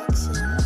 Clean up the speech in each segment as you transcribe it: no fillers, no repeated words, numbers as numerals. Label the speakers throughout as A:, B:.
A: Production.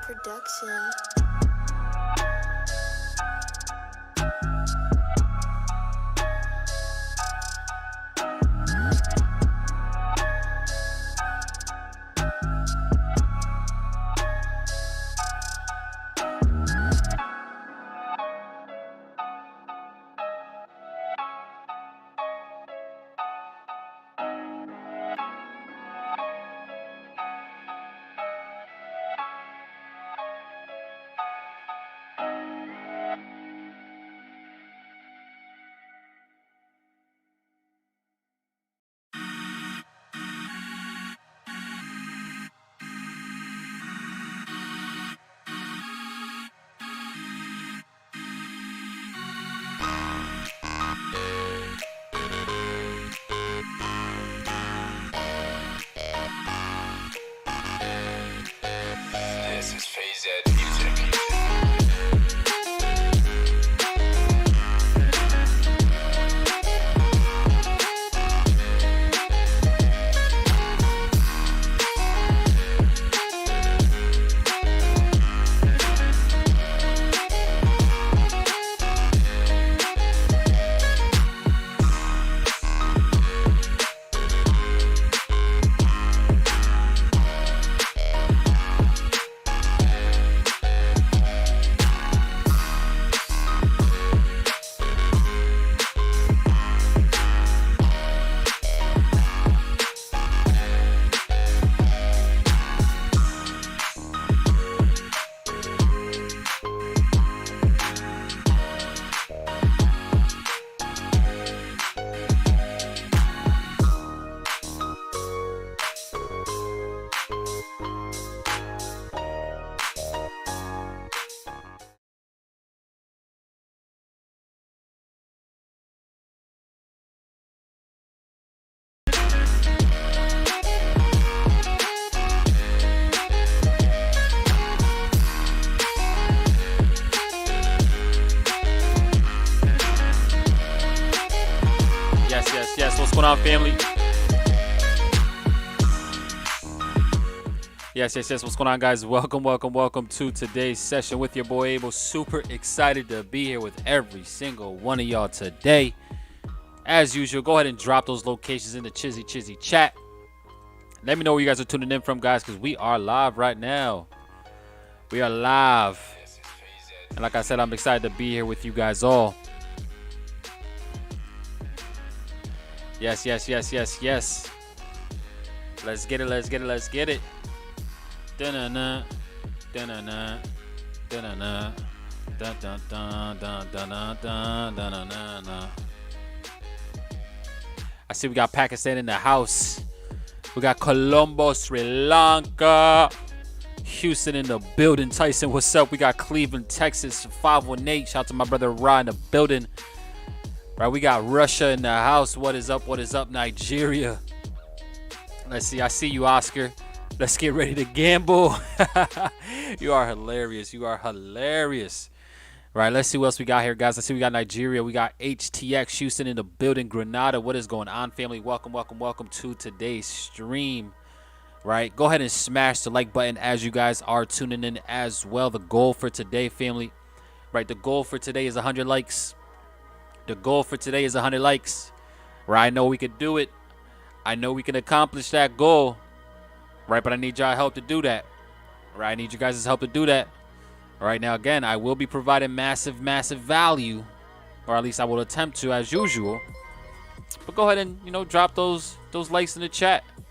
A: Production.
B: Yes, what's going on, family? Yes, what's going on, guys? Welcome to today's session with your boy Abel. Super excited to be here with every single one of y'all today. As usual, go ahead and drop those locations in the Chizzy chat. Let me know where you guys are tuning in from, guys, because we are live right now. We are live. And like I said, I'm excited to be here with you guys all. Yes. Let's get it. Da-na-na. Da-na-na. Da-na-na. Da-da-da-da-da-da-da-da-da-da. I see we got Pakistan in the house. We got Colombo, Sri Lanka. Houston in the building. Tyson, what's up? We got Cleveland, Texas, 518. Shout out to my brother Ryan in the building. Right, we got Russia in the house. What is up, Nigeria? Let's see. I see you, Oscar. Let's get ready to gamble. You are hilarious. Right, let's see what else we got here, guys. Let's see, we got Nigeria. We got HTX Houston in the building. Grenada, what is going on, family? Welcome, welcome, welcome to today's stream. Right, go ahead and smash the like button as you guys are tuning in as well. The goal for today, family, right? The goal for today is 100 likes. The goal for today is 100 likes. Right, I know we could do it. I know we can accomplish that goal. Right, but I need y'all help to do that. Right, I need you guys' help to do that. All right, now again, I will be providing massive value, or at least I will attempt to, as usual. But go ahead and, you know, drop those likes in the chat. All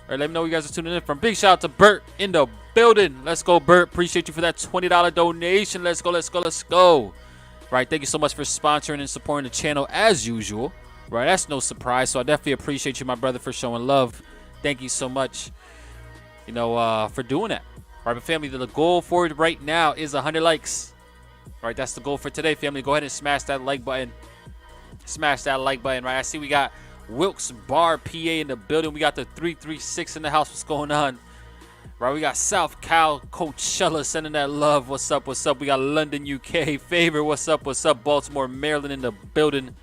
B: right, let me know where you guys are tuning in from. Big shout out to Bert in the building. Let's go, Bert. Appreciate you for that $20 donation. Let's go, let's go, let's go. All right, thank you so much for sponsoring and supporting the channel as usual. Right, that's no surprise. So I definitely appreciate you, my brother, for showing love. Thank you so much, you know, for doing that. All right, but family, the goal for it right now is 100 likes. All right, that's the goal for today, family. Go ahead and smash that like button. Smash that like button, right? I see we got Wilkes Bar, PA in the building. We got the 336 in the house. What's going on? Right, we got South Cal, Coachella sending that love. What's up, what's up? We got London, UK. Favor, what's up, what's up? Baltimore, Maryland in the building.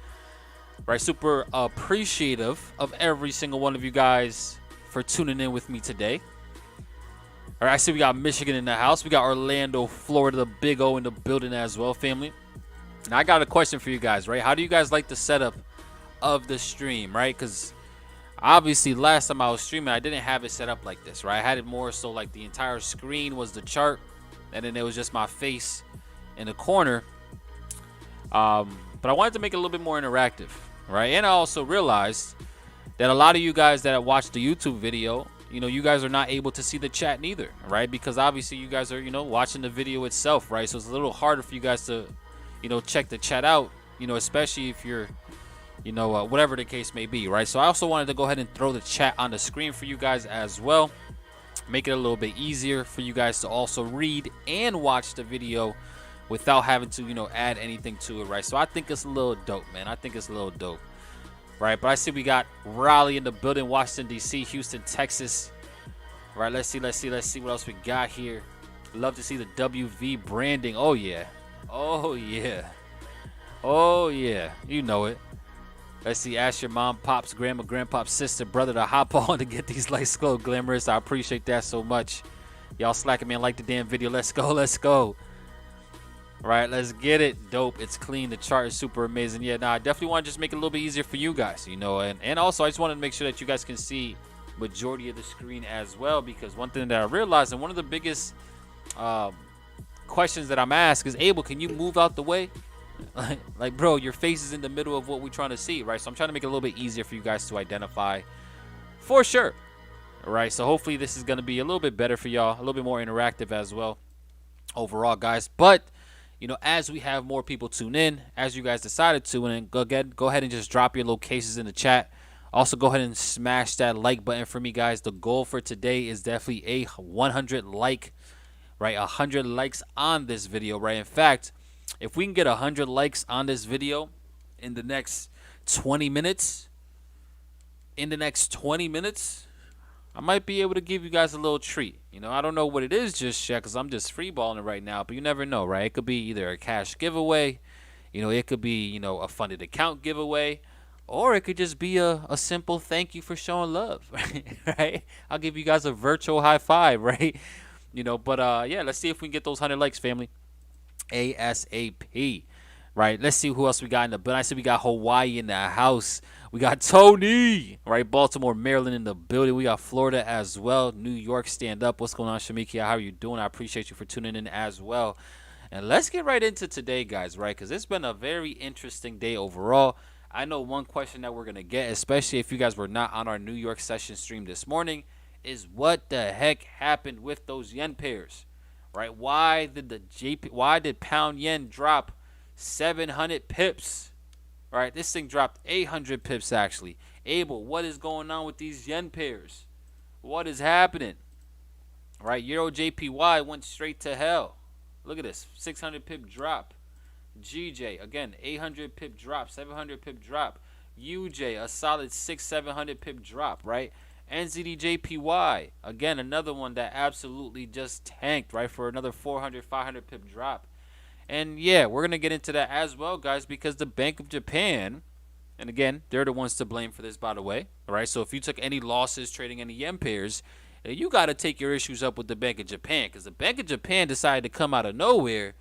B: Right, super appreciative of every single one of you guys for tuning in with me today. All right, I see we got Michigan in the house. We got Orlando, Florida, the Big O in the building as well, family. Now, I got a question for you guys, right? How do you guys like the setup of the stream, right? Because obviously last time I was streaming, I didn't have it set up like this, right? I had it more so like the entire screen was the chart, and then it was just my face in the corner. But I wanted to make it a little bit more interactive, right? And I also realized that a lot of you guys that watched the YouTube video, you know, you guys are not able to see the chat neither, right? Because obviously you guys are, you know, watching the video itself, right? So it's a little harder for you guys to, you know, check the chat out, you know, especially if you're, you know, whatever the case may be, right? So I also wanted to go ahead and throw the chat on the screen for you guys as well. Make it a little bit easier for you guys to also read and watch the video without having to, you know, add anything to it, right? So I think it's a little dope, man. I think it's a little dope. Right, but I see we got Raleigh in the building, Washington, D.C., Houston, Texas. Right, let's see what else we got here. Love to see the WV branding. Oh, yeah. Oh, yeah. Oh, yeah. You know it. Let's see, ask your mom, pops, grandma, grandpop, sister, brother to hop on to get these lights glow glamorous. I appreciate that so much. Y'all slacking, man. Like the damn video. Let's go, let's go. Right, let's get it. Dope. It's clean. The chart is super amazing. Yeah, I definitely want to just make it a little bit easier for you guys, you know, and also I just wanted to make sure that you guys can see majority of the screen as well, because one thing that I realized, and one of the biggest questions that I'm asked is, Abel, can you move out the way? Like, bro, your face is in the middle of what we're trying to see, right? So I'm trying to make it a little bit easier for you guys to identify for sure. All right, so hopefully this is going to be a little bit better for y'all, a little bit more interactive as well overall, guys. But you know, as we have more people tune in, as you guys decided to, and then go ahead and just drop your locations in the chat. Also, go ahead and smash that like button for me, guys. The goal for today is definitely a 100 like, right? 100 likes on this video, right? In fact, if we can get 100 likes on this video in the next 20 minutes, I might be able to give you guys a little treat. You know, I don't know what it is just yet because I'm just freeballing it right now, but you never know, right? It could be either a cash giveaway, you know, it could be, you know, a funded account giveaway, or it could just be a simple thank you for showing love, right? I'll give you guys a virtual high five, right? You know, but yeah, let's see if we can get those 100 likes, family. ASAP. Right, let's see who else we got in the building. I see we got Hawaii in the house. We got Tony, right? Baltimore, Maryland in the building. We got Florida as well. New York, stand up. What's going on, Shamikia? How are you doing? I appreciate you for tuning in as well. And let's get right into today, guys, right? Because it's been a very interesting day overall. I know one question that we're going to get, especially if you guys were not on our New York session stream this morning, is what the heck happened with those yen pairs, right? Why did pound yen drop 700 pips? Right, this thing dropped 800 pips actually. Abel, what is going on with these yen pairs? What is happening? Right, Euro JPY went straight to hell. Look at this, 600 pip drop. GJ again, 800 pip drop, 700 pip drop. UJ a solid 600-700 pip drop, right? NZD-JPY again, another one that absolutely just tanked, right, for another 400-500 pip drop. And yeah, we're going to get into that as well, guys, because the Bank of Japan, and again, they're the ones to blame for this, by the way. All right, so if you took any losses trading any yen pairs, you got to take your issues up with the Bank of Japan, because the Bank of Japan decided to come out of nowhere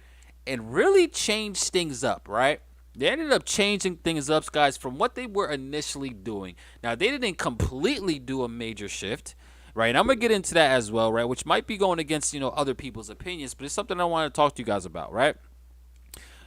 B: and really change things up, right? They ended up changing things up, guys, from what they were initially doing. Now, they didn't completely do a major shift, right? And I'm going to get into that as well, right? Which might be going against, other people's opinions, but it's something I want to talk to you guys about, right?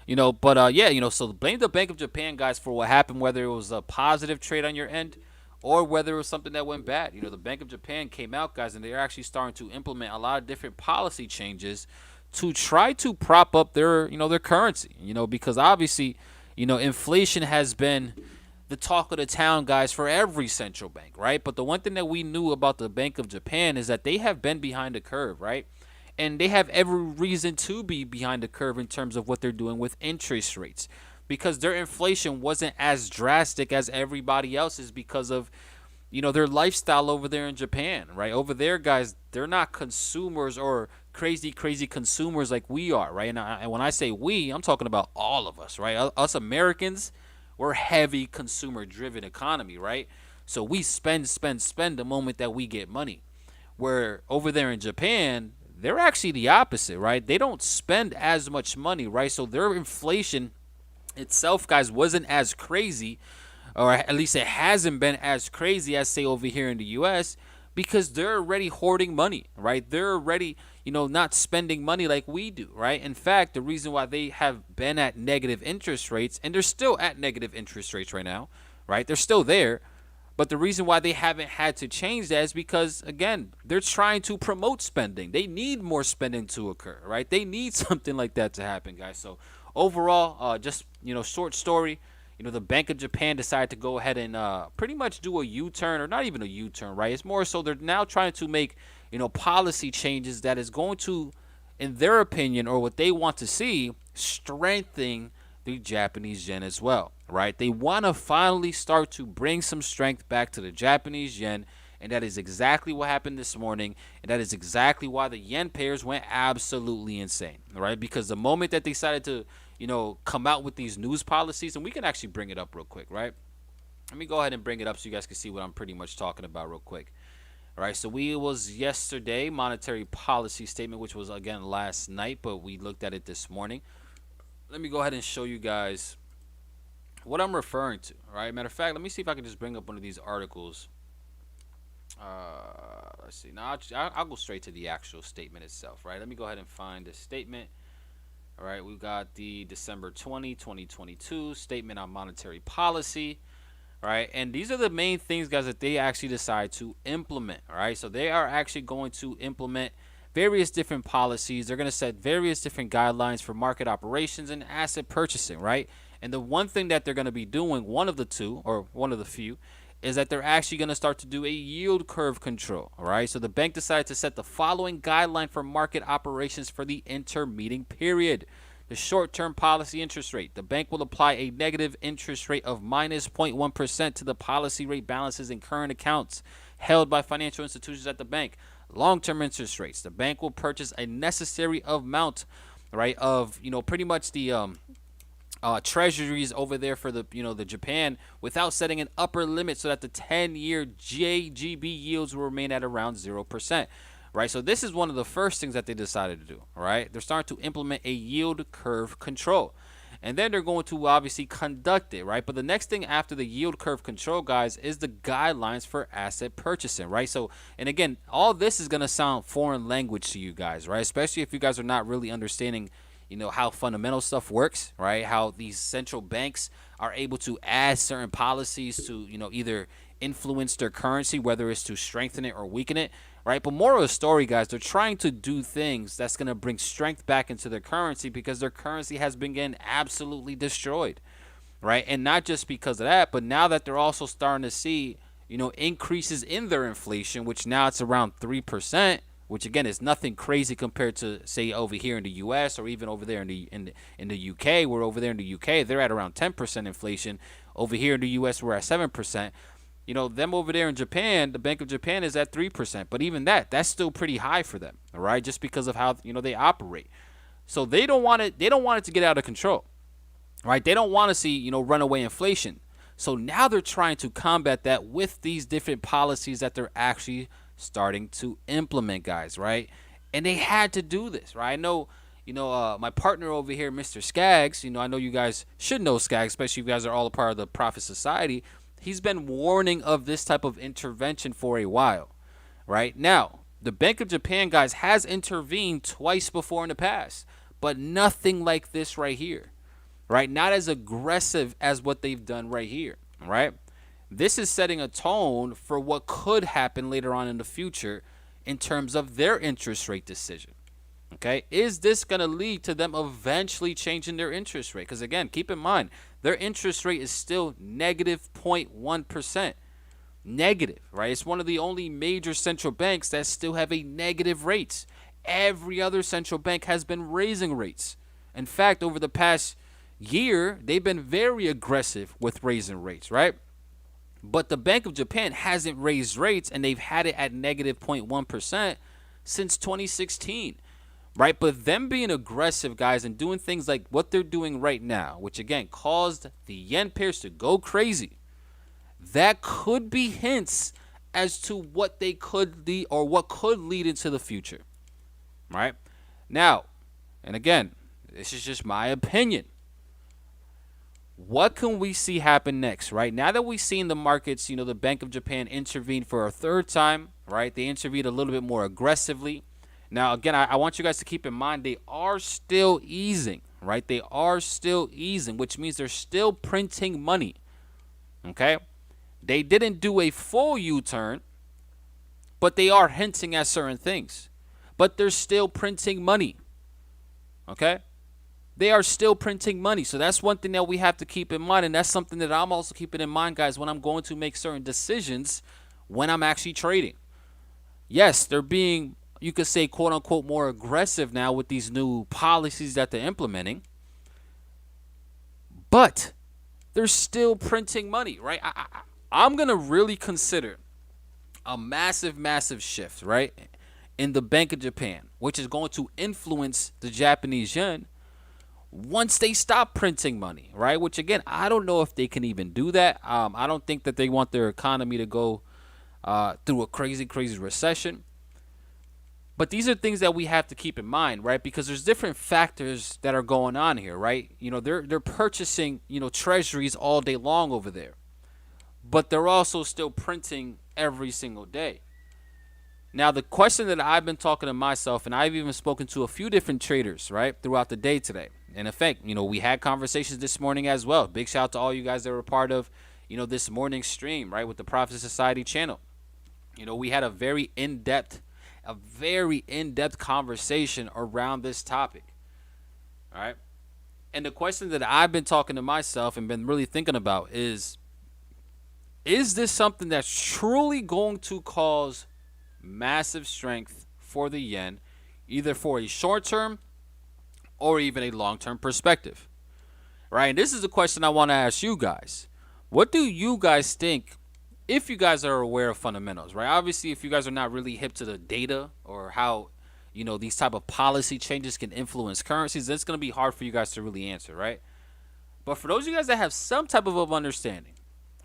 B: Yeah, so blame the Bank of Japan, guys, for what happened, whether it was a positive trade on your end or whether it was something that went bad. The Bank of Japan came out, guys, and they're actually starting to implement a lot of different policy changes to try to prop up their currency, because obviously, inflation has been the talk of the town, guys, for every central bank, right? But the one thing that we knew about the Bank of Japan is that they have been behind the curve, right? And they have every reason to be behind the curve in terms of what they're doing with interest rates, because their inflation wasn't as drastic as everybody else's because of their lifestyle over there in Japan, right? Over there, guys, they're not consumers or crazy consumers like we are, right? And when I say we, I'm talking about all of us, right? Us Americans, we're heavy consumer driven economy, right? So we spend the moment that we get money. Where over there in Japan, they're actually the opposite, right? They don't spend as much money, right? So their inflation itself, guys, wasn't as crazy, or at least it hasn't been as crazy as, say, over here in the U.S., because they're already hoarding money, right? They're already, not spending money like we do, right? In fact, the reason why they have been at negative interest rates, and they're still at negative interest rates right now, right? They're still there. But the reason why they haven't had to change that is because, again, they're trying to promote spending. They need more spending to occur, right? They need something like that to happen, guys. So overall, just, short story, the Bank of Japan decided to go ahead and pretty much do a U-turn, or not even a U-turn, right? It's more so they're now trying to make, policy changes that is going to, in their opinion, or what they want to see, strengthen the Japanese yen as well, right? They want to finally start to bring some strength back to the Japanese yen, and that is exactly what happened this morning, and that is exactly why the yen pairs went absolutely insane, right? Because the moment that they decided to, come out with these news policies, and we can actually bring it up real quick, right? Let me go ahead and bring it up so you guys can see what I'm pretty much talking about real quick. All right, so it was yesterday, monetary policy statement, which was, again, last night, but we looked at it this morning. Let me go ahead and show you guys what I'm referring to. All right, matter of fact, let me see if I can just bring up one of these articles. Let's see. Now I'll go straight to the actual statement itself. Right. Let me go ahead and find the statement. All right, we've got the December 2022 statement on monetary policy. All right, and these are the main things, guys, that they actually decide to implement. All right, so they are actually going to implement various different policies. They're going to set various different guidelines for market operations and asset purchasing, right? And the one thing that they're going to be doing, one of the two, or one of the few, is that they're actually going to start to do a yield curve control, all right? So the bank decided to set the following guideline for market operations for the intermeeting period. The short-term policy interest rate. The bank will apply a negative interest rate of minus 0.1% to the policy rate balances in current accounts held by financial institutions at the bank. Long-term interest rates. The bank will purchase a necessary amount, right, of, pretty much the treasuries over there for the the Japan, without setting an upper limit, so that the 10-year JGB yields will remain at around 0%. Right, so this is one of the first things that they decided to do. Right, they're starting to implement a yield curve control, and then they're going to obviously conduct it. Right, but the next thing after the yield curve control, guys, is the guidelines for asset purchasing. Right, so, and again, all this is going to sound foreign language to you guys, right? Especially if you guys are not really understanding how fundamental stuff works, right? How these central banks are able to add certain policies to, either influence their currency, whether it's to strengthen it or weaken it, right? But moral of the story, guys, they're trying to do things that's going to bring strength back into their currency, because their currency has been getting absolutely destroyed, right? And not just because of that, but now that they're also starting to see, increases in their inflation, which now it's around 3%, which again is nothing crazy compared to, say, over here in the U.S. or even over there in the U.K. Where over there in the U.K. they're at around 10% inflation. Over here in the U.S. we're at 7%. Them over there in Japan, the Bank of Japan is at 3%. But even that's still pretty high for them, all right? Just because of how they operate. So they don't want it. They don't want it to get out of control, right? They don't want to see, runaway inflation. So now they're trying to combat that with these different policies that they're actually starting to implement, guys, right? And they had to do this, right? I know, my partner over here, Mr. Skaggs, I know you guys should know Skaggs, especially if you guys are all a part of the Profit Society. He's been warning of this type of intervention for a while, right? Now, the Bank of Japan, guys, has intervened twice before in the past, but nothing like this right here, right? Not as aggressive as what they've done right here, right? This is setting a tone for what could happen later on in the future in terms of their interest rate decision. Okay, is this going to lead to them eventually changing their interest rate? Because again, keep in mind, their interest rate is still negative 0.1%. Negative, right? It's one of the only major central banks that still have a negative rates. Every other central bank has been raising rates. In fact, over the past year, they've been very aggressive with raising rates, right? But the Bank of Japan hasn't raised rates, and they've had it at negative 0.1% since 2016. Right, but them being aggressive, guys, and doing things like what they're doing right now, which again caused the yen pairs to go crazy, that could be hints as to what they could lead or what could lead into the future. Right now, and again, this is just my opinion. What can we see happen next? Right now that we've seen the markets, the Bank of Japan intervene for a third time. Right, they intervened a little bit more aggressively. Now, again, I want you guys to keep in mind they are still easing, right? They are still easing, which means they're still printing money, okay? They didn't do a full U-turn, but they are hinting at certain things. But they're still printing money, okay? They are still printing money. So that's one thing that we have to keep in mind, and that's something that I'm also keeping in mind, guys, when I'm going to make certain decisions when I'm actually trading. Yes, they're being, you could say, quote unquote, more aggressive now with these new policies that they're implementing, but they're still printing money, right? I'm going to really consider a massive shift, right, in the Bank of Japan, which is going to influence the Japanese yen once they stop printing money, right? Which, again, I don't know if they can even do that. I don't think that they want their economy to go through a crazy recession. But these are things that we have to keep in mind, right? Because there's different factors that are going on here, right? They're purchasing, treasuries all day long over there. But they're also still printing every single day. Now, the question that I've been talking to myself, and I've even spoken to a few different traders, right, throughout the day today. In effect, we had conversations this morning as well. Big shout out to all you guys that were part of, this morning's stream, right, with the Profit Society channel. We had a very in-depth conversation around this topic. All right. And the question that I've been talking to myself and been really thinking about is this something that's truly going to cause massive strength for the yen, either for a short term or even a long term perspective? Right. And this is a question I want to ask you guys. What do you guys think? If you guys are aware of fundamentals, right? Obviously, if you guys are not really hip to the data or how, these type of policy changes can influence currencies, it's going to be hard for you guys to really answer, right? But for those of you guys that have some type of understanding,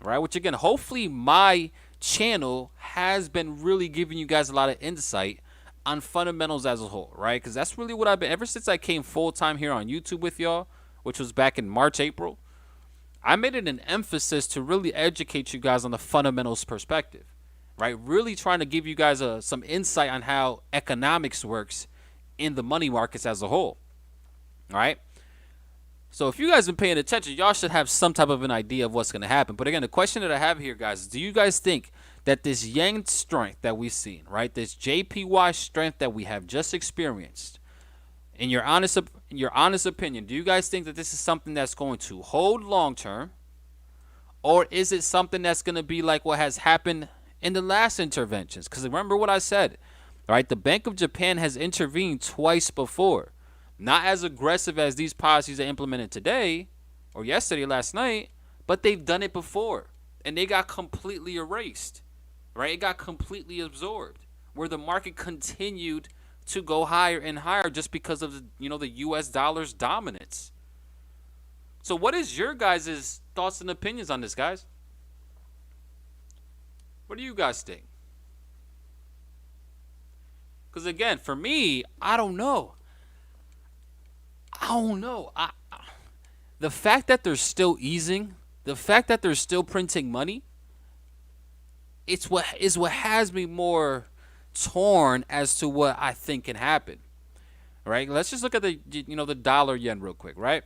B: right? Which, again, hopefully my channel has been really giving you guys a lot of insight on fundamentals as a whole, right? Because that's really what I've been, ever since I came full-time here on YouTube with y'all, which was back in March, April. I made it an emphasis to really educate you guys on the fundamentals perspective, right? Really trying to give you guys some insight on how economics works in the money markets as a whole, all right? So if you guys have been paying attention, y'all should have some type of an idea of what's going to happen. But again, the question that I have here, guys, is do you guys think that this yen strength that we've seen, right, this JPY strength that we have just experienced, in your honest opinion, do you guys think that this is something that's going to hold long term, or is it something that's going to be like what has happened in the last interventions? Because remember what I said, right? The Bank of Japan has intervened twice before, not as aggressive as these policies are implemented today or yesterday, last night, but they've done it before, and they got completely erased, right? It got completely absorbed, where the market continued to go higher and higher just because of the US dollar's dominance. So what is your guys' thoughts and opinions on this, guys? What do you guys think? Because again, for me, I don't know. The fact that they're still easing, the fact that they're still printing money, it's what has me more torn as to what I think can happen. Right? Let's just look at the dollar yen real quick, right?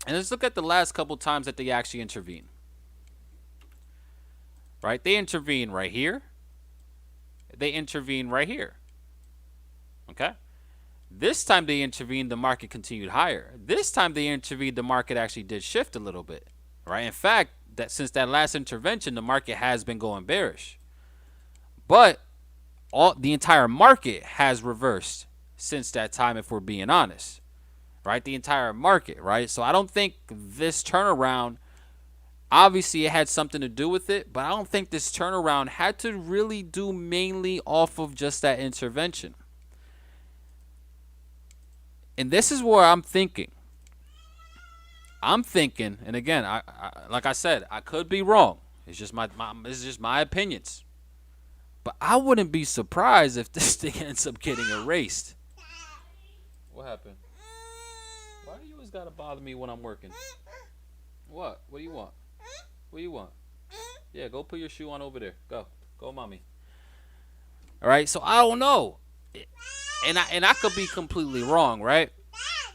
B: And let's look at the last couple times that they actually intervene. Right? They intervene right here. They intervene right here. Okay? This time they intervened, the market continued higher. This time they intervened, the market actually did shift a little bit. Right? In fact, that since that last intervention, the market has been going bearish. But the entire market has reversed since that time, if we're being honest. Right? The entire market, right? So I don't think this turnaround, obviously it had something to do with it, but I don't think this turnaround had to really do mainly off of just that intervention. And this is where I'm thinking, and again, I like I said, I could be wrong. It's just my opinions. But I wouldn't be surprised if this thing ends up getting erased. What happened? Why do you always gotta bother me when I'm working? What? What do you want? What do you want? Yeah, go put your shoe on over there. Go, mommy. All right. So I don't know, and I could be completely wrong, right?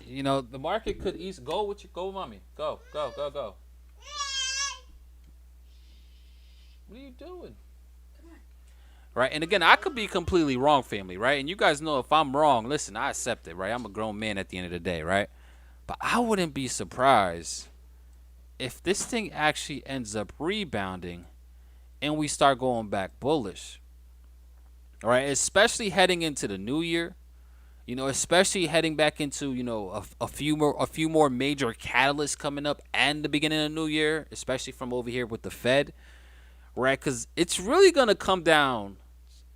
B: The market could easily go, mommy. Go. What are you doing? Right? And again, I could be completely wrong, family, right? And you guys know if I'm wrong, listen, I accept it, right? I'm a grown man at the end of the day, right? But I wouldn't be surprised if this thing actually ends up rebounding and we start going back bullish. All right? Especially heading into the new year. Especially heading back into, a few more major catalysts coming up and the beginning of the new year, especially from over here with the Fed, right? Because it's really going to come down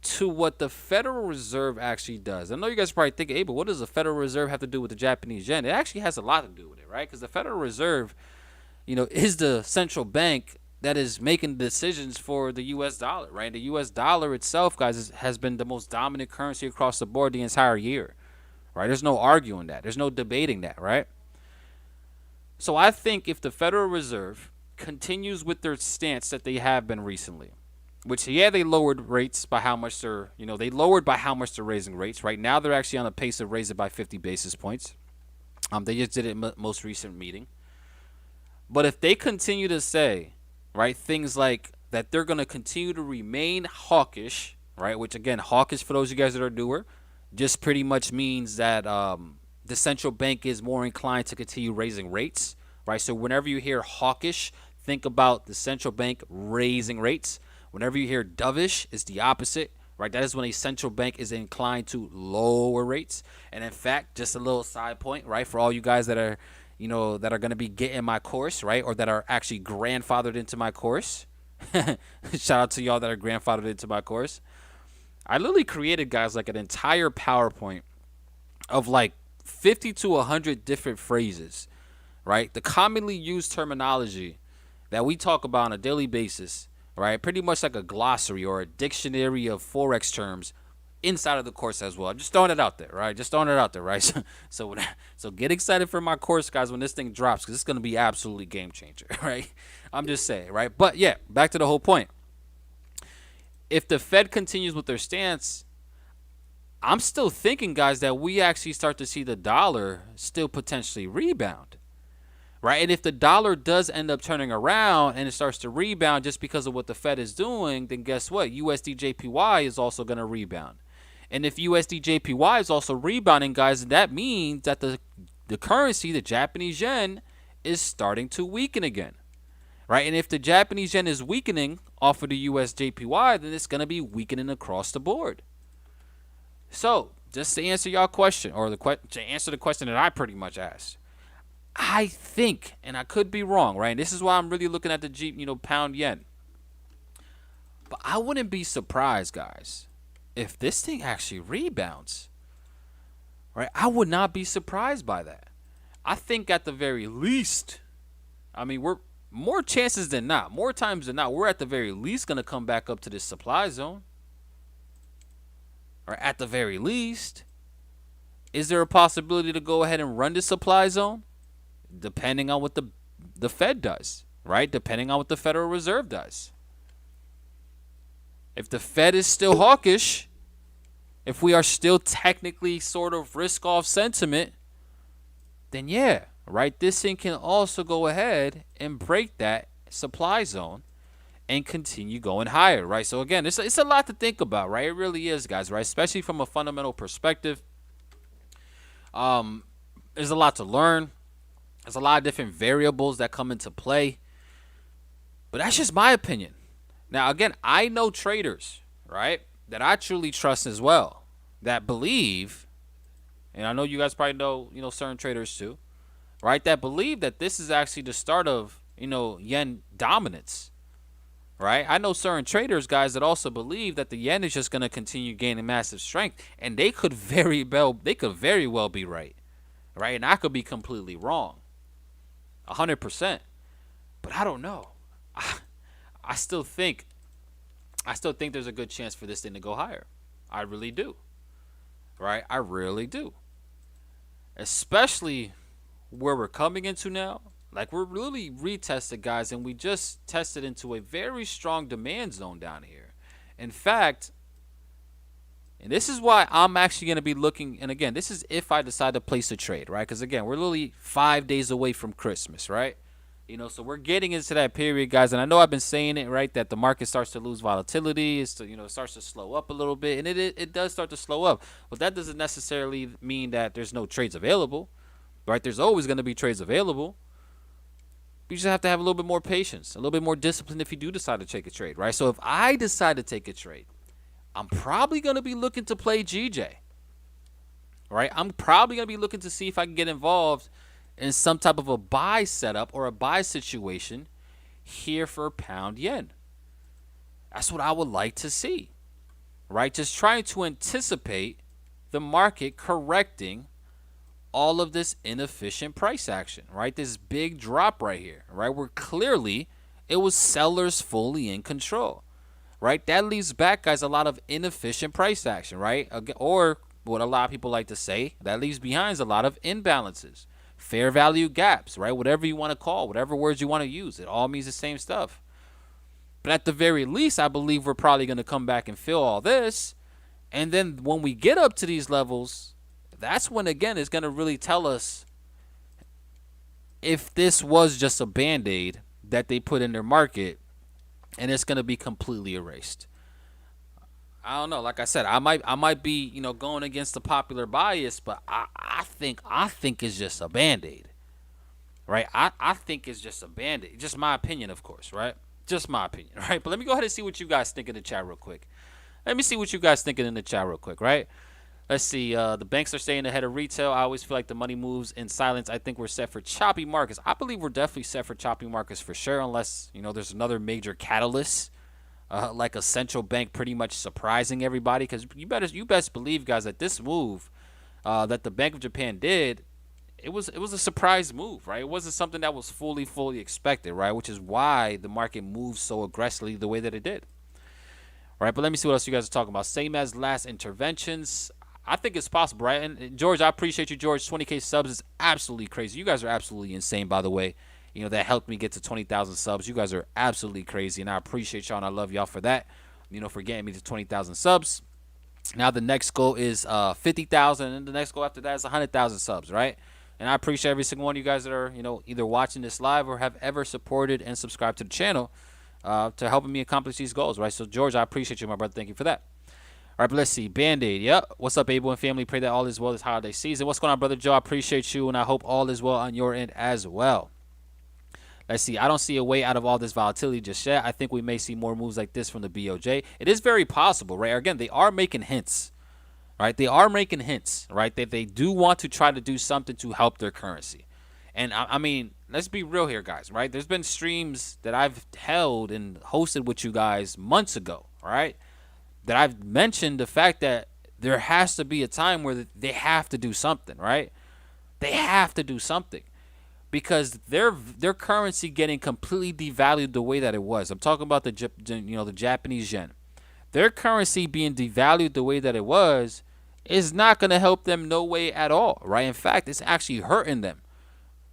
B: to what the Federal Reserve actually does. I know you guys are probably thinking, hey, but what does the Federal Reserve have to do with the Japanese yen? It actually has a lot to do with it, right? Because the Federal Reserve, is the central bank that is making decisions for the U.S. dollar, right? The U.S. dollar itself, guys, has been the most dominant currency across the board the entire year, right? There's no arguing that. There's no debating that, right? So I think if the Federal Reserve continues with their stance that they have been recently, which, yeah, they lowered rates by how much they're raising rates. Right now, they're actually on a pace of raising by 50 basis points. They just did it in the most recent meeting. But if they continue to say, right, things like that they're going to continue to remain hawkish, right, which, again, hawkish, for those of you guys that are newer, just pretty much means that the central bank is more inclined to continue raising rates, right? So whenever you hear hawkish, think about the central bank raising rates. Whenever you hear dovish, it's the opposite, right? That is when a central bank is inclined to lower rates. And in fact, just a little side point, right, for all you guys that are, that are going to be getting my course, right, or that are actually grandfathered into my course. Shout out to y'all that are grandfathered into my course. I literally created, guys, like an entire PowerPoint of like 50 to 100 different phrases, right? The commonly used terminology that we talk about on a daily basis, right? Pretty much like a glossary or a dictionary of Forex terms inside of the course as well. I'm just throwing it out there, right? Right? So get excited for my course, guys, when this thing drops, because it's going to be absolutely game changer, right? I'm just saying, right? But yeah, back to the whole point. If the Fed continues with their stance, I'm still thinking, guys, that we actually start to see the dollar still potentially rebound, right? And if the dollar does end up turning around and it starts to rebound just because of what the Fed is doing, then guess what? USD/JPY is also going to rebound. And if USD/JPY is also rebounding, guys, that means that the currency, the Japanese yen, is starting to weaken again, right? And if the Japanese yen is weakening off of the USD/JPY, then it's going to be weakening across the board. So, just to answer y'all question, or to answer the question that I pretty much asked, I think, and I could be wrong, right? And this is why I'm really looking at the pound yen. But I wouldn't be surprised, guys, if this thing actually rebounds, right? I would not be surprised by that. I think at the very least, I mean, we're more chances than not, more times than not, we're at the very least going to come back up to this supply zone. Or at the very least, is there a possibility to go ahead and run the supply zone? Depending on what the Fed does, right? Depending on what the Federal Reserve does. If the Fed is still hawkish, if we are still technically sort of risk-off sentiment, then yeah, right? This thing can also go ahead and break that supply zone and continue going higher, right? So again, it's a lot to think about, right? It really is, guys, right? Especially from a fundamental perspective. There's a lot to learn. There's a lot of different variables that come into play. But that's just my opinion. Now, again, I know traders, right, that I truly trust as well, that believe, and I know you guys probably know, certain traders too, right, that believe that this is actually the start of, yen dominance. Right? I know certain traders, guys, that also believe that the yen is just going to continue gaining massive strength, and they could very well be right. Right? And I could be completely wrong. 100%. But I don't know. I still think there's a good chance for this thing to go higher. I really do. Right? I really do. Especially where we're coming into now. Like, we're really retested, guys, and we just tested into a very strong demand zone down here. In fact, and this is why I'm actually going to be looking, and again, this is if I decide to place a trade, right? Because, again, we're literally 5 days away from Christmas, right? So we're getting into that period, guys, and I know I've been saying it, right, that the market starts to lose volatility. It starts to slow up a little bit, and it does start to slow up. But that doesn't necessarily mean that there's no trades available, right? There's always going to be trades available. You just have to have a little bit more patience, a little bit more discipline if you do decide to take a trade, right? So if I decide to take a trade, I'm probably going to be looking to play GJ, right? I'm probably going to be looking to see if I can get involved in some type of a buy setup or a buy situation here for pound yen. That's what I would like to see, right? Just trying to anticipate the market correcting all of this inefficient price action, right? This big drop right here, right? Where clearly it was sellers fully in control, right? That leaves back, guys, a lot of inefficient price action, right? Or what a lot of people like to say, that leaves behind a lot of imbalances, fair value gaps, right? Whatever you want to call, whatever words you want to use, it all means the same stuff. But at the very least, I believe we're probably going to come back and fill all this. And then when we get up to these levels, that's when, again, it's going to really tell us if this was just a Band-Aid that they put in their market and it's going to be completely erased. I don't know. Like I said, I might be, going against the popular bias, but I think it's just a Band-Aid, right? I think it's just a Band-Aid. Just my opinion, of course, right? Just my opinion, right? But let me go ahead and see what you guys think in the chat real quick. Let me see what you guys thinking in the chat real quick, right? Let's see. The banks are staying ahead of retail. I always feel like the money moves in silence. I think we're set for choppy markets. I believe we're definitely set for choppy markets for sure, unless, there's another major catalyst, like a central bank pretty much surprising everybody. Because you best believe, guys, that this move that the Bank of Japan did, it was a surprise move, right? It wasn't something that was fully expected, right? Which is why the market moved so aggressively the way that it did. All right, but let me see what else you guys are talking about. Same as last interventions. I think it's possible, right? And George, I appreciate you, George. 20K subs is absolutely crazy. You guys are absolutely insane, by the way. That helped me get to 20,000 subs. You guys are absolutely crazy, and I appreciate y'all, and I love y'all for that, for getting me to 20,000 subs. Now the next goal is 50,000, and the next goal after that is 100,000 subs, right? And I appreciate every single one of you guys that are, either watching this live or have ever supported and subscribed to the channel to helping me accomplish these goals, right? So, George, I appreciate you, my brother. Thank you for that. All right, but let's see. Band-Aid, yep. What's up, Abel and family? Pray that all is well this holiday season. What's going on, Brother Joe? I appreciate you, and I hope all is well on your end as well. Let's see. I don't see a way out of all this volatility just yet. I think we may see more moves like this from the BOJ. It is very possible, right? Again, they are making hints, right? They are making hints, right? That they do want to try to do something to help their currency. And, I mean, let's be real here, guys, right? There's been streams that I've held and hosted with you guys months ago, all right? That I've mentioned the fact that there has to be a time where they have to do something, right? They have to do something because their currency getting completely devalued the way that it was. I'm talking about the Japanese yen. Their currency being devalued the way that it was is not going to help them no way at all, right? In fact, it's actually hurting them.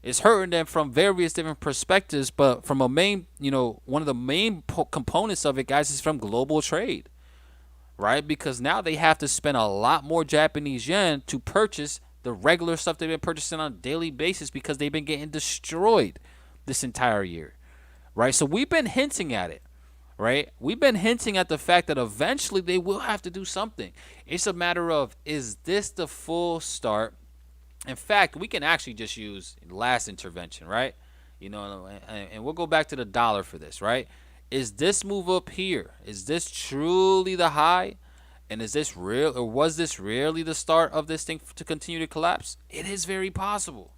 B: It's hurting them from various different perspectives, but from a main, one of the main components of it, guys, is from global trade, right? Because now they have to spend a lot more Japanese yen to purchase the regular stuff they've been purchasing on a daily basis because they've been getting destroyed this entire year, right? So we've been hinting at it, right? We've been hinting at the fact that eventually they will have to do something. It's a matter of, is this the full start? In fact, we can actually just use last intervention, right? And we'll go back to the dollar for this, right? Is this move up here? Is this truly the high? And is this real, or was this really the start of this thing to continue to collapse? It is very possible.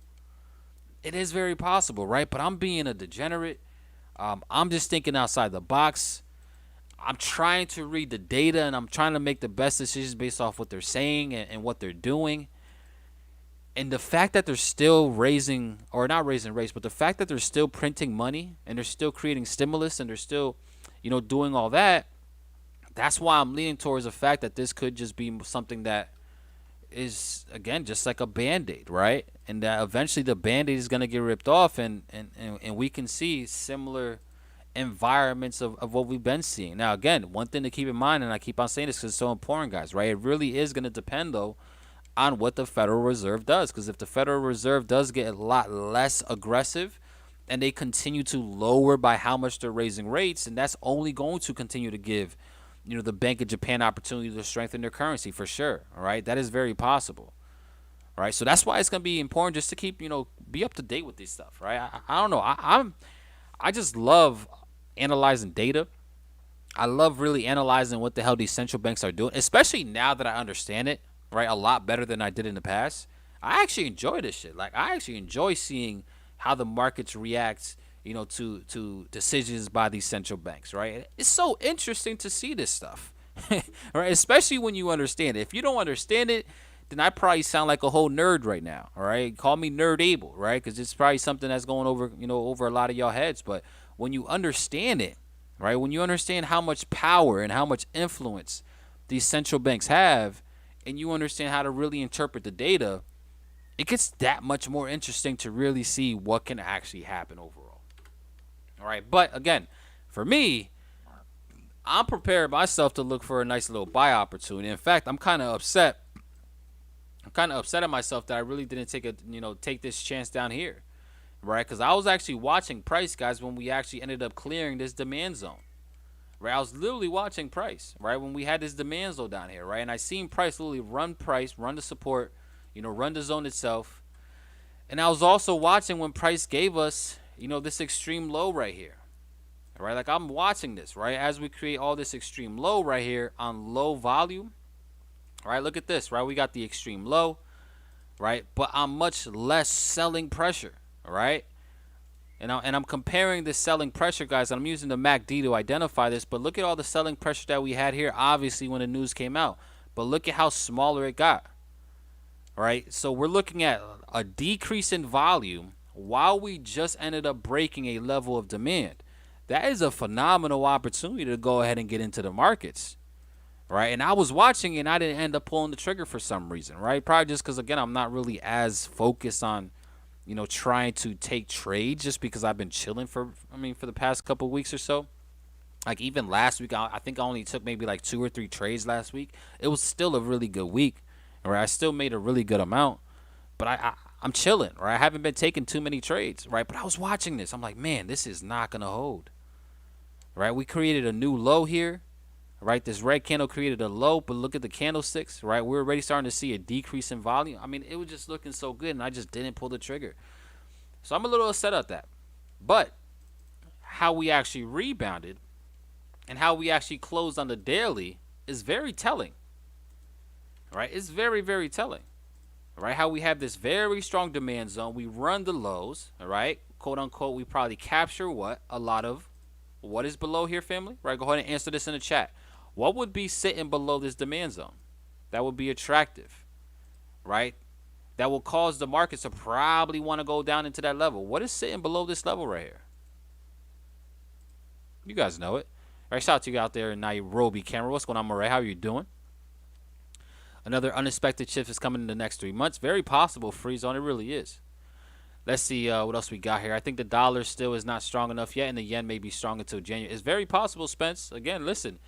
B: It is very possible, right? But I'm being a degenerate. I'm just thinking outside the box. I'm trying to read the data, and I'm trying to make the best decisions based off what they're saying and what they're doing. And the fact that they're still raising, or not raising rates, but the fact that they're still printing money and they're still creating stimulus and they're still, doing all that, that's why I'm leaning towards the fact that this could just be something that is, again, just like a Band-Aid, right? And that eventually the Band-Aid is going to get ripped off, and we can see similar environments of what we've been seeing. Now, again, one thing to keep in mind, and I keep on saying this because it's so important, guys, right? It really is going to depend, though, on what the Federal Reserve does. Because if the Federal Reserve does get a lot less aggressive and they continue to lower by how much they're raising rates, and that's only going to continue to give the Bank of Japan opportunity to strengthen their currency for sure. All right, that is very possible. All right, so that's why it's gonna be important just to keep be up to date with these stuff. Right, I don't know. I just love analyzing data. I love really analyzing what the hell these central banks are doing, especially now that I understand it, right, a lot better than I did in the past. I actually enjoy this shit. Like, I actually enjoy seeing how the markets react to decisions by these central banks, right? It's so interesting to see this stuff, right? Especially when you understand it. If you don't understand it, then I probably sound like a whole nerd right now, all right? Call me Nerd Abel, right? Because it's probably something that's going over, over a lot of y'all heads. But when you understand it, right, when you understand how much power and how much influence these central banks have, and you understand how to really interpret the data, it gets that much more interesting to really see what can actually happen overall. All right, but again, for me, I'm preparing myself to look for a nice little buy opportunity. In fact, I'm kind of upset. I'm kind of upset at myself that I really didn't take this chance down here, right? Because I was actually watching price, guys, when we actually ended up clearing this demand zone, right? I was literally watching price, right, when we had this demand zone down here, right? And I seen price literally run the support, run the zone itself. And I was also watching when price gave us this extreme low right here, right? Like, I'm watching this, right, as we create all this extreme low right here on low volume, right? Look at this, right? We got the extreme low, right, but on much less selling pressure, right? And I'm comparing this selling pressure, guys, and I'm using the MACD to identify this, but look at all the selling pressure that we had here, obviously, when the news came out. But look at how smaller it got, right? So we're looking at a decrease in volume while we just ended up breaking a level of demand. That is a phenomenal opportunity to go ahead and get into the markets, right? And I was watching and I didn't end up pulling the trigger for some reason, right? Probably just because, again, I'm not really as focused on, trying to take trades, just because I've been chilling for the past couple of weeks or so. Like, even last week, I think I only took maybe like 2 or 3 trades last week. It was still a really good week, right? I still made a really good amount, but I'm chilling, right? I haven't been taking too many trades, right? But I was watching this. I'm like, man, this is not going to hold, right? We created a new low here, right? This red candle created a low, but look at the candlesticks, right? We're already starting to see a decrease in volume. It was just looking so good, and I just didn't pull the trigger. So I'm a little upset at that. But how we actually rebounded and how we actually closed on the daily is very telling, right? It's very, very telling. Right, how we have this very strong demand zone. We run the lows, all right, quote unquote. We probably capture a lot of what is below here, family. Right, go ahead and answer this in the chat. What would be sitting below this demand zone? that would be attractive, right? That will cause the markets to probably want to go down into that level. What is sitting below this level right here? You guys know it. All right, shout out to you out there in Nairobi, Cameron. What's going on, Murray? How are you doing? Another unexpected shift is coming in the next 3 months. Very possible, Free Zone. It really is. Let's see what else we got here. I think the dollar still is not strong enough yet, and the yen may be strong until January. It's very possible, Spence. Again, listen.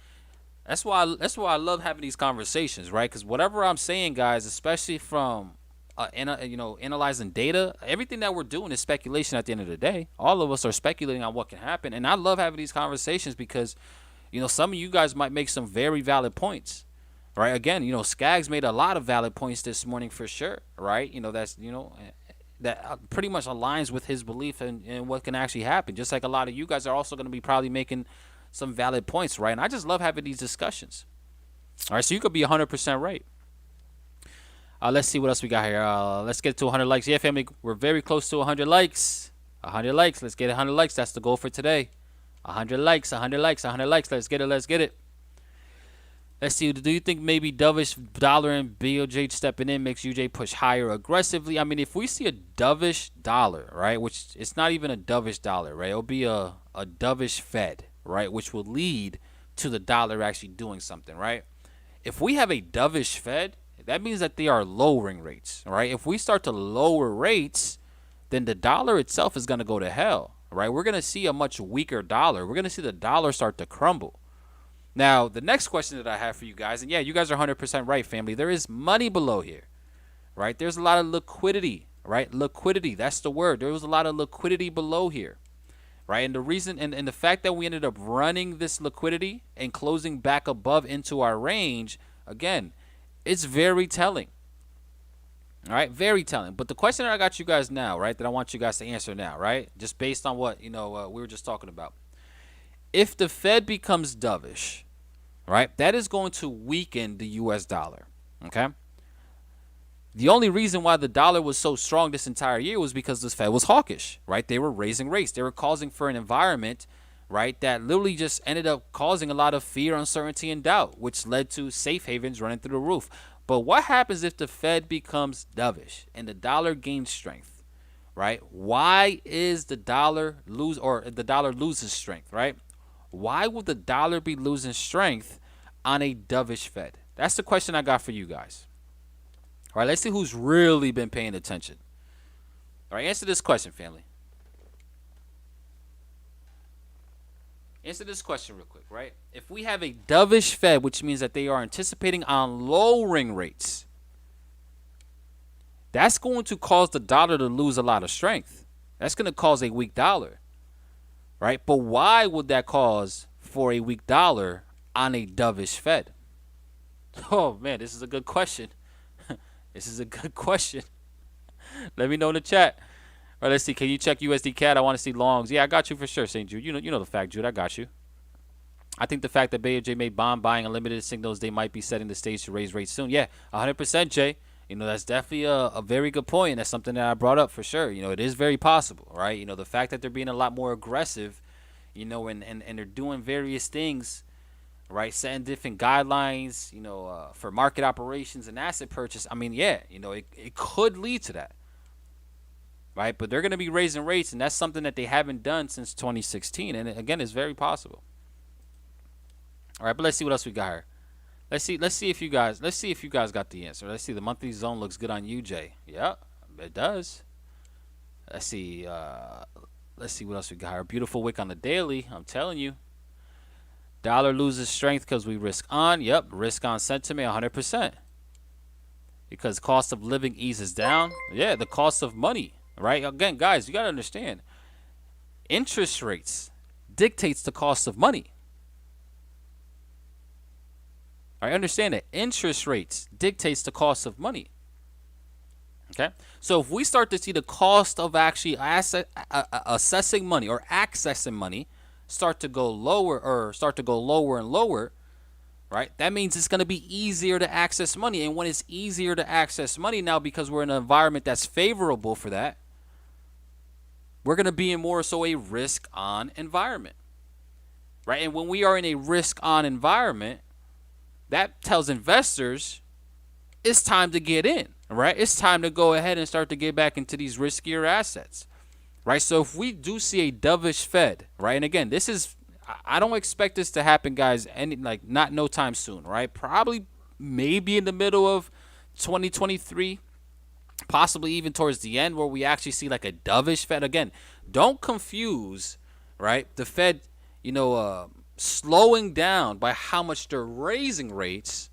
B: That's why I love having these conversations, right? Because whatever I'm saying, guys, especially from analyzing data, everything that we're doing is speculation at the end of the day. All of us are speculating on what can happen, and I love having these conversations because, some of you guys might make some very valid points. Right, again, Skaggs made a lot of valid points this morning for sure, right? That pretty much aligns with his belief in what can actually happen. Just like a lot of you guys are also going to be probably making some valid points, right? And I just love having these discussions. All right, so you could be 100% right. Let's see what else we got here. Let's get to 100 likes. Yeah, family, we're very close to 100 likes. 100 likes. Let's get 100 likes. That's the goal for today. 100 likes, 100 likes, 100 likes. Let's get it. Let's get it. Let's see. Do you think maybe dovish dollar and BOJ stepping in makes UJ push higher aggressively? I mean, if we see a dovish dollar, right, which it's not even a dovish dollar, right? It'll be a dovish Fed, right, which will lead to the dollar actually doing something, right? If we have a dovish Fed, that means that they are lowering rates, right? If we start to lower rates, then the dollar itself is going to go to hell, right? We're going to see a much weaker dollar. We're going to see the dollar start to crumble. Now, the next question that I have for you guys, and yeah, you guys are 100% right, family. There is money below here, right? There's a lot of liquidity, right? Liquidity, that's the word. There was a lot of liquidity below here, right? And the reason, and the fact that we ended up running this liquidity and closing back above into our range, again, it's very telling, all right? Very telling. But the question that I got you guys now, right, that I want you guys to answer now, right, just based on what, we were just talking about. If the Fed becomes dovish, right, that is going to weaken the U.S. dollar, okay? The only reason why the dollar was so strong this entire year was because the Fed was hawkish, right? They were raising rates. They were causing for an environment, right, that literally just ended up causing a lot of fear, uncertainty, and doubt, which led to safe havens running through the roof. But what happens if the Fed becomes dovish and the dollar gains strength, right? Why is the dollar loses strength, right? Why would the dollar be losing strength on a dovish Fed? That's the question I got for you guys. All right, let's see who's really been paying attention. All right, answer this question, family. Answer this question real quick, right? If we have a dovish Fed, which means that they are anticipating on lowering rates, that's going to cause the dollar to lose a lot of strength. That's going to cause a weak dollar. Right? But why would that cause for a weak dollar on a dovish Fed? Oh, man, this is a good question. This is a good question. Let me know in the chat. All right, let's see. Can you check USD CAD? I want to see longs. Yeah, I got you for sure, St. Jude. You know the fact, Jude. I got you. I think the fact that BOJ made bond buying unlimited signals they might be setting the stage to raise rates soon. Yeah, 100%, Jay. That's definitely a very good point. And that's something that I brought up for sure. It is very possible, right? The fact that they're being a lot more aggressive, and they're doing various things, right? Setting different guidelines, for market operations and asset purchase. I mean, yeah, it could lead to that, right? But they're going to be raising rates, and that's something that they haven't done since 2016. And again, it's very possible. All right, but let's see what else we got here. Let's see if you guys got the answer. Let's see. The monthly zone looks good on UJ. Yeah, it does. Let's see what else we got here. Beautiful wick on the daily. I'm telling you. Dollar loses strength because we risk on. Yep, risk on sentiment 100%. Because cost of living eases down. Yeah, the cost of money, right? Again, guys, you got to understand. Interest rates dictates the cost of money. I understand that interest rates dictates the cost of money. Okay, so if we start to see the cost of actually assessing money or accessing money start to go lower and lower, right? That means it's going to be easier to access money, and when it's easier to access money now, because we're in an environment that's favorable for that, we're going to be in more so a risk-on environment, right? And when we are in a risk-on environment, that tells investors, it's time to get in, right? It's time to go ahead and start to get back into these riskier assets, right? So if we do see a dovish Fed, right? And again, this is, I don't expect this to happen, guys, not no time soon, right? Probably maybe in the middle of 2023, possibly even towards the end, where we actually see like a dovish Fed. Again, don't confuse, right, the Fed, slowing down by how much they're raising rates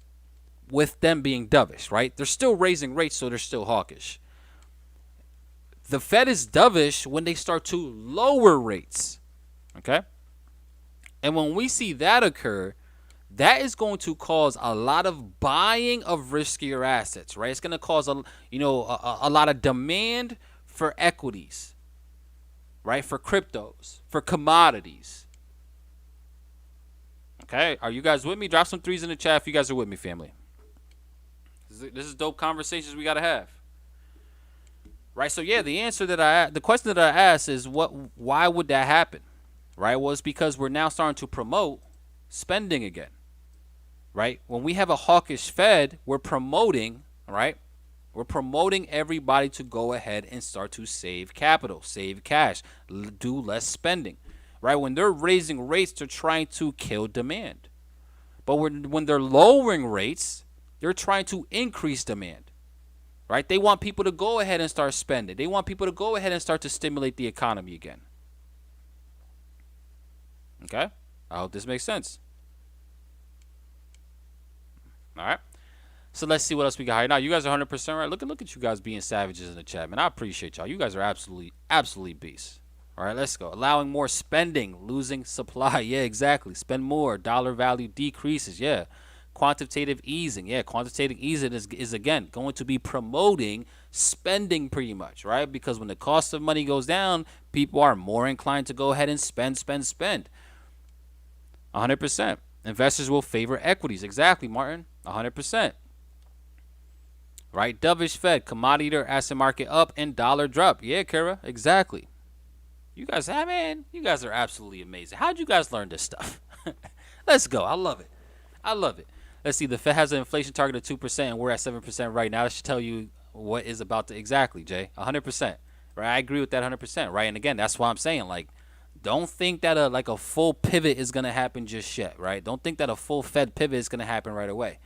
B: with them being dovish, right? They're still raising rates, so they're still hawkish. The Fed is dovish when they start to lower rates, okay? And when we see that occur, that is going to cause a lot of buying of riskier assets, right? It's going to cause a lot of demand for equities, right? For cryptos, for commodities. Okay, are you guys with me? Drop some threes in the chat if you guys are with me, family. This is dope conversations we got to have. Right? So yeah, the question that I asked is why would that happen? Right? Well, it's because we're now starting to promote spending again. Right? When we have a hawkish Fed, we're promoting, right? We're promoting everybody to go ahead and start to save capital, save cash, do less spending. Right? When they're raising rates, they're trying to kill demand. But when they're lowering rates, they're trying to increase demand. Right? They want people to go ahead and start spending. They want people to go ahead and start to stimulate the economy again. Okay? I hope this makes sense. All right. So let's see what else we got here. Now, you guys are 100% right. Look at you guys being savages in the chat, man. I appreciate y'all. You guys are absolutely beasts. All right, let's go. Allowing more spending, losing supply. Yeah, exactly. Spend more. Dollar value decreases. Yeah. Quantitative easing. Yeah, quantitative easing is again going to be promoting spending pretty much, right? Because when the cost of money goes down, people are more inclined to go ahead and spend. 100%. Investors will favor equities. Exactly, Martin. 100%. Right? Dovish Fed, commodity or asset market up and dollar drop. Yeah, Kara. Exactly. You guys, you guys are absolutely amazing. How'd you guys learn this stuff? Let's go. I love it. Let's see. The Fed has an inflation target of 2%, and we're at 7% right now. That should tell you what is about to exactly, Jay. 100%. Right? I agree with that 100%. Right? And again, that's why I'm saying, like, don't think that a full pivot is gonna happen just yet. Right? Don't think that a full Fed pivot is gonna happen right away.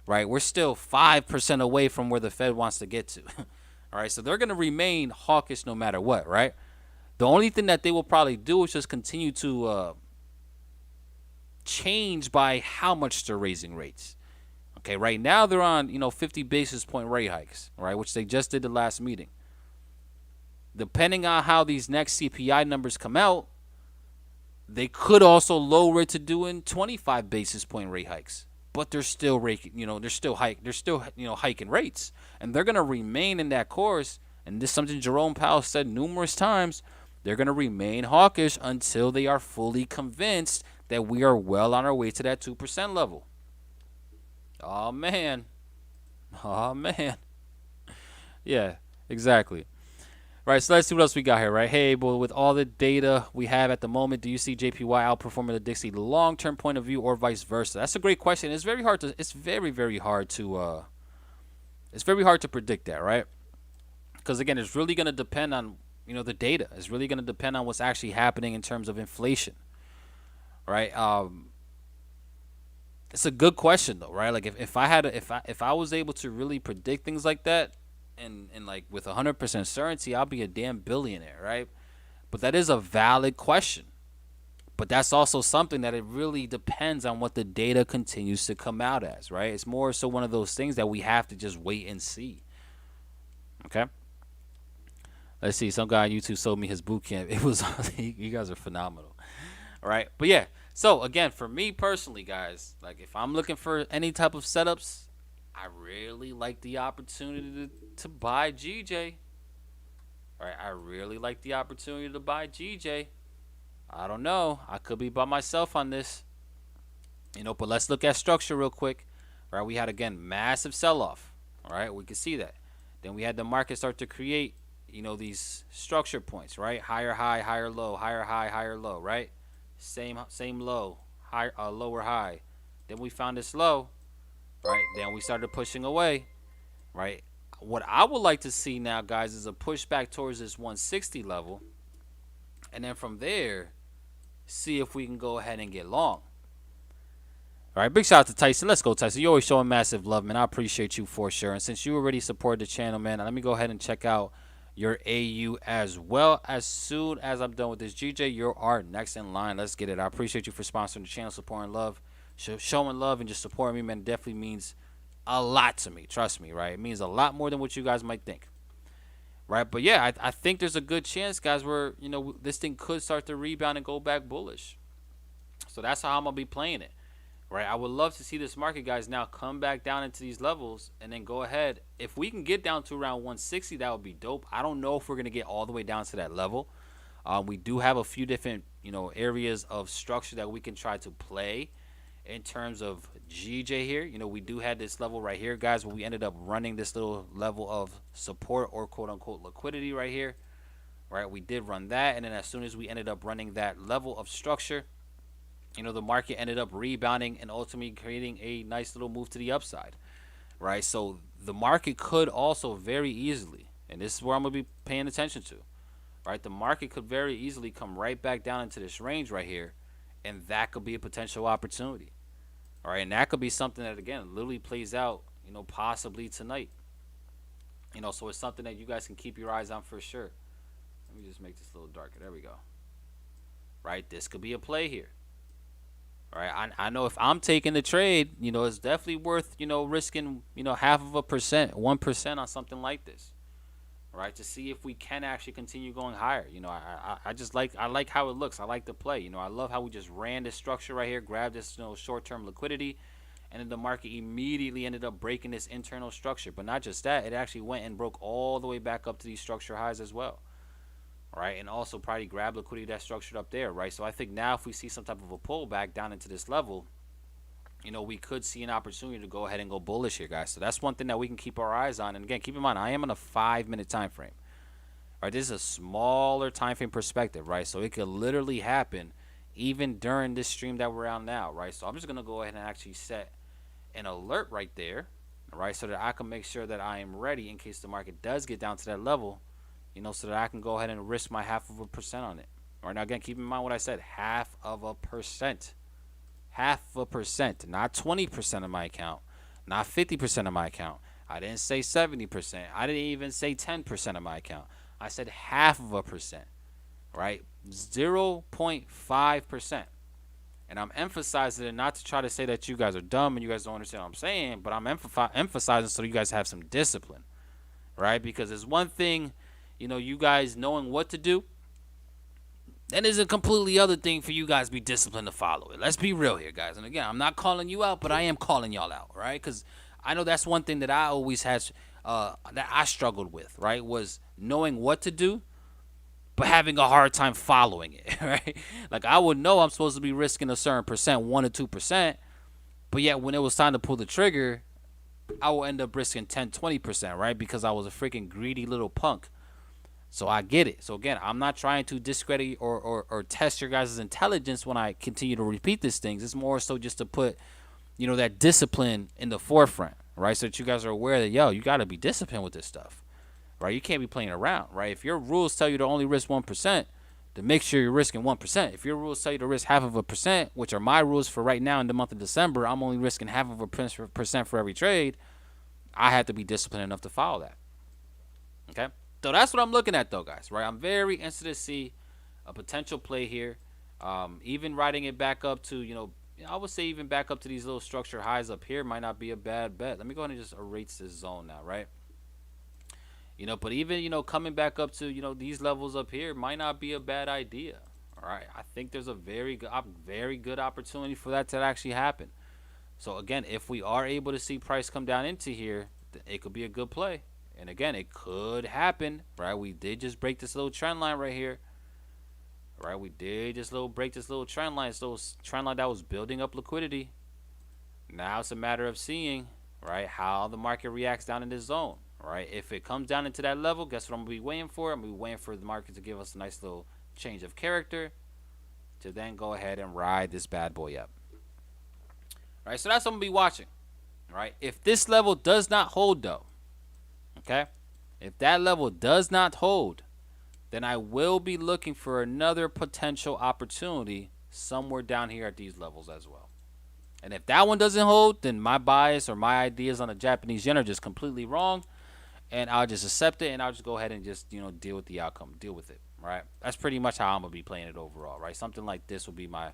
B: Right? We're still 5% away from where the Fed wants to get to. All right. So they're gonna remain hawkish no matter what. Right? The only thing that they will probably do is just continue to change by how much they're raising rates. Okay, right now they're on 50 basis point rate hikes, right, which they just did the last meeting. Depending on how these next CPI numbers come out, they could also lower it to doing 25 basis point rate hikes. But they're still hiking rates, and they're gonna remain in that course. And this is something Jerome Powell said numerous times. They're gonna remain hawkish until they are fully convinced that we are well on our way to that 2% level. Oh man. Yeah, exactly. Right, so let's see what else we got here, right? Hey, Abel, with all the data we have at the moment, do you see JPY outperforming the Dixie long-term point of view or vice versa? That's a great question. It's very hard to predict that, right? Because again, it's really going to depend on the data. It's really going to depend on what's actually happening in terms of inflation, right? It's a good question though, right? Like if I was able to really predict things like that, and like with 100% certainty, I'll be a damn billionaire, right? But that is a valid question. But that's also something that it really depends on what the data continues to come out as, right? It's more so one of those things that we have to just wait and see. Okay. Let's see. Some guy on YouTube sold me his boot camp. It was, you guys are phenomenal. All right. But yeah. So again, for me personally, guys, like if I'm looking for any type of setups, I really like the opportunity to buy GJ. All right. I really like the opportunity to buy GJ. I don't know. I could be by myself on this. But let's look at structure real quick. All right. We had, again, massive sell-off. All right. We can see that. Then we had the market start to create, these structure points, right? Higher high, higher low, higher high, higher low, right? Same low, lower high. Then we found this low, right? Then we started pushing away. right? What I would like to see now, guys, is a pushback towards this 160 level, and then from there, see if we can go ahead and get long. All right, big shout out to Tyson. Let's go, Tyson. You're always showing massive love, man. I appreciate you for sure. And since you already support the channel, man, let me go ahead and check out your AU as well. As soon as I'm done with this, GJ, you're our next in line. Let's get it. I appreciate you for sponsoring the channel, supporting love, showing love, and just supporting me, man. It definitely means a lot to me. Trust me, right? It means a lot more than what you guys might think, right? But yeah, I think there's a good chance, guys, where this thing could start to rebound and go back bullish. So that's how I'm gonna be playing it. Right, I would love to see this market, guys, now come back down into these levels and then go ahead. If we can get down to around 160, that would be dope. I don't know if we're gonna get all the way down to that level. We do have a few different, areas of structure that we can try to play in terms of GJ here. We do have this level right here, guys, where we ended up running this little level of support or quote unquote liquidity right here. Right, we did run that, and then as soon as we ended up running that level of structure, the market ended up rebounding and ultimately creating a nice little move to the upside, right? So the market could also very easily, and this is where I'm going to be paying attention to, right? The market could very easily come right back down into this range right here, and that could be a potential opportunity, all right? And that could be something that, again, literally plays out, possibly tonight. So it's something that you guys can keep your eyes on for sure. Let me just make this a little darker. There we go. Right? This could be a play here. All right, I know if I'm taking the trade, it's definitely worth, risking, 0.5%, 1% on something like this, right? To see if we can actually continue going higher. I just like how it looks. I like the play. I love how we just ran this structure right here, grabbed this, short-term liquidity, and then the market immediately ended up breaking this internal structure. But not just that, it actually went and broke all the way back up to these structure highs as well. Right, and also probably grab liquidity that's structured up there, right? So I think now if we see some type of a pullback down into this level, we could see an opportunity to go ahead and go bullish here, guys. So that's one thing that we can keep our eyes on. And again, keep in mind, I am on a 5-minute time frame. Right, this is a smaller time frame perspective, right? So it could literally happen even during this stream that we're on now, right? So I'm just gonna go ahead and actually set an alert right there, right, so that I can make sure that I am ready in case the market does get down to that level. So that I can go ahead and risk my 0.5% on it. All right, now again, keep in mind what I said, 0.5%. 0.5%, not 20% of my account, not 50% of my account. I didn't say 70%. I didn't even say 10% of my account. I said 0.5%, right? 0.5%. And I'm emphasizing it not to try to say that you guys are dumb and you guys don't understand what I'm saying, but I'm emphasizing so you guys have some discipline, right? Because there's one thing, you guys knowing what to do, then there's a completely other thing for you guys to be disciplined to follow it. Let's be real here, guys. And again, I'm not calling you out, but I am calling y'all out, right? Because I know that's one thing that I always had, that I struggled with, right? Was knowing what to do, but having a hard time following it, right? Like I would know I'm supposed to be risking a certain percent, 1 or 2%, but yet when it was time to pull the trigger, I will end up risking 10, 20%, right? Because I was a freaking greedy little punk. So I get it. So again, I'm not trying to discredit or test your guys' intelligence when I continue to repeat these things. It's more so just to put, that discipline in the forefront, right? So that you guys are aware that, yo, you got to be disciplined with this stuff, right? You can't be playing around, right? If your rules tell you to only risk 1%, then make sure you're risking 1%. If your rules tell you to risk 0.5%, which are my rules for right now in the month of December, I'm only risking 0.5% for every trade. I have to be disciplined enough to follow that. Okay? So that's what I'm looking at, though, guys, right? I'm very interested to see a potential play here. Even riding it back up to, I would say even back up to these little structure highs up here might not be a bad bet. Let me go ahead and just erase this zone now, right? But even, coming back up to, these levels up here might not be a bad idea. All right. I think there's a very good opportunity for that to actually happen. So, again, if we are able to see price come down into here, it could be a good play. And again, it could happen, right? We did just break this little trend line right here, right? We did just break this little trend line. So trend line that was building up liquidity. Now it's a matter of seeing, right, how the market reacts down in this zone, right? If it comes down into that level, guess what I'm gonna be waiting for? I'm gonna be waiting for the market to give us a nice little change of character to then go ahead and ride this bad boy up. All right, so that's what I'm gonna be watching. All right, if this level does not hold though, Okay, if that level does not hold, then I will be looking for another potential opportunity somewhere down here at these levels as well. And if that one doesn't hold, then my bias or my ideas on the Japanese yen are just completely wrong, and I'll just accept it, and I'll just go ahead and just, you know, deal with the outcome, deal with it, right? That's pretty much how I'm gonna be playing it overall, right? Something like this will be my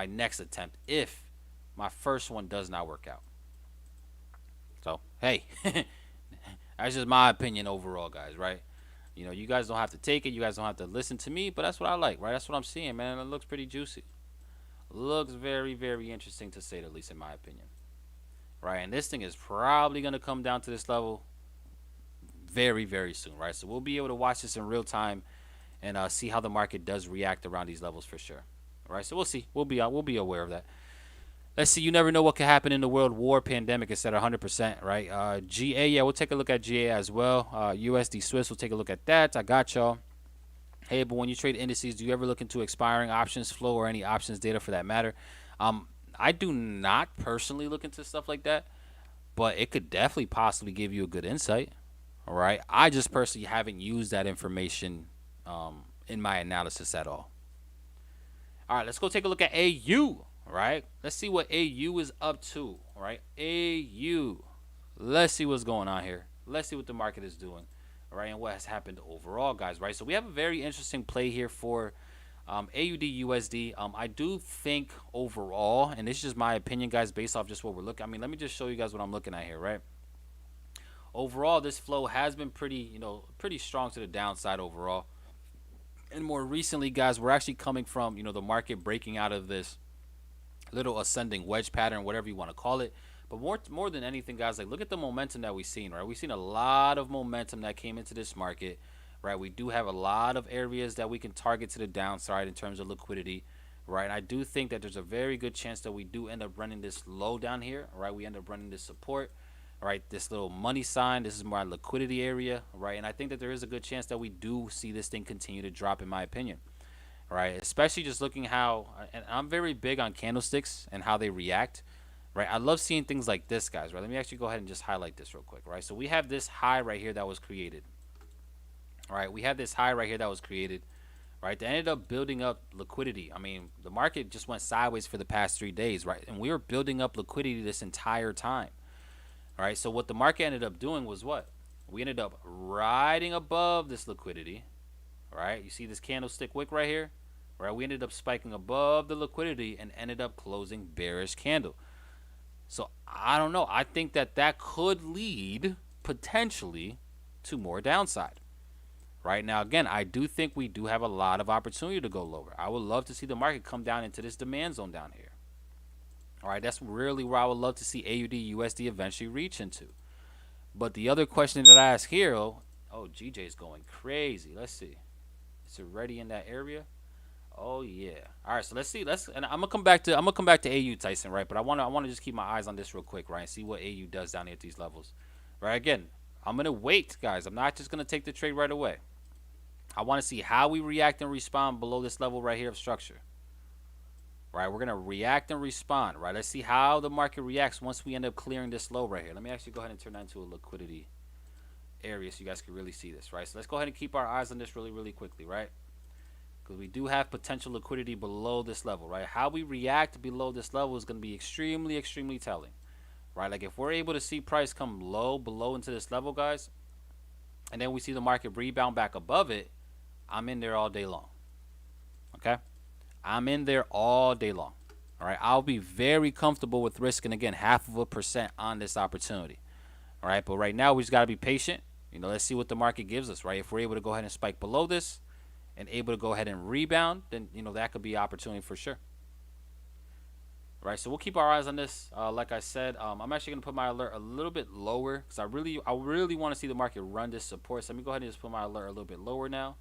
B: next attempt if my first one does not work out. So hey, that's just my opinion overall, guys, right? You know, you guys don't have to take it, you guys don't have to listen to me, but that's what I like, right? That's what I'm seeing, man. It looks pretty juicy. Looks very, very interesting, to say the least, in my opinion, right? And this thing is probably going to come down to this level very, very soon, right? So we'll be able to watch this in real time and see how the market does react around these levels for sure. All right, so we'll see. We'll be aware of that. Let's see. You never know what could happen in the world. War, pandemic, it's at 100%, right? GA, yeah, we'll take a look at GA as well. USD Swiss, we'll take a look at that. I got y'all. Hey, but when you trade indices, do you ever look into expiring options flow or any options data for that matter? I do not personally look into stuff like that, but it could definitely possibly give you a good insight. All right. I just personally haven't used that information in my analysis at all. All right, let's go take a look at AU. All right. Let's see what AU is up to. All right. AU. Let's see what's going on here. Let's see what the market is doing. All right, and what has happened overall, guys, right? So we have a very interesting play here for AUD USD. I do think overall, and this is just my opinion, guys, based off just what we're looking. I mean, let me just show you guys what I'm looking at here, right? Overall, this flow has been pretty strong to the downside overall. And more recently, guys, we're actually coming from, the market breaking out of this little ascending wedge pattern, whatever you want to call it. But more than anything, guys, like, look at the momentum that we've seen, right? We've seen a lot of momentum that came into this market, right? We do have a lot of areas that we can target to the downside in terms of liquidity, right? And I do think that there's a very good chance that we do end up running this low down here, right? We end up running this support, right? This little money sign, this is my liquidity area, right? And I think that there is a good chance that we do see this thing continue to drop, in my opinion, right? Especially just looking how, and I'm very big on candlesticks and how they react. Right, I love seeing things like this, guys. Right, let me actually go ahead and just highlight this real quick. Right, so we have this high right here that was created. All right, we have this high right here that was created. Right, that ended up building up liquidity. I mean, the market just went sideways for the past 3 days, right? And we were building up liquidity this entire time. All right, so what the market ended up doing was what? We ended up riding above this liquidity. All right, you see this candlestick wick right here? Right, we ended up spiking above the liquidity and ended up closing bearish candle. So I don't know. I think that could lead potentially to more downside. Right now, again, I do think we do have a lot of opportunity to go lower. I would love to see the market come down into this demand zone down here. All right, that's really where I would love to see AUD USD eventually reach into. But the other question that I ask here, oh, GJ is going crazy. Let's see. Is it already in that area? Oh yeah. All right, so let's see. And I'm gonna come back to AU, Tyson, right? But I wanna just keep my eyes on this real quick, right? And see what AU does down here at these levels, right? Again, I'm gonna wait, guys. I'm not just gonna take the trade right away. I want to see how we react and respond below this level right here of structure. Right, we're gonna react and respond. Right, let's see how the market reacts once we end up clearing this low right here. Let me actually go ahead and turn that into a liquidity area so you guys can really see this, right? So let's go ahead and keep our eyes on this really, really quickly, right? Because we do have potential liquidity below this level, right? How we react below this level is going to be extremely, extremely telling, right? Like if we're able to see price come below into this level, guys, and then we see the market rebound back above it, I'm in there all day long, okay? I'm in there all day long, all right? I'll be very comfortable with risking, again, 0.5% on this opportunity, all right? But right now, we just got to be patient. Let's see what the market gives us, right? If we're able to go ahead and spike below this, and able to go ahead and rebound, then that could be an opportunity for sure. Right, so we'll keep our eyes on this. Like I said, I'm actually gonna put my alert a little bit lower because I really want to see the market run this support. So let me go ahead and just put my alert a little bit lower now,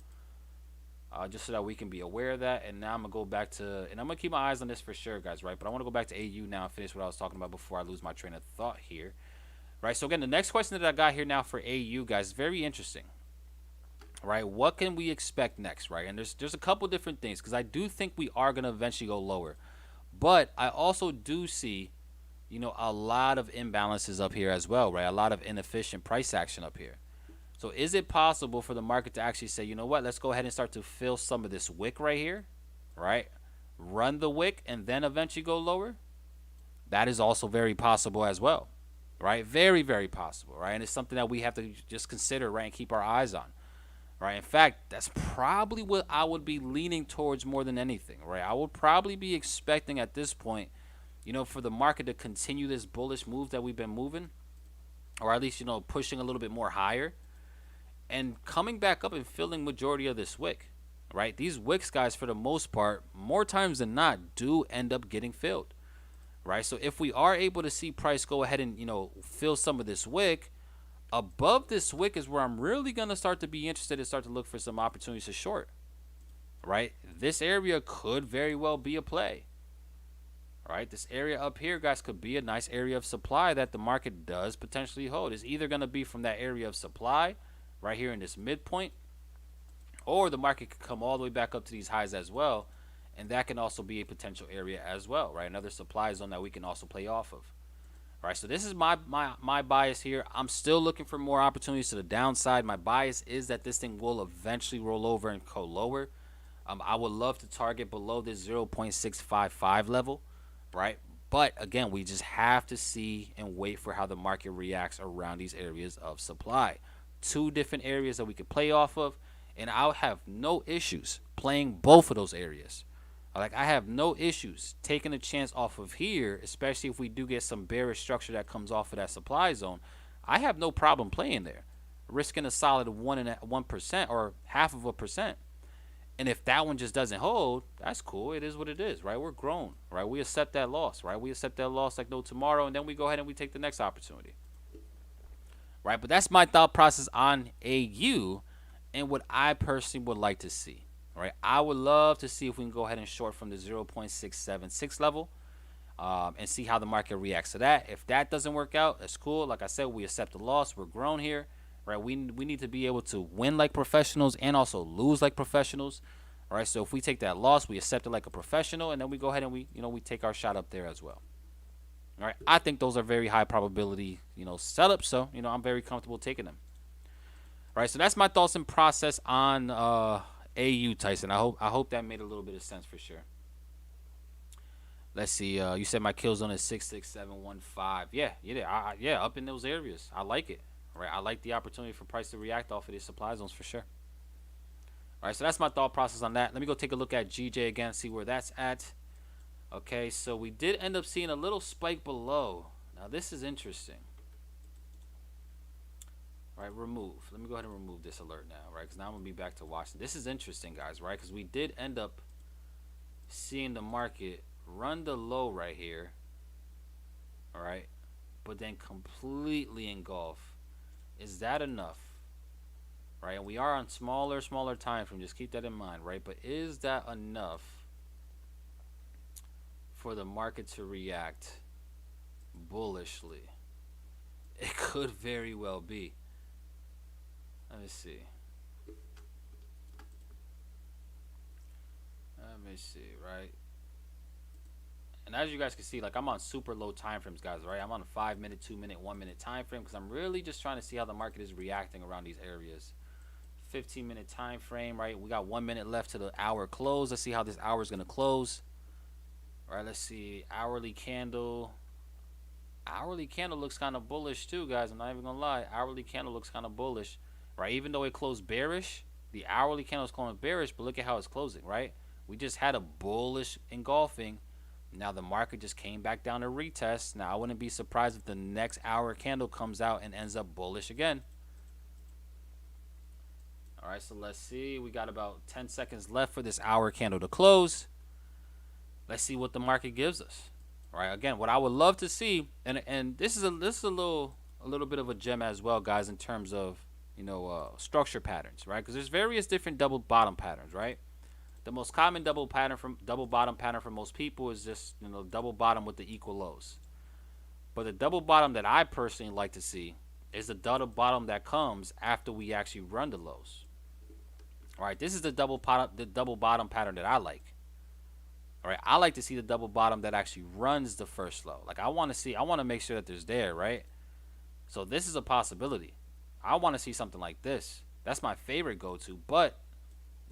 B: just so that we can be aware of that. And now I'm gonna go back to, and I'm gonna keep my eyes on this for sure, guys. Right, but I want to go back to AU now and finish what I was talking about before I lose my train of thought here. Right, so again, the next question that I got here now for AU, guys, is very interesting. Right, what can we expect next, right? And there's a couple different things because I do think we are going to eventually go lower, but I also do see a lot of imbalances up here as well, right? A lot of inefficient price action up here, So is it possible for the market to actually say, you know what, let's go ahead and start to fill some of this wick right here, right? Run the wick and then eventually go lower? That is also very possible as well, right? Very, very possible, right? And it's something that we have to just consider, right, and keep our eyes on, right? In fact, that's probably what I would be leaning towards more than anything, right? I would probably be expecting at this point, you know, for the market to continue this bullish move that we've been moving, or at least, you know, pushing a little bit more higher and coming back up and filling majority of this wick, right? These wicks, guys, for the most part, more times than not, do end up getting filled, right? So if we are able to see price go ahead and, you know, fill some of this wick, above this wick is where I'm really going to start to be interested and start to look for some opportunities to short, right? This area could very well be a play, right? This area up here, guys, could be a nice area of supply that the market does potentially hold. It's either going to be from that area of supply right here in this midpoint, or the market could come all the way back up to these highs as well, and that can also be a potential area as well, right? Another supply zone that we can also play off of. All right, so this is my bias here. I'm still looking for more opportunities to the downside. My bias is that this thing will eventually roll over and go lower. I would love to target below this 0.655 level, right? But again, we just have to see and wait for how the market reacts around these areas of supply. Two different areas that we could play off of, and I'll have no issues playing both of those areas. Like, I have no issues taking a chance off of here, especially if we do get some bearish structure that comes off of that supply zone. I have no problem playing there, risking a solid 1% or half of a percent. And if that one just doesn't hold, that's cool. It is what it is, right? We're grown, right? We accept that loss, right? We accept that loss like no tomorrow, and then we go ahead and we take the next opportunity, right? But that's my thought process on AU and what I personally would like to see. All right, I would love to see if we can go ahead and short from the 0.676 level and see how the market reacts to that. If that doesn't work out, that's cool. Like I said, we accept the loss. We're grown here, right? We need to be able to win like professionals and also lose like professionals. All right, so if we take that loss, we accept it like a professional, and then we go ahead and we take our shot up there as well. All right, I think those are very high probability, setups. So, I'm very comfortable taking them. All right, so that's my thoughts and process on AU, Tyson. I hope that made a little bit of sense for sure. Let's see. You said my kill zone is 66715. Yeah, up in those areas. I like it. All right, I like the opportunity for price to react off of these supply zones for sure. All right, so that's my thought process on that. Let me go take a look at GJ again, see where that's at. Okay, so we did end up seeing a little spike below. Now this is interesting. All right, remove. Let me go ahead and remove this alert now, right? Because now I'm going to be back to watching. This is interesting, guys, right? Because we did end up seeing the market run the low right here, all right? But then completely engulf. Is that enough? Right? And we are on smaller time frame. Just keep that in mind, right? But is that enough for the market to react bullishly? It could very well be. Let me see. Right? And as you guys can see, like, I'm on super low time frames, guys, right? I'm on a 5 minute, 2 minute, 1 minute time frame because I'm really just trying to see how the market is reacting around these areas. 15 minute time frame, right? We got 1 minute left to the hour close. Let's see how this hour is going to close. All right, let's see. Hourly candle. Hourly candle looks kind of bullish too, guys. I'm not even going to lie. Hourly candle looks kind of bullish. Right, even though it closed bearish, the hourly candle is closing bearish, but look at how it's closing, right? We just had a bullish engulfing. Now the market just came back down to retest. Now I wouldn't be surprised if the next hour candle comes out and ends up bullish again. All right, so let's see. We got about 10 seconds left for this hour candle to close. Let's see what the market gives us. All right, again, what I would love to see, and this is a little bit of a gem as well, guys, in terms of structure patterns, right? Because there's various different double bottom patterns, right? The most common double bottom pattern for most people is just double bottom with the equal lows. But the double bottom that I personally like to see is the double bottom that comes after we actually run the lows. All right, this is the double bottom pattern that I like. All right, I like to see the double bottom that actually runs the first low. Like, I want to make sure that there's there, right? So this is a possibility. I want to see something like this. That's my favorite go-to, but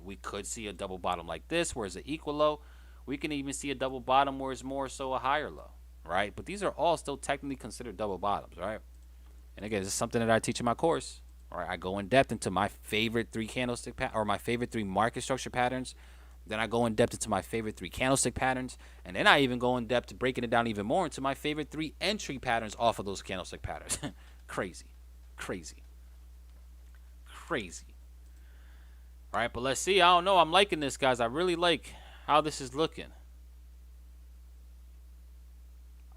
B: we could see a double bottom like this where it's an equal low. We can even see a double bottom where it's more so a higher low, right? But these are all still technically considered double bottoms, right? And again, this is something that I teach in my course. All right, I go in depth into my favorite 3 candlestick or my favorite 3 market structure patterns. Then I go in depth into my favorite 3 candlestick patterns, and then I even go in depth to breaking it down even more into my favorite 3 entry patterns off of those candlestick patterns. Crazy, crazy, crazy. All right, but let's see. I don't know. I'm liking this, guys. I really like how this is looking.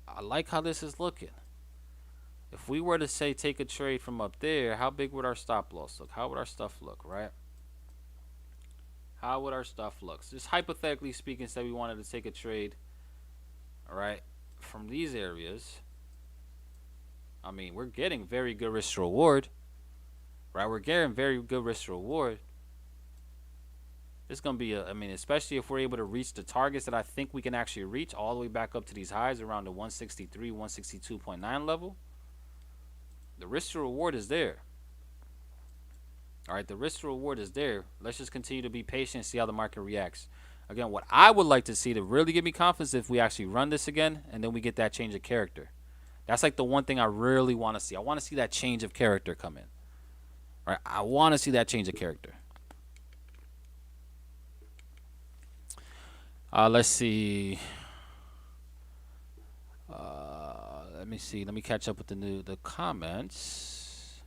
B: I like how this is looking. If we were to say take a trade from up there, how big would our stop loss look? How would our stuff look, right? How would our stuff look? So just hypothetically speaking, say we wanted to take a trade, all right, from these areas. I mean, we're getting very good risk to reward, right? We're getting very good risk to reward. It's going to be, I mean, especially if we're able to reach the targets that I think we can actually reach all the way back up to these highs around the 163, 162.9 level. The risk to reward is there. All right, the risk to reward is there. Let's just continue to be patient and see how the market reacts. Again, what I would like to see to really give me confidence if we actually run this again and then we get that change of character. That's like the one thing I really want to see. I want to see that change of character come in. All right, I want to see that change of character. Let's see. Let me see. Let me catch up with the comments.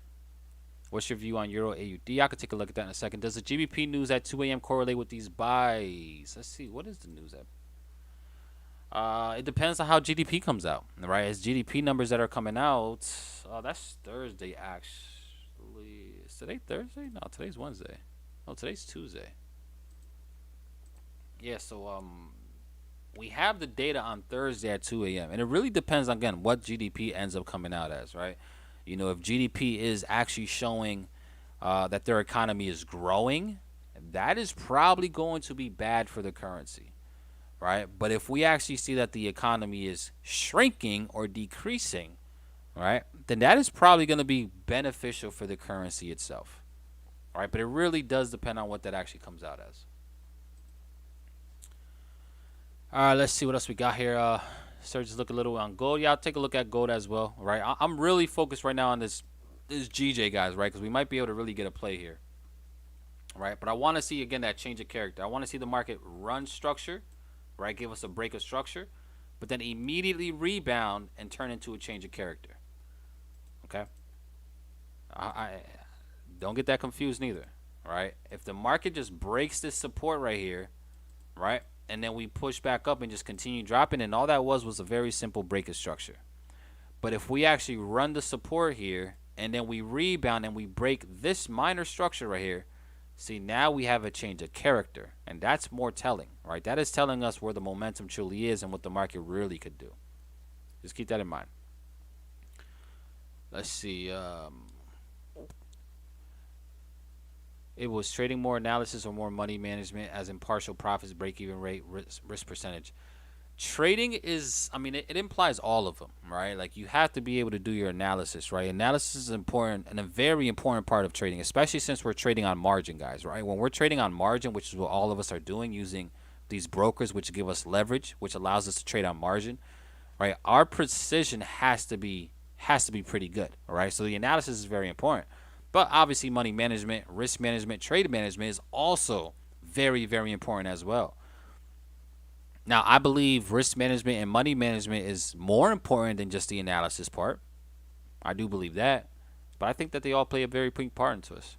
B: What's your view on Euro AUD? I could take a look at that in a second. Does the GBP news at 2 a.m. correlate with these buys? Let's see. What is the news at? It depends on how GDP comes out, right? As GDP numbers that are coming out. Oh, that's Thursday actually. Is today Thursday? No, today's Wednesday. Oh, today's Tuesday. Yeah, so we have the data on Thursday at 2 a.m. And it really depends on, again, what GDP ends up coming out as, right? You know, if GDP is actually showing that their economy is growing, that is probably going to be bad for the currency, right? But if we actually see that the economy is shrinking or decreasing, right, then that is probably going to be beneficial for the currency itself, right? But it really does depend on what that actually comes out as. All right, let's see what else we got here. Just look a little on gold. Yeah, I'll take a look at gold as well. Right, I'm really focused right now on this GJ, guys, right? Because we might be able to really get a play here, right? But I want to see again that change of character. I want to see the market run structure, right? Give us a break of structure, but then immediately rebound and turn into a change of character. Okay. I don't get that confused neither, right? If the market just breaks this support right here, right? And then we push back up and just continue dropping, and all that was a very simple break of structure. But if we actually run the support here and then we rebound and we break this minor structure right here, see, now we have a change of character, and that's more telling, right? That is telling us where the momentum truly is and what the market really could do. Just keep that in mind. Let's see. It was trading more analysis or more money management, as in partial profits, break-even rate, risk percentage. Trading is, I mean, it implies all of them, right? Like, you have to be able to do your analysis, right? Analysis is important and a very important part of trading, especially since we're trading on margin, guys, right? When we're trading on margin, which is what all of us are doing, using these brokers, which give us leverage, which allows us to trade on margin, right? Our precision has to be pretty good, all right? So the analysis is very important. But obviously money management, risk management, trade management is also very, very important as well. Now, I believe risk management and money management is more important than just the analysis part. I do believe that. But I think that they all play a very big part into us.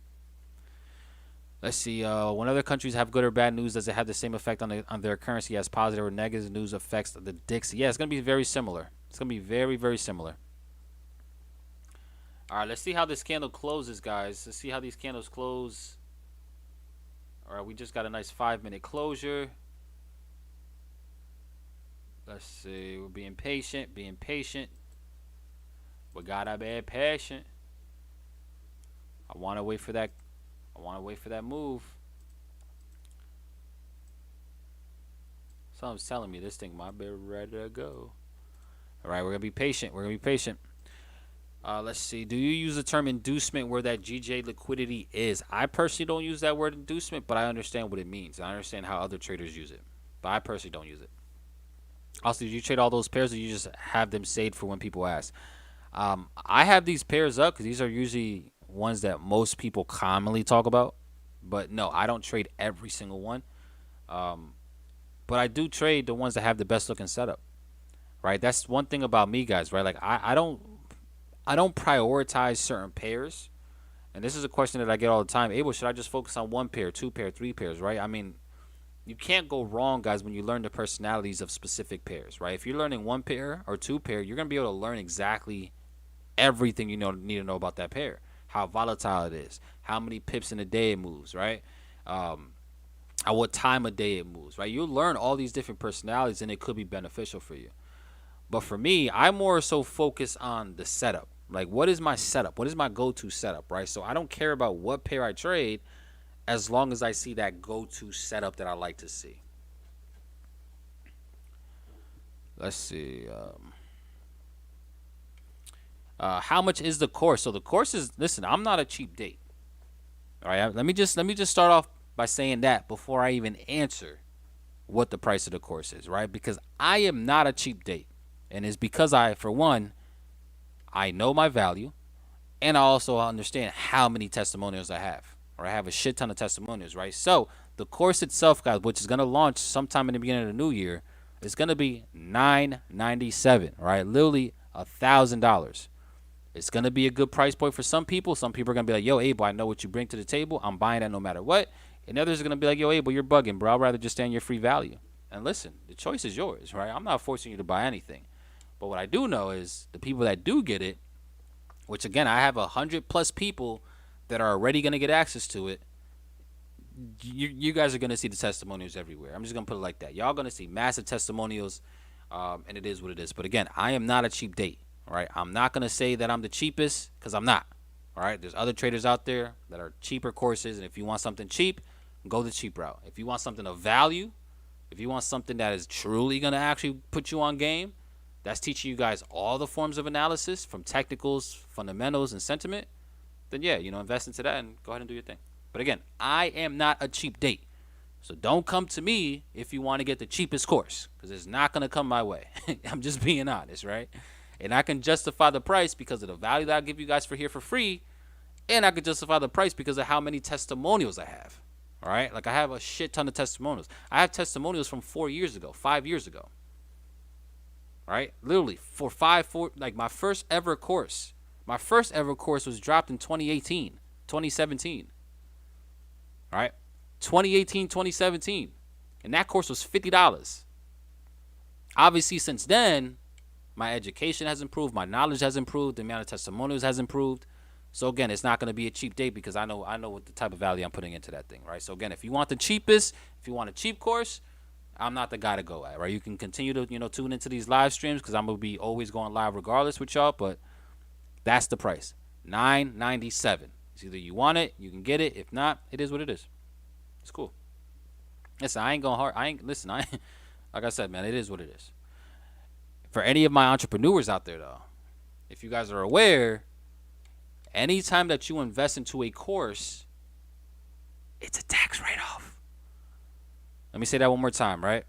B: Let's see. When other countries have good or bad news, does it have the same effect on their currency as positive or negative news affects the DIX? Yeah, it's going to be very similar. It's going to be very, very similar. All right, let's see how this candle closes, guys. Let's see how these candles close. All right, we just got a nice 5-minute closure. Let's see. We're being patient, being patient. We gotta be patient. I want to wait for that. I want to wait for that move. Someone's telling me this thing might be ready to go. All right, we're gonna be patient. We're gonna be patient. Let's see. Do you use the term inducement where that GJ liquidity is? I personally don't use that word inducement, but I understand what it means. I understand how other traders use it, but I personally don't use it. Also, do you trade all those pairs, or you just have them saved for when people ask? I have these pairs up because these are usually ones that most people commonly talk about. But no, I don't trade every single one. Um, but I do trade the ones that have the best looking setup. Right? That's one thing about me, guys. Right? Like I don't prioritize certain pairs. And this is a question that I get all the time. Abel, should I just focus on one pair, two pair, three pairs? Right? I mean, you can't go wrong, guys, when you learn the personalities of specific pairs. Right? If you're learning one pair or two pair, you're gonna be able to learn exactly everything need to know about that pair. How volatile it is, how many pips in a day it moves, right? At what time of day it moves, right? You'll learn all these different personalities, and it could be beneficial for you. But for me, I more so focus on the setup. Like, what is my setup? What is my go-to setup, right? So I don't care about what pair I trade as long as I see that go-to setup that I like to see. Let's see. How much is the course? So the course is, listen, I'm not a cheap date. All right, let me just start off by saying that before I even answer what the price of the course is, right? Because I am not a cheap date. And it's because for one, I know my value, and I also understand how many testimonials I have. Or I have a shit ton of testimonials, right? So the course itself, guys, which is gonna launch sometime in the beginning of the new year, is gonna be $997, right? Literally $1,000. It's going to be a good price point for some people. Some people are going to be like, yo, Abel, I know what you bring to the table. I'm buying that no matter what. And others are going to be like, yo, Abel, you're bugging, bro. I'd rather just stay on your free value. And listen, the choice is yours, right? I'm not forcing you to buy anything. But what I do know is the people that do get it, which, again, I have 100+ people that are already going to get access to it. You guys are going to see the testimonials everywhere. I'm just going to put it like that. Y'all going to see massive testimonials, and it is what it is. But, again, I am not a cheap date. All right, I'm not going to say that I'm the cheapest because I'm not. All right, there's other traders out there that are cheaper courses. And if you want something cheap, go the cheap route. If you want something of value, if you want something that is truly going to actually put you on game, that's teaching you guys all the forms of analysis from technicals, fundamentals, and sentiment, then yeah, invest into that and go ahead and do your thing. But again, I am not a cheap date. So don't come to me if you want to get the cheapest course because it's not going to come my way. I'm just being honest, right? And I can justify the price because of the value that I give you guys for here for free. And I can justify the price because of how many testimonials I have. All right? Like I have a shit ton of testimonials. I have testimonials from 4 years ago, 5 years ago. All right? Literally like my first ever course. My first ever course was dropped in 2018, 2017. All right? 2018, 2017. And that course was $50. Obviously, since then, my education has improved. My knowledge has improved. The amount of testimonials has improved. So again, it's not going to be a cheap date because I know what the type of value I'm putting into that thing, right? So again, if you want the cheapest, if you want a cheap course, I'm not the guy to go at, right? You can continue to tune into these live streams because I'm gonna be always going live regardless with y'all. But that's the price, $997. It's either you want it, you can get it. If not, it is what it is. It's cool. Listen, like I said, man, it is what it is. For any of my entrepreneurs out there, though, if you guys are aware, anytime that you invest into a course, it's a tax write-off. Let me say that one more time, right?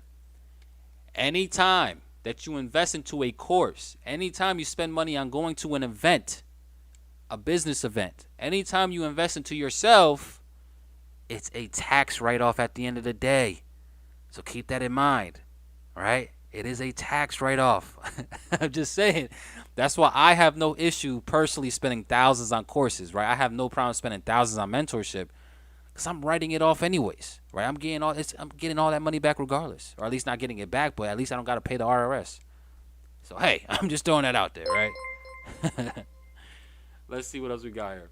B: Anytime that you invest into a course, anytime you spend money on going to an event, a business event, anytime you invest into yourself, it's a tax write-off at the end of the day. So keep that in mind, all right? It is a tax write-off. I'm just saying. That's why I have no issue personally spending thousands on courses, right? I have no problem spending thousands on mentorship because I'm writing it off anyways, right? I'm getting all that money back regardless, or at least not getting it back, but at least I don't got to pay the RRS. So, hey, I'm just throwing that out there, right? Let's see what else we got here.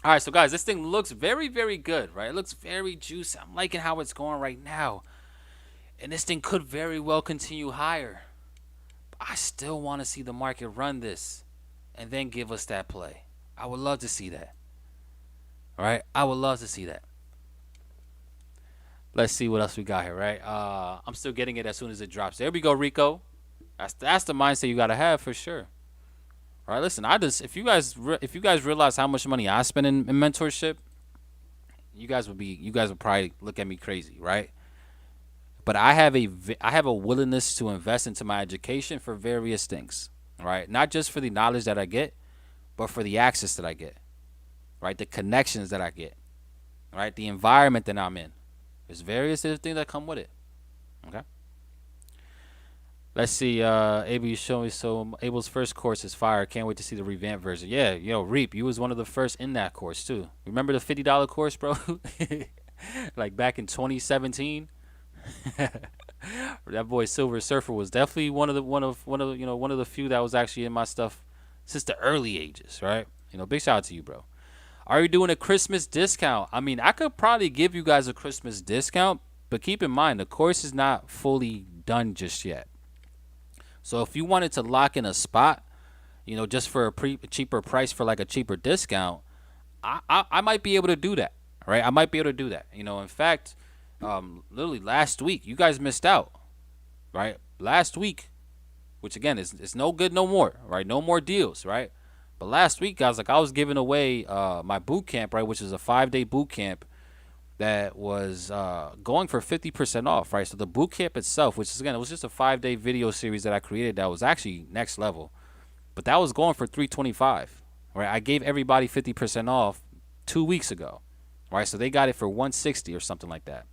B: All right, so guys, this thing looks very, very good, right? It looks very juicy. I'm liking how it's going right now. And this thing could very well continue higher. But I still want to see the market run this and then give us that play. I would love to see that. All right? I would love to see that. Let's see what else we got here, right? I'm still getting it as soon as it drops. There we go, Rico. That's the mindset you got to have for sure. All right, listen, if you guys realize how much money I spend in mentorship, you guys would probably look at me crazy, right? But I have a willingness to invest into my education for various things, right? Not just for the knowledge that I get, but for the access that I get, right? The connections that I get, right? The environment that I'm in. There's various things that come with it. Okay. Let's see. Abel, you show me. So Abel's first course is fire. Can't wait to see the revamped version. Yeah, yo, Reap, you was one of the first in that course too. Remember the $50 course, bro? Like back in 2017. That boy Silver Surfer was definitely one of the few that was actually in my stuff since the early ages, right? Big shout out to you, bro. Are you doing a Christmas discount? I mean, I could probably give you guys a Christmas discount, but keep in mind the course is not fully done just yet. So if you wanted to lock in a spot, just for a cheaper price for like a cheaper discount, I might be able to do that, right? I might be able to do that. In fact, literally last week, you guys missed out, right? Last week, which again is no good no more, right? No more deals, right? But last week, guys, like I was giving away my boot camp, right, which is a 5-day boot camp that was going for 50% off, right? So the boot camp itself, which is again, it was just a 5-day video series that I created that was actually next level, but that was going for $325, right? I gave everybody 50% off 2 weeks ago, right? So they got it for $160 or something like that.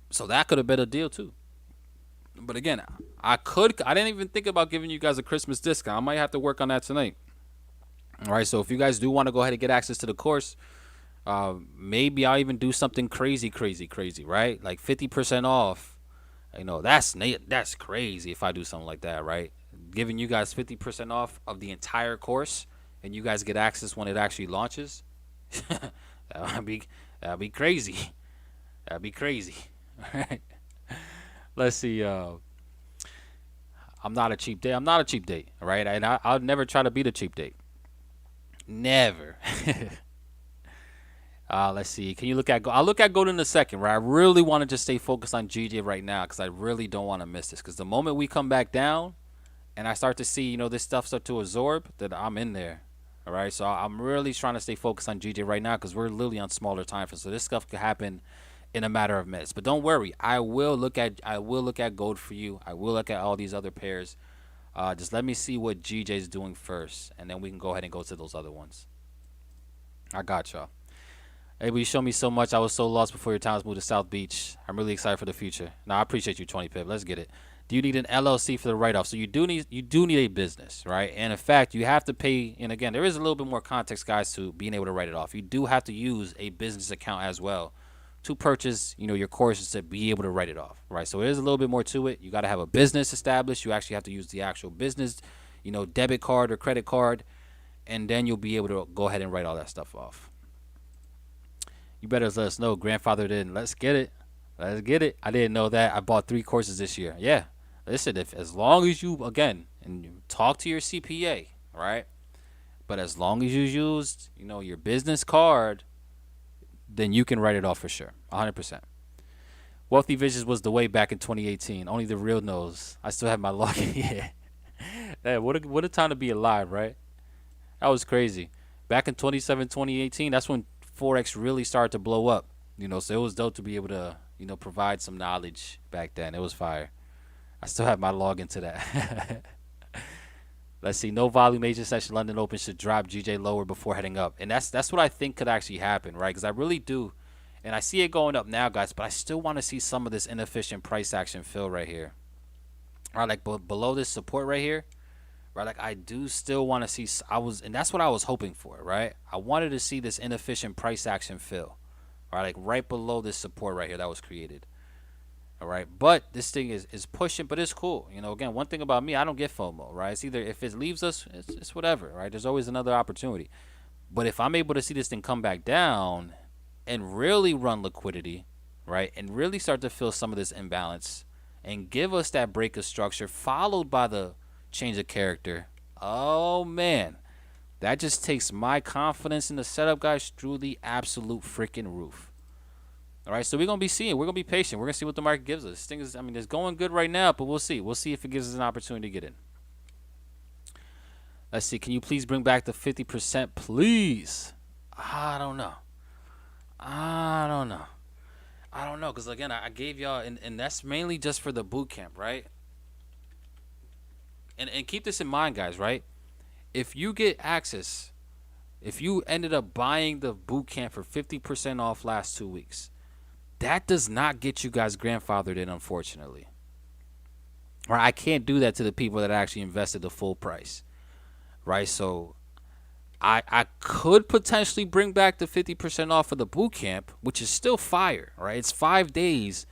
B: So that could have been a deal too. But again, I didn't even think about giving you guys a Christmas discount. I might have to work on that tonight. All right, so if you guys do want to go ahead and get access to the course, maybe I'll even do something crazy, right? Like 50% off. That's crazy if I do something like that, right? Giving you guys 50% off of the entire course, and you guys get access when it actually launches. That'd be crazy. That'd be crazy. All right. Let's see. I'm not a cheap date. I'm not a cheap date. All right. And I'll never try to be the cheap date. Never. Let's see. Can you look at? I'll look at gold in a second. Right. I really want to just stay focused on GJ right now because I really don't want to miss this. Because the moment we come back down, and I start to see this stuff start to absorb, that I'm in there. All right. So I'm really trying to stay focused on GJ right now because we're literally on smaller time frames. So this stuff could happen in a matter of minutes. But don't worry, I will look at gold for you. I will look at all these other pairs. Just let me see what GJ is doing first, and then we can go ahead and go to those other ones. I got y'all. Hey, you showed me so much. I was so lost before your times moved to South Beach. I'm really excited for the future. Now I appreciate you, 20 Pip. Let's get it. Do you need an LLC for the write-off? So you do need a business, right? And in fact, you have to pay. And again, there is a little bit more context, guys, to being able to write it off. You do have to use a business account as well to purchase, your courses to be able to write it off, right? So there's a little bit more to it. You got to have a business established. You actually have to use the actual business, debit card or credit card, and then you'll be able to go ahead and write all that stuff off. You better let us know. Grandfather didn't. Let's get it. Let's get it. I didn't know that. I bought 3 courses this year. Yeah. Listen, as long as you, again, and you talk to your CPA, right? But as long as you used, your business card, then you can write it off for sure. 100%. Wealthy Visions was the way back in 2018. Only the real knows. I still have my login. Yeah. Hey, what a time to be alive, right? That was crazy. Back in 2018, that's when Forex really started to blow up. So it was dope to be able to, provide some knowledge back then. It was fire. I still have my login to that. Let's see. No volume Asian session. London Open should drop GJ lower before heading up. And that's what I think could actually happen, right? Because I really do. And I see it going up now, guys. But I still want to see some of this inefficient price action fill right here. All right, like below this support right here. Right, like I do still want to see. And that's what I was hoping for, right? I wanted to see this inefficient price action fill. All right, like right below this support right here that was created. All right, but this thing is pushing, but it's cool. Again, one thing about me, I don't get FOMO, right? It's either if it leaves us, it's whatever, right? There's always another opportunity. But if I'm able to see this thing come back down and really run liquidity, right, and really start to fill some of this imbalance and give us that break of structure followed by the change of character, oh man, that just takes my confidence in the setup, guys, through the absolute freaking roof. All right, so we're going to be seeing. We're going to be patient. We're going to see what the market gives us. This thing is, it's going good right now, but we'll see. We'll see if it gives us an opportunity to get in. Let's see. Can you please bring back the 50%, please? I don't know. I don't know. I don't know, because again, I gave y'all, and that's mainly just for the boot camp, right? And keep this in mind, guys, right? If you get access, if you ended up buying the boot camp for 50% off last 2 weeks, that does not get you guys grandfathered in, unfortunately. Right? I can't do that to the people that actually invested the full price, right? So I could potentially bring back the 50% off of the boot camp, which is still fire, right? It's 5 days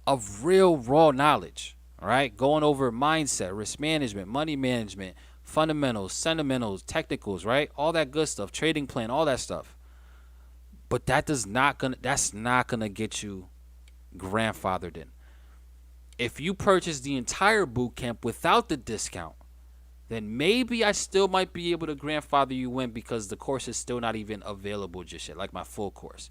B: of real raw knowledge, all right? Going over mindset, risk management, money management, fundamentals, sentimentals, technicals, right? All that good stuff, trading plan, all that stuff. But that's not gonna get you grandfathered in. If you purchase the entire boot camp without the discount, then maybe I still might be able to grandfather you in because the course is still not even available just yet, like my full course.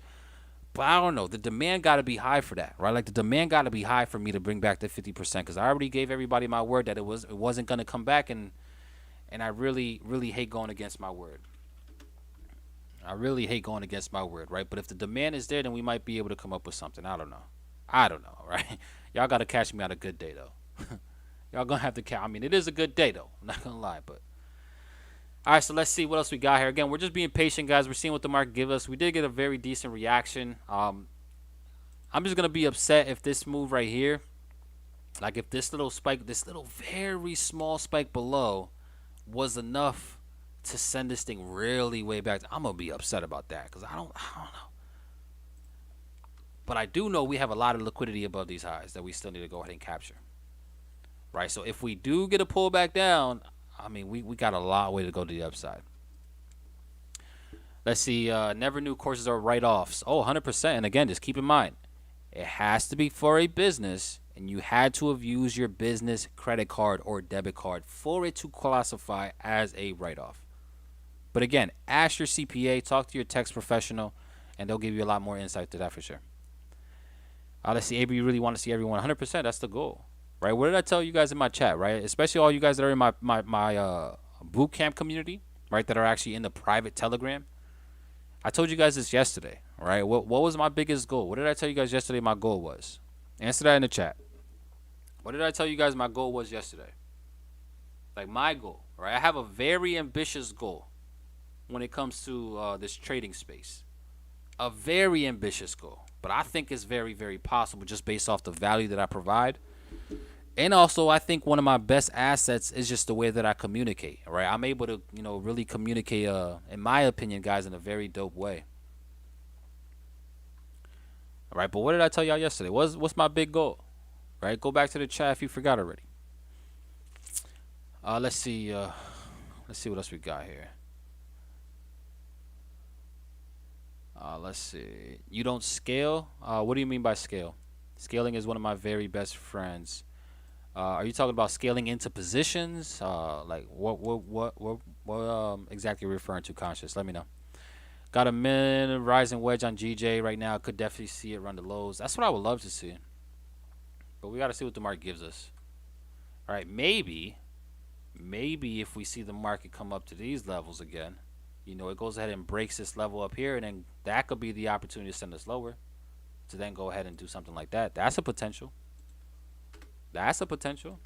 B: But I don't know. The demand got to be high for that, right? Like the demand got to be high for me to bring back the 50% because I already gave everybody my word that it wasn't going to come back, and I really hate going against my word. I really hate going against my word, right? But if the demand is there, then we might be able to come up with something. I don't know, right? Y'all got to catch me on a good day, though. Y'all going to have to catch. I mean, it is a good day, though. I'm not going to lie, but. All right, so let's see what else we got here. Again, we're just being patient, guys. We're seeing what the market gives us. We did get a very decent reaction. I'm just going to be upset if this move right here, like if this little spike, this little very small spike below was enough to send this thing really way back. I'm going to be upset about that because I don't know. But I do know we have a lot of liquidity above these highs that we still need to go ahead and capture. Right, so if we do get a pullback down, I mean, we got a long way to go to the upside. Let's see. Never knew courses are write-offs. Oh, 100%. And again, just keep in mind, it has to be for a business, and you had to have used your business credit card or debit card for it to classify as a write-off. But again, ask your CPA, talk to your tax professional, and they'll give you a lot more insight to that for sure. Let's see. Abel, you really want to see everyone 100%? That's the goal. Right, what did I tell you guys in my chat, right? Especially all you guys that are in my boot camp community, right, that are actually in the private Telegram. I told you guys this yesterday, right? What was my biggest goal? What did I tell you guys yesterday my goal was? Answer that in the chat. What did I tell you guys my goal was yesterday? Like my goal, right? I have a very ambitious goal when it comes to this trading space. A very ambitious goal. But I think it's very, very possible just based off the value that I provide. And also, I think one of my best assets is just the way that I communicate, right? I'm able to, really communicate, in my opinion, guys, in a very dope way. All right, but what did I tell y'all yesterday? What's my big goal? Right? Go back to the chat if you forgot already. Let's see. Let's see what else we got here. Let's see. You don't scale? What do you mean by scale? Scaling is one of my very best friends. Are you talking about scaling into positions? Like what exactly are you referring to, Conscious? Let me know. Got a min rising wedge on GJ right now. Could definitely see it run the lows. That's what I would love to see. But we got to see what the market gives us. All right, maybe if we see the market come up to these levels again, it goes ahead and breaks this level up here, and then that could be the opportunity to send us lower, to then go ahead and do something like that. That's a potential. That's a potential.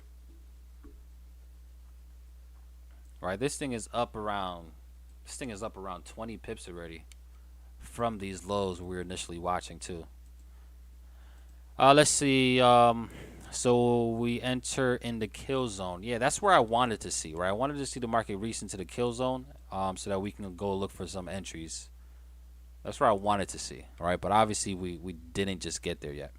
B: All right, this thing is up around 20 pips already from these lows we were initially watching too. Let's see. So we enter in the kill zone. Yeah, that's where I wanted to see, right? I wanted to see the market reach into the kill zone, so that we can go look for some entries. That's where I wanted to see, all right? But obviously we didn't just get there yet.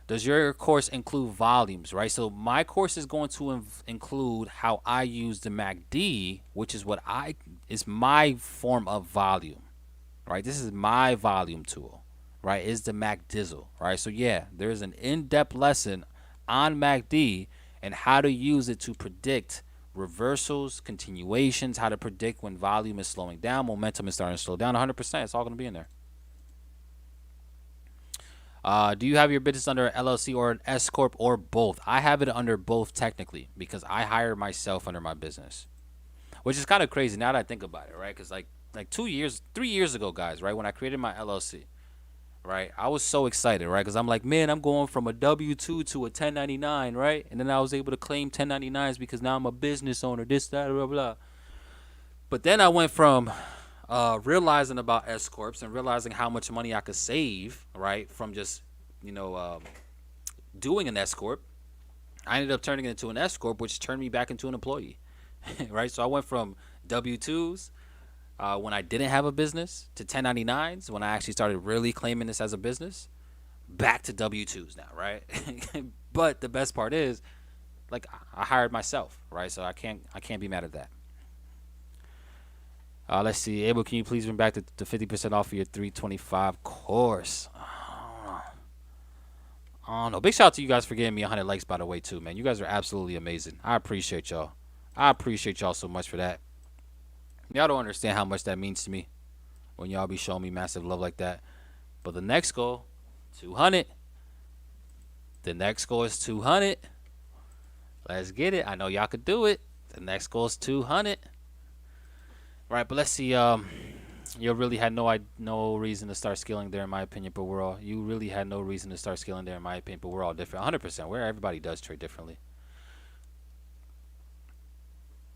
B: Does your course include volumes, right? So my course is going to include how I use the MACD, which is is my form of volume, right? This is my volume tool, right? Is the MACDizzle, right? So yeah, there's an in-depth lesson on MACD and how to use it to predict reversals, continuations, how to predict when volume is slowing down, momentum is starting to slow down. 100%, it's all going to be in there. Do you have your business under an LLC or an S corp or both? I have it under both technically because I hire myself under my business. which is kind of crazy now that I think about it, right? Because like 3 years ago, guys, right, when I created my LLC, right, I was so excited, right, because I'm like, man, I'm going from a W-2 to a 1099, right, and then I was able to claim 1099s because now I'm a business owner, this, that, blah, blah. But then I went from realizing about S corps and realizing how much money I could save, right, from just doing an S corp. I ended up turning it into an S corp, which turned me back into an employee, right? So I went from W-2s when I didn't have a business to 1099s when I actually started really claiming this as a business, back to W-2s now, right? But the best part is, like, I hired myself, right? So I can't be mad at that. Let's see. Abel, can you please bring back the 50% off of your 325 course? I don't know. Big shout out to you guys for giving me 100 likes, by the way, too, man. You guys are absolutely amazing. I appreciate y'all. I appreciate y'all so much for that. Y'all don't understand how much that means to me when y'all be showing me massive love like that. But the next goal, 200. The next goal is 200. Let's get it. I know y'all could do it. The next goal is 200. Right, but let's see. You really had no reason to start scaling there, in my opinion. But you really had no reason to start scaling there, in my opinion. But we're all different, 100%. Where everybody does trade differently.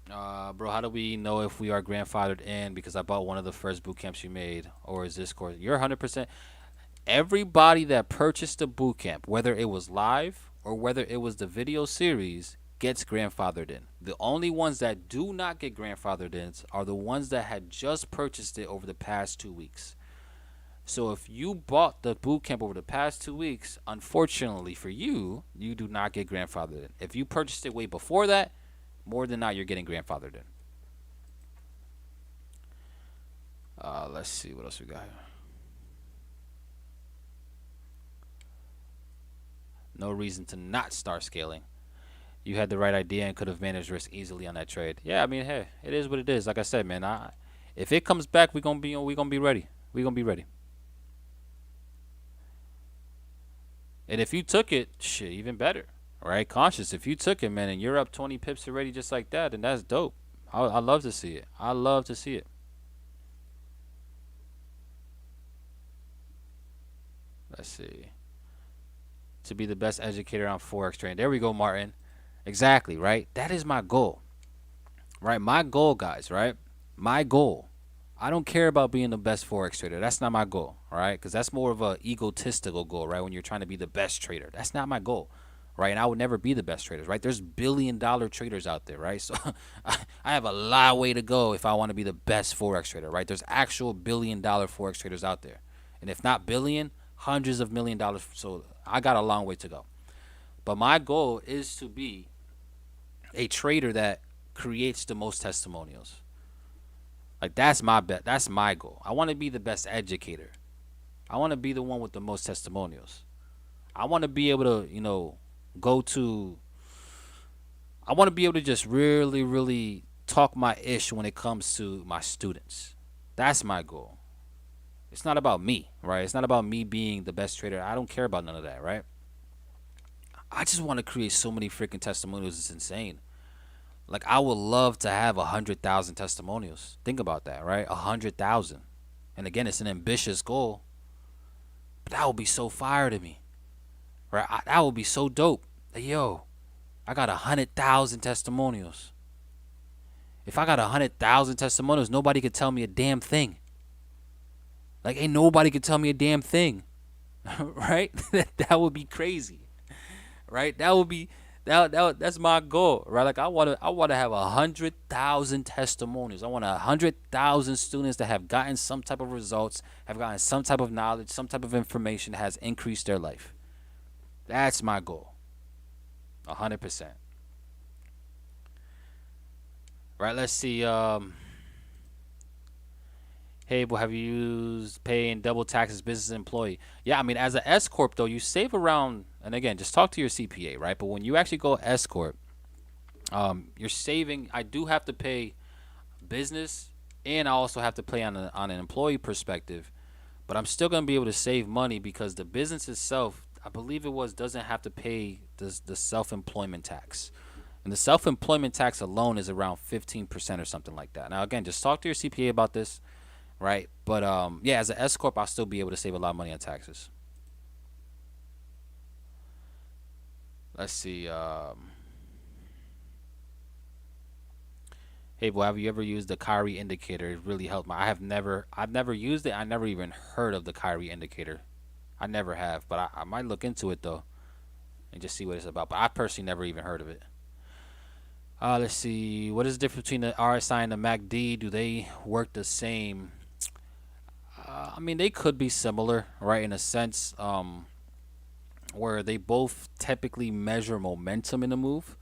B: Bro, how do we know if we are grandfathered in? Because I bought one of the first boot camps you made, or is this course? You're 100%. Everybody that purchased the boot camp, whether it was live or whether it was the video series, gets grandfathered in. The only ones that do not get grandfathered in are the ones that had just purchased it over the past 2 weeks. So if you bought the boot camp over the past 2 weeks, unfortunately for you, you do not get grandfathered in. If you purchased it way before that, more than not, you're getting grandfathered in. Let's see what else we got here. No reason to not start scaling. You had the right idea and could have managed risk easily on that trade. Yeah, I mean, hey, it is what it is. Like I said, man, if it comes back, we're gonna be ready. We're gonna be ready. And if you took it, shit, even better, right? Conscious, if you took it, man, and you're up 20 pips already just like that, then that's dope. I love to see it. I love to see it. Let's see. To be the best educator on Forex trading. There we go, Martin. Exactly, right? That is my goal. Right? My goal, guys, right? My goal. I don't care about being the best Forex trader. That's not my goal, all right? Because that's more of a egotistical goal, right? When you're trying to be the best trader. That's not my goal, right? And I would never be the best traders, right? There's billion-dollar traders out there, right? So I have a long way to go if I want to be the best Forex trader, right? There's actual billion-dollar Forex traders out there. And if not billion, hundreds of $1 million. So I got a long way to go. But my goal is to be a trader that creates the most testimonials. Like, that's my bet. That's my goal. I want to be the best educator. I want to be the one with the most testimonials. I want to be able to, I want to be able to just really, really talk my ish when it comes to my students. That's my goal. It's not about me, right? It's not about me being the best trader. I don't care about none of that, right? I just want to create so many freaking testimonials. It's insane. Like, I would love to have 100,000 testimonials. Think about that, right? 100,000. And again, it's an ambitious goal. But that would be so fire to me, right? That would be so dope. Like, yo, I got 100,000 testimonials. If I got 100,000 testimonials, nobody could tell me a damn thing. Like, ain't nobody could tell me a damn thing, right? That would be crazy, right? That would be that's my goal, right? Like, I want to have 100,000 testimonials. I want 100,000 students that have gotten some type of results, have gotten some type of knowledge, some type of information that has increased their life. That's my goal. 100%. Right, let's see. Hey, but have you used paying double taxes business employee? Yeah, I mean, as an S corp though, you save around, and again, just talk to your CPA, right? But when you actually go S corp, you're saving. I do have to pay business, and I also have to pay on an employee perspective, but I'm still gonna be able to save money because the business itself, I believe doesn't have to pay the self-employment tax. And the self-employment tax alone is around 15% or something like that. Now, again, just talk to your CPA about this, right? But yeah, as an S corp, I'll still be able to save a lot of money on taxes. Let's see. Hey, boy, have you ever used the Kyrie indicator? It really helped me. I've never used it. I never even heard of the Kyrie indicator. I never have, but I might look into it though and just see what it's about. But I personally never even heard of it. Let's see. What is the difference between the RSI and the MACD? Do they work the same? I mean, they could be similar, right, in a sense, where they both typically measure momentum in the move.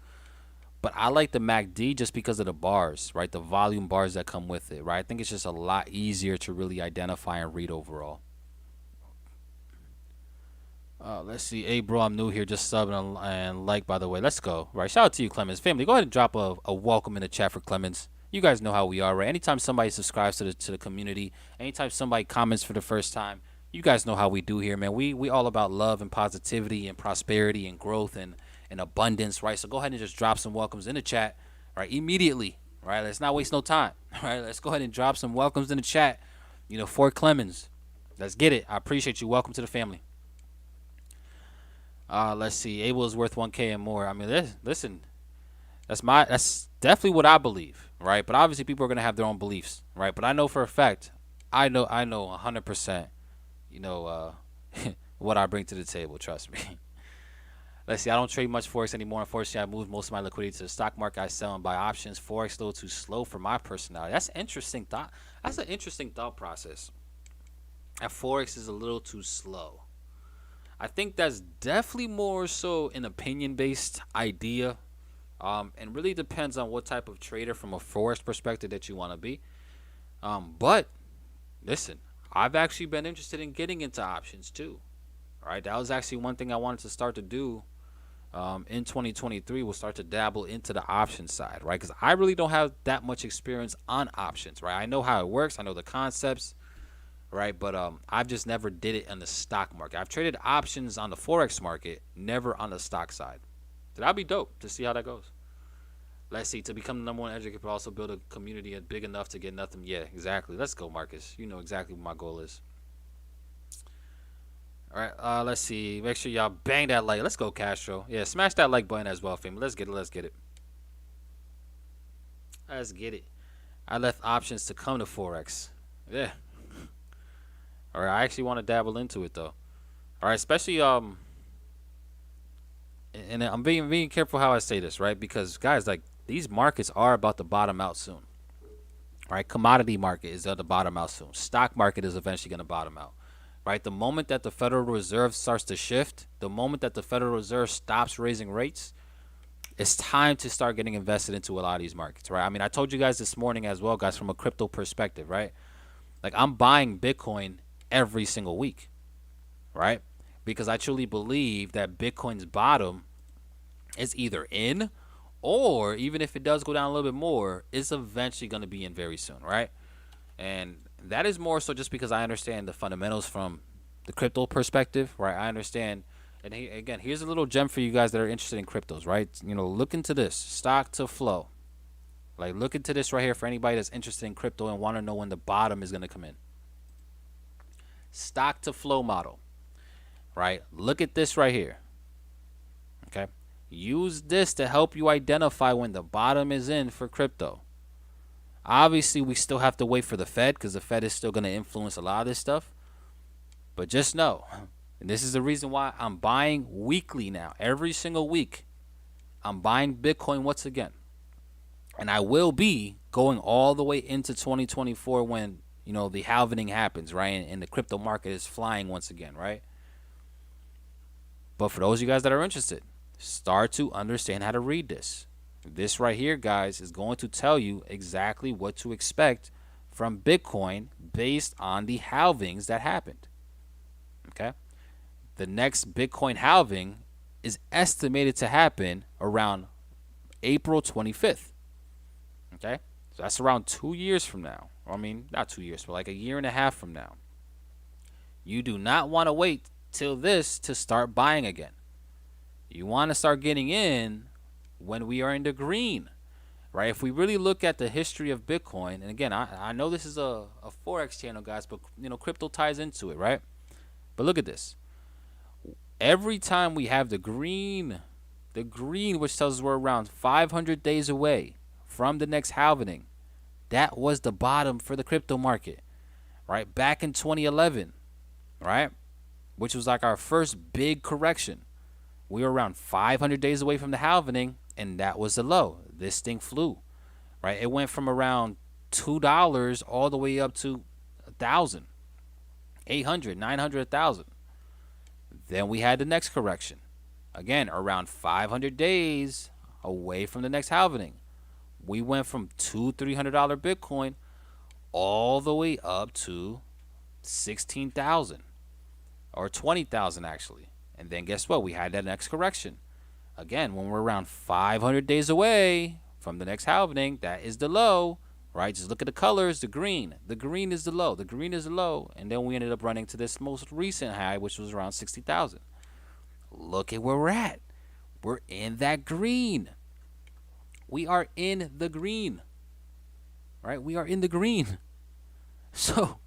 B: But I like the MACD just because of the bars, right? The volume bars that come with it, right? I think it's just a lot easier to really identify and read overall. Let's see. Hey, bro, I'm new here. Just subbing and like, by the way. Let's go. Right. Shout out to you, Clemens. Family, go ahead and drop a welcome in the chat for Clemens. You guys know how we are, right? Anytime somebody subscribes to the community, anytime somebody comments for the first time, you guys know how we do here, man. We all about love and positivity and prosperity and growth and abundance, right? So go ahead and just drop some welcomes in the chat, right? Immediately, right? Let's not waste no time, right? Let's go ahead and drop some welcomes in the chat, for Clemens. Let's get it. I appreciate you. Welcome to the family. Let's see. Abel is worth 1K and more. I mean, listen, that's definitely what I believe, right? But obviously people are going to have their own beliefs, right? But I know for a fact, I know 100%, what I bring to the table, trust me. Let's see. I don't trade much Forex anymore. Unfortunately, I moved most of my liquidity to the stock market. I sell and buy options. Forex a little too slow for my personality. That's interesting thought. That's an interesting thought process. That Forex is a little too slow. I think that's definitely more so an opinion-based idea, and really depends on what type of trader from a Forex perspective that you want to be. But listen, I've actually been interested in getting into options too. Right, that was actually one thing I wanted to start to do in 2023. We'll start to dabble into the option side, right? Because I really don't have that much experience on options, right? I know how it works, I know the concepts, right? But I've just never did it in the stock market. I've traded options on the Forex market, never on the stock side. So that'd be dope to see how that goes. Let's see. To become the #1 educator, but also build a community big enough to get nothing. Yeah, exactly. Let's go, Marcus. You know exactly what my goal is. All right, let's see. Make sure y'all bang that like. Let's go, Castro. Yeah, smash that like button as well, family. Let's get it. Let's get it. Let's get it. I left options to come to Forex. Yeah. All right, I actually want to dabble into it though. All right, especially and I'm being careful how I say this, right? Because guys, like these markets are about to bottom out soon. All right, commodity market is at the bottom out soon. Stock market is eventually going to bottom out. Right, the moment that the Federal Reserve starts to shift, the moment that the Federal Reserve stops raising rates, it's time to start getting invested into a lot of these markets, right? I mean, I told you guys this morning as well, guys, from a crypto perspective, right? Like I'm buying Bitcoin every single week, right? Because I truly believe that Bitcoin's bottom is either in, or even if it does go down a little bit more, it's eventually going to be in very soon, right? And that is more so just because I understand the fundamentals from the crypto perspective, right? I understand. And again, here's a little gem for you guys that are interested in cryptos, right? Look into this stock to flow. Like, look into this right here for anybody that's interested in crypto and want to know when the bottom is going to come in. Stock to flow model, right? Look at this right here. Okay. Use this to help you identify when the bottom is in for crypto. Obviously, we still have to wait for the Fed because the Fed is still going to influence a lot of this stuff. But just know, and this is the reason why I'm buying weekly now. Every single week, I'm buying Bitcoin once again. And I will be going all the way into 2024 when, the halvening happens, right? And the crypto market is flying once again, right? But for those of you guys that are interested, start to understand how to read this. This right here, guys, is going to tell you exactly what to expect from Bitcoin based on the halvings that happened. Okay? The next Bitcoin halving is estimated to happen around April 25th. Okay? So that's around 2 years from now. I mean, not 2 years, but like a year and a half from now. You do not want to wait till this to start buying again. You want to start getting in when we are in the green, right? If we really look at the history of Bitcoin, and again, I know this is a Forex channel, guys, but crypto ties into it, right? But look at this. Every time we have the green, which tells us we're around 500 days away from the next halvening, that was the bottom for the crypto market, right? Back in 2011, right? Which was like our first big correction. We were around 500 days away from the halvening, and that was the low. This thing flew, right? It went from around $2 all the way up to 1,000, 800, 900, 1,000. Then we had the next correction. Again, around 500 days away from the next halvening. We went from $200-300 Bitcoin all the way up to 16,000 or 20,000 actually. And then guess what? We had that next correction. Again, when we're around 500 days away from the next halvening, that is the low, right? Just look at the colors, the green. The green is the low. The green is the low. And then we ended up running to this most recent high, which was around 60,000. Look at where we're at. We're in that green. We are in the green, right? We are in the green. So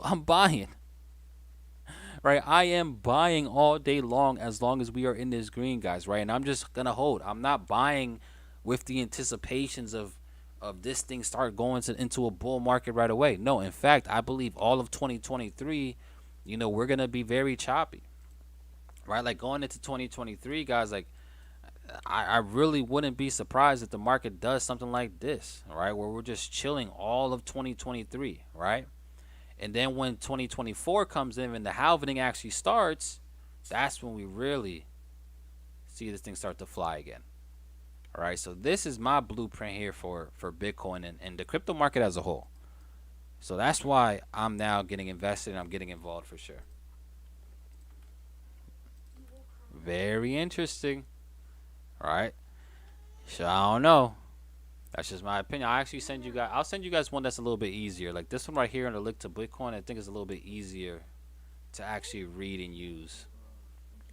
B: I'm buying, right? I am buying all day long as we are in this green, guys, right? And I'm just going to hold. I'm not buying with the anticipations of this thing start going into a bull market right away. No, in fact, I believe all of 2023, we're going to be very choppy, right? Like going into 2023, guys, like I really wouldn't be surprised if the market does something like this, right? Where we're just chilling all of 2023, right? And then when 2024 comes in and the halvening actually starts, that's when we really see this thing start to fly again. All right, so this is my blueprint here for Bitcoin and the crypto market as a whole. So that's why I'm now getting invested and I'm getting involved for sure. Very interesting. All right. So I don't know. That's just my opinion. I'll send you guys one that's a little bit easier. Like this one right here on the link to Bitcoin, I think is a little bit easier to actually read and use.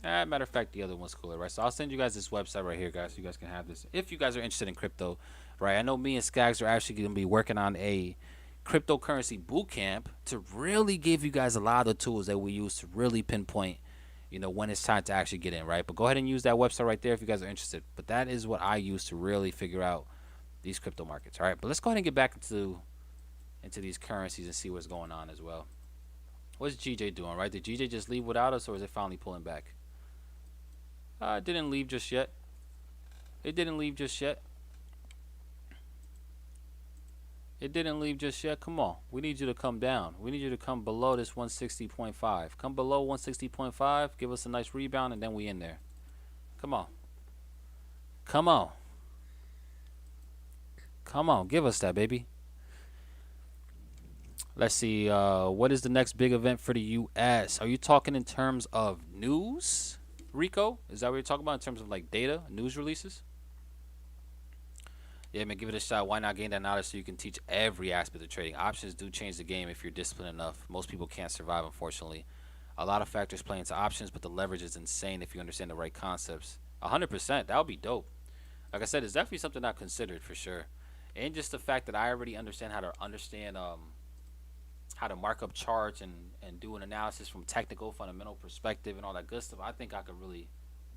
B: Matter of fact, the other one's cooler, right? So I'll send you guys this website right here, guys, so you guys can have this. If you guys are interested in crypto, right? I know me and Skaggs are actually going to be working on a cryptocurrency bootcamp to really give you guys a lot of the tools that we use to really pinpoint when it's time to actually get in, right? But go ahead and use that website right there if you guys are interested. But that is what I use to really figure out these crypto markets, all right? But let's go ahead and get back into these currencies and see what's going on as well. What's GJ doing, right? Did GJ just leave without us, or is it finally pulling back? It didn't leave just yet. It didn't leave just yet. It didn't leave just yet. Come on. We need you to come down. We need you to come below this 160.5. Come below 160.5. Give us a nice rebound, and then we in there. Come on. Come on. Come on. Give us that, baby. Let's see. What is the next big event for the U.S.? Are you talking in terms of news, Rico? Is that what you're talking about in terms of like data, news releases? Yeah, man, give it a shot. Why not gain that knowledge so you can teach every aspect of trading? Options do change the game if you're disciplined enough. Most people can't survive, unfortunately. A lot of factors play into options, but the leverage is insane if you understand the right concepts. 100%. That would be dope. Like I said, it's definitely something I've considered for sure. And just the fact that I already understand how to mark up charts and do an analysis from technical, fundamental perspective and all that good stuff. I think I could really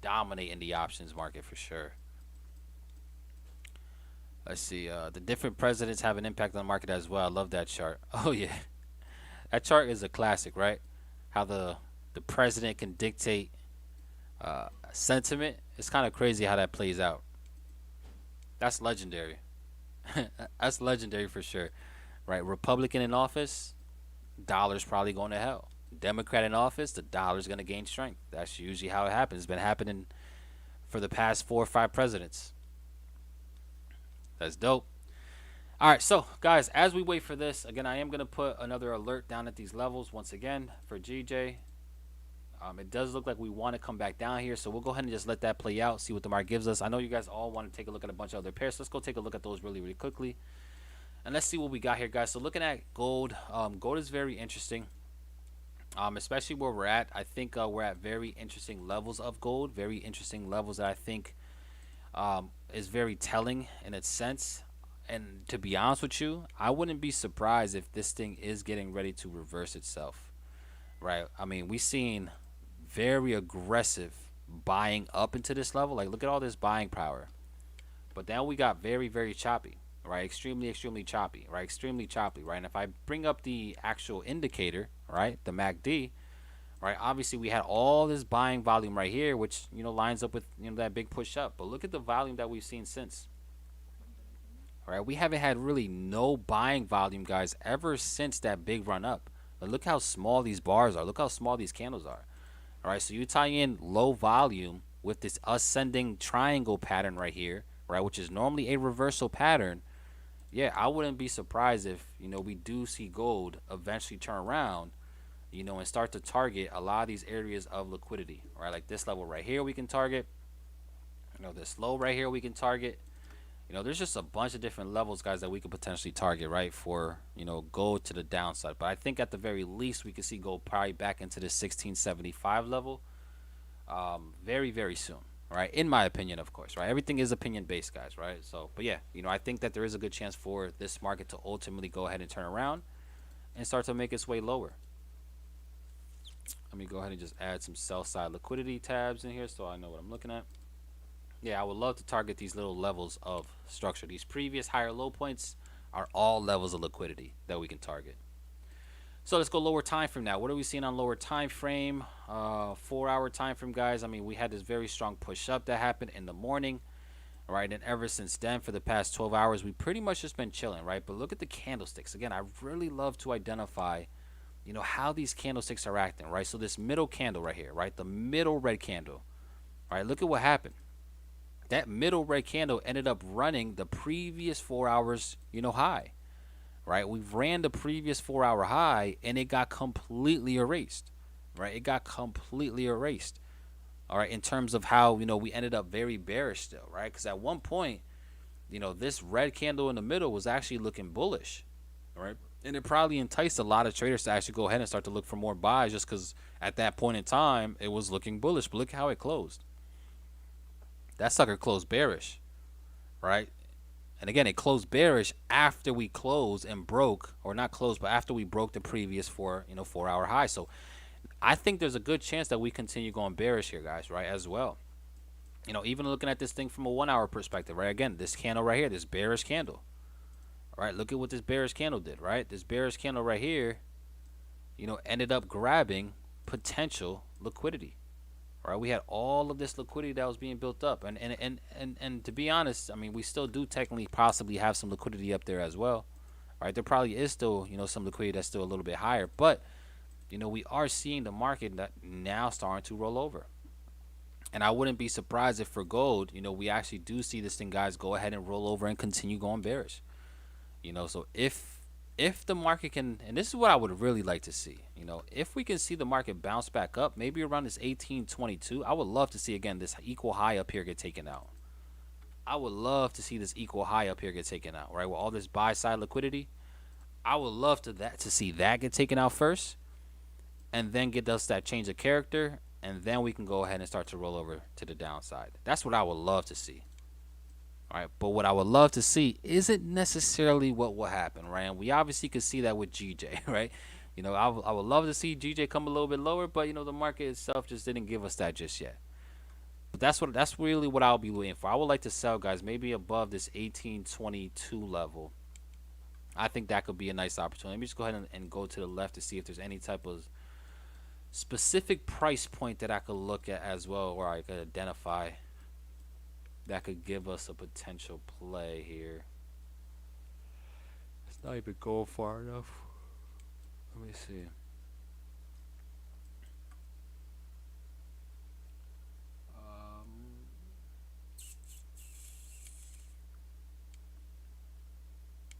B: dominate in the options market for sure. Let's see. The different presidents have an impact on the market as well. I love that chart. Oh, yeah. That chart is a classic, right? How the president can dictate sentiment. It's kind of crazy how that plays out. That's legendary. That's legendary for sure. Right? Republican in office, dollar's probably going to hell. Democrat in office, the dollar's going to gain strength. That's usually how it happens. It's been happening for the past 4 or 5 presidents. That's dope. All right, so guys, as we wait for this, again, I am going to put another alert down at these levels once again for GJ. It does look like we want to come back down here, so we'll go ahead and just let that play out, see what the market gives us. I know you guys all want to take a look at a bunch of other pairs, so let's go take a look at those really, really quickly. And let's see what we got here, guys. So looking at gold, gold is very interesting, especially where we're at. I think we're at very interesting levels of gold, very interesting levels that I think is very telling in its sense. And to be honest with you, I wouldn't be surprised if this thing is getting ready to reverse itself, right? I mean, we've seen very aggressive buying up into this level. Like, look at all this buying power. But then we got very, very choppy, right? Extremely, extremely choppy, right? Extremely choppy, right? And if I bring up the actual indicator, right, the MACD, right, obviously we had all this buying volume right here, which, you know, lines up with, you know, that big push up. But look at the volume that we've seen since, right? We haven't had really no buying volume, guys, ever since that big run up. But look how small these bars are. Look how small these candles are. All right, so you tie in low volume with this ascending triangle pattern right here, right, which is normally a reversal pattern. Yeah, I wouldn't be surprised if, you know, we do see gold eventually turn around, you know, and start to target a lot of these areas of liquidity, right? Like this level right here we can target, you know, this low right here we can target. You know, there's just a bunch of different levels, guys, that we could potentially target, right, for, you know, gold to the downside. But I think at the very least we could see gold probably back into the 1675 level very, very soon, right? In my opinion, of course, right? Everything is opinion based, guys, right? So, but yeah, you know, I think that there is a good chance for this market to ultimately go ahead and turn around and start to make its way lower. Let me go ahead and just add some sell side liquidity tabs in here so I know what I'm looking at. Yeah, I would love to target these little levels of structure. These previous higher low points are all levels of liquidity that we can target. So let's go lower time frame now. What are we seeing on lower time frame? 4-hour time frame, guys. I mean, we had this very strong push up that happened in the morning, right? And ever since then, for the past 12 hours, we pretty much just been chilling, right? But look at the candlesticks. Again, I really love to identify, you know, how these candlesticks are acting, right? So this middle candle right here, right? The middle red candle, right? Look at what happened. That middle red candle ended up running the previous 4 hours, you know, high, right? We ran the previous 4-hour high and it got completely erased, right? It got completely erased. All right, in terms of how, you know, we ended up very bearish still, right? Because at one point, you know, this red candle in the middle was actually looking bullish, right? And it probably enticed a lot of traders to actually go ahead and start to look for more buys just because at that point in time it was looking bullish. But look how it closed. That sucker closed bearish, right? And again, it closed bearish after we closed and broke, or not closed, but after we broke the previous 4-hour high. So I think there's a good chance that we continue going bearish here, guys, right, as well. You know, even looking at this thing from a 1-hour perspective, right? Again, this candle right here, this bearish candle, right? Look at what this bearish candle did, right? This bearish candle right here, you know, ended up grabbing potential liquidity. Right, we had all of this liquidity that was being built up, and to be honest, I mean, we still do technically possibly have some liquidity up there as well, right? There probably is still, you know, some liquidity that's still a little bit higher, but you know, we are seeing the market that now starting to roll over, and I wouldn't be surprised if for gold, you know, we actually do see this thing, guys, go ahead and roll over and continue going bearish. You know, so if the market can, and this is what I would really like to see, you know, if we can see the market bounce back up, maybe around this 1822, I would love to see again this equal high up here get taken out. I would love to see this equal high up here get taken out, right? With all this buy side liquidity, I would love to see that get taken out first, and then get us that change of character, and then we can go ahead and start to roll over to the downside. That's what I would love to see. All right, but what I would love to see isn't necessarily what will happen, right? And we obviously could see that with GJ, right? You know, I would love to see GJ come a little bit lower, but you know, the market itself just didn't give us that just yet. But that's really what I'll be waiting for. I would like to sell, guys, maybe above this 1822 level. I think that could be a nice opportunity. Let me just go ahead and go to the left to see if there's any type of specific price point that I could look at as well, or I could identify that could give us a potential play here. It's not even going far enough. Let me see.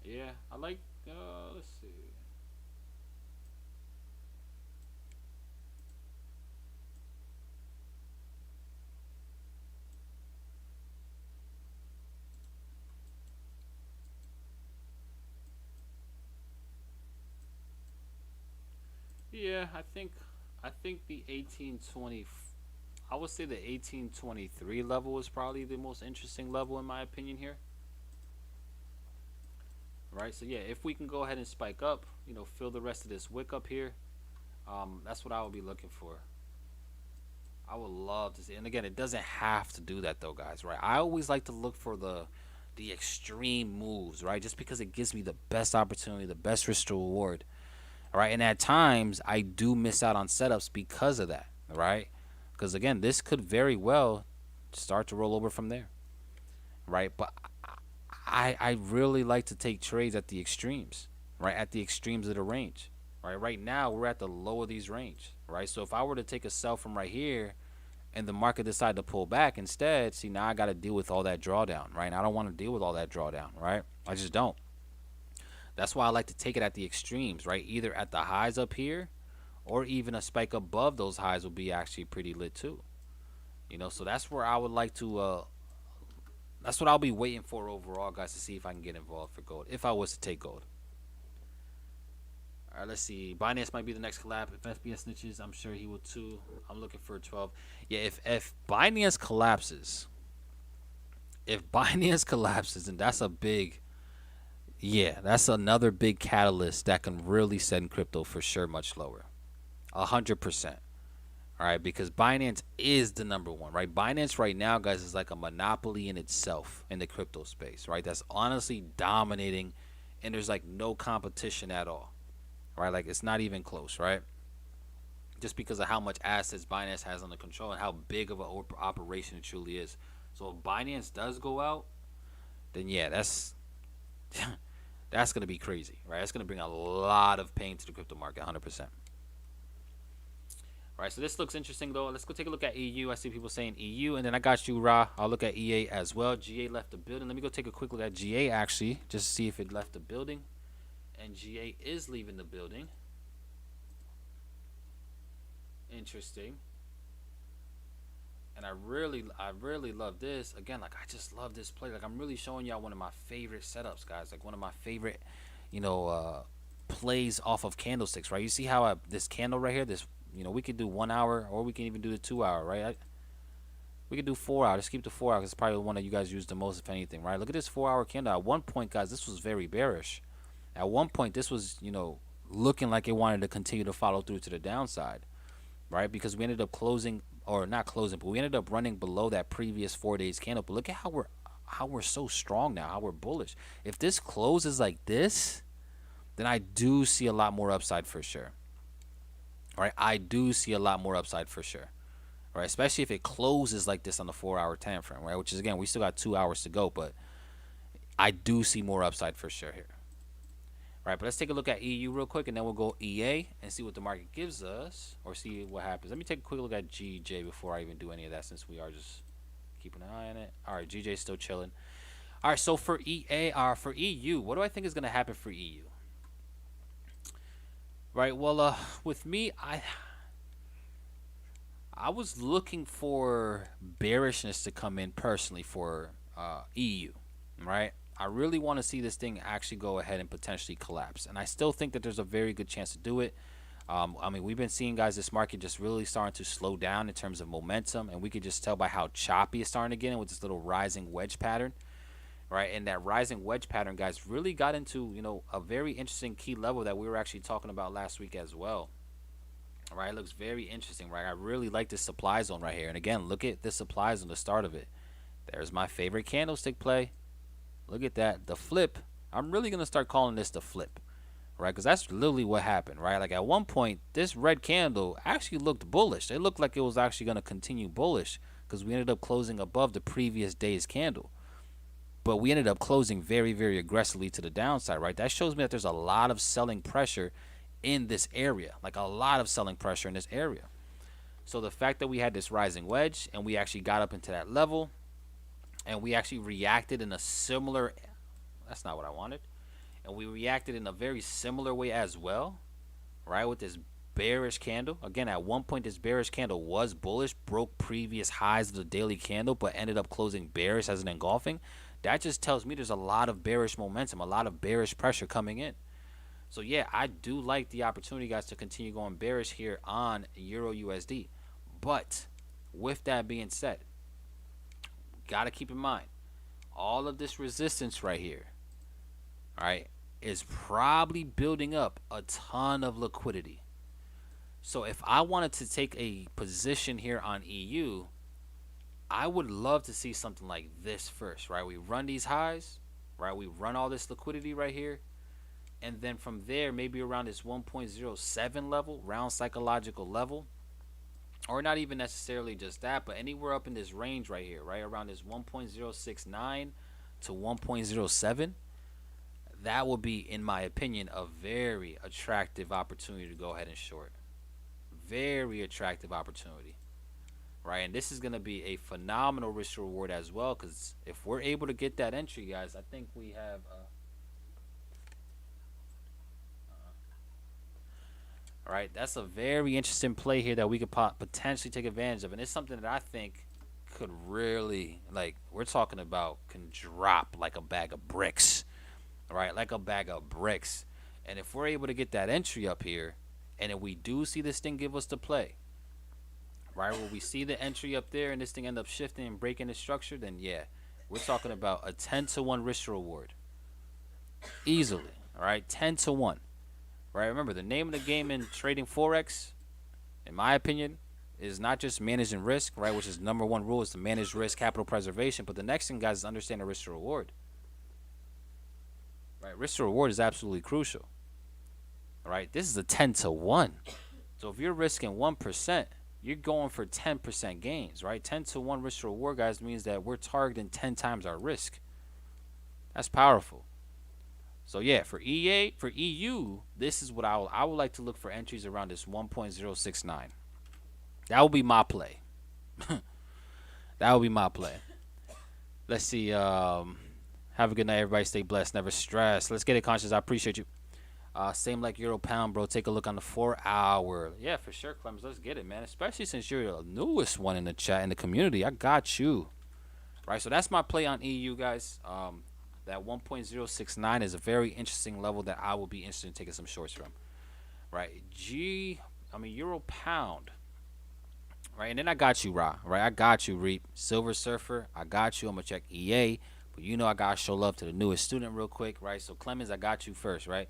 B: Yeah, I like, let's see. Yeah, I think the 1820. I would say the 1823 level is probably the most interesting level in my opinion here. Right, so yeah, if we can go ahead and spike up, you know, fill the rest of this wick up here, that's what I would be looking for. I would love to see, and again, it doesn't have to do that though, guys. Right, I always like to look for the extreme moves, right? Just because it gives me the best opportunity, the best risk to reward. All right, and at times I do miss out on setups because of that, right? Because again, this could very well start to roll over from there, right? But I really like to take trades at the extremes, right? At the extremes of the range, right? Right now we're at the low of these range, right? So if I were to take a sell from right here and the market decide to pull back instead, see, now I got to deal with all that drawdown, right? And I don't want to deal with all that drawdown, right? I just don't. That's why I like to take it at the extremes, right? Either at the highs up here or even a spike above those highs will be actually pretty lit too. You know, so that's where I would like to that's what I'll be waiting for overall, guys, to see if I can get involved for gold, if I was to take gold. All right, let's see. Binance might be the next collab. If FBS snitches, I'm sure he will too. I'm looking for a 12. Yeah, if Binance collapses, then that's a big, yeah, that's another big catalyst that can really send crypto for sure much lower. 100%. All right, because Binance is the number one, right? Binance right now, guys, is like a monopoly in itself in the crypto space, right? That's honestly dominating, and there's like no competition at all, right? Like it's not even close, right? Just because of how much assets Binance has under control and how big of an operation it truly is. So if Binance does go out, then yeah, that's that's gonna be crazy, right? That's gonna bring a lot of pain to the crypto market, 100%. All right, so this looks interesting though. Let's go take a look at EU. I see people saying EU, and then I got you, Ra. I'll look at EA as well. GA left the building. Let me go take a quick look at GA actually, just to see if it left the building. And GA is leaving the building. Interesting. And I really love this. Again, like I just love this play. Like I'm really showing y'all one of my favorite setups, guys. Like one of my favorite, you know, plays off of candlesticks, right? You see how this candle right here, this, you know, we could do 1 hour or we can even do the 2 hour, right? We could do 4 hours. Just keep the 4 hours. It's probably the one that you guys use the most, if anything, right? Look at this 4 hour candle. At one point, guys, this was very bearish. At one point, this was, you know, looking like it wanted to continue to follow through to the downside, right? Because we ended up closing, or not closing, but we ended up running below that previous 4 days candle. But look at how we're so strong now, how we're bullish. If this closes like this, then I do see a lot more upside for sure. All right, I do see a lot more upside for sure. All right, especially if it closes like this on the 4 hour time frame, right? Which is, again, we still got 2 hours to go, but I do see more upside for sure here. All right, but let's take a look at EU real quick, and then we'll go EA and see what the market gives us, or see what happens. Let me take a quick look at GJ before I even do any of that, since we are just keeping an eye on it. All right, GJ's still chilling. All right, so for for EU, what do I think is going to happen for EU? Right, well, with me, I was looking for bearishness to come in personally for EU, right? I really want to see this thing actually go ahead and potentially collapse, and I still think that there's a very good chance to do it. I mean, we've been seeing, guys, this market just really starting to slow down in terms of momentum, and we could just tell by how choppy it's starting to get in with this little rising wedge pattern, right? And that rising wedge pattern, guys, really got into, you know, a very interesting key level that we were actually talking about last week as well. All right, it looks very interesting, right? I really like this supply zone right here, and again, look at the supply zone, the start of it. There's my favorite candlestick play. Look at that, the flip. I'm really going to start calling this the flip, right? Because that's literally what happened, right? Like at one point, this red candle actually looked bullish. It looked like it was actually going to continue bullish because we ended up closing above the previous day's candle. But we ended up closing very, very aggressively to the downside, right? That shows me that there's a lot of selling pressure in this area, like a lot of selling pressure in this area. So the fact that we had this rising wedge and we actually got up into that level, and we actually reacted in a similar, that's not what I wanted, and we reacted in a very similar way as well, right, with this bearish candle. Again, at one point this bearish candle was bullish, broke previous highs of the daily candle, but ended up closing bearish as an engulfing. That just tells me there's a lot of bearish momentum, a lot of bearish pressure coming in. So yeah, I do like the opportunity, guys, to continue going bearish here on EURUSD. But With that being said, got to keep in mind all of this resistance right here, all right, is probably building up a ton of liquidity. So if I wanted to take a position here on EU, I would love to see something like this first, right? We run these highs, right? We run all this liquidity right here. And then from there, maybe around this 1.07 level, round psychological level, or not even necessarily just that, but anywhere up in this range right here, right? Around this 1.069 to 1.07, that will be, in my opinion, a very attractive opportunity to go ahead and short. Very attractive opportunity, right? And this is going to be a phenomenal risk reward as well, because if we're able to get that entry, guys, I think we have all right, that's a very interesting play here that we could potentially take advantage of, and it's something that I think could really, like, we're talking about, can drop like a bag of bricks, right? Like a bag of bricks. And if we're able to get that entry up here, and if we do see this thing give us the play, right, where we see the entry up there and this thing end up shifting and breaking the structure, then yeah, we're talking about a 10-to-1 risk reward easily. All right, 10-to-1. Right, remember, the name of the game in trading forex, in my opinion, is not just managing risk, right, which is #1 rule, is to manage risk, capital preservation. But the next thing, guys, is understand the risk to reward. Right, risk to reward is absolutely crucial. All right, this is a 10-to-1. So if you're risking 1%, you're going for 10% gains, right? 10-to-1 risk to reward, guys, means that we're targeting 10 times our risk. That's powerful. So yeah, for EU, this is what I would like to look for entries around this 1.069. That would be my play. That would be my play. Let's see. Have a good night, everybody. Stay blessed. Never stress. Let's get it, conscious. I appreciate you. Same like Euro Pound, bro. Take a look on the 4-hour. Yeah, for sure, Clemens. Let's get it, man. Especially since you're the newest one in the chat, in the community. I got you. Right, so that's my play on EU, guys. That 1.069 is a very interesting level that I will be interested in taking some shorts from. Right, Euro Pound. Right, and then I got you, Ra. Right, I got you, Reap. Silver Surfer, I got you. I'm gonna check EA, but you know I gotta show love to the newest student real quick, right? So Clemens, I got you first, right?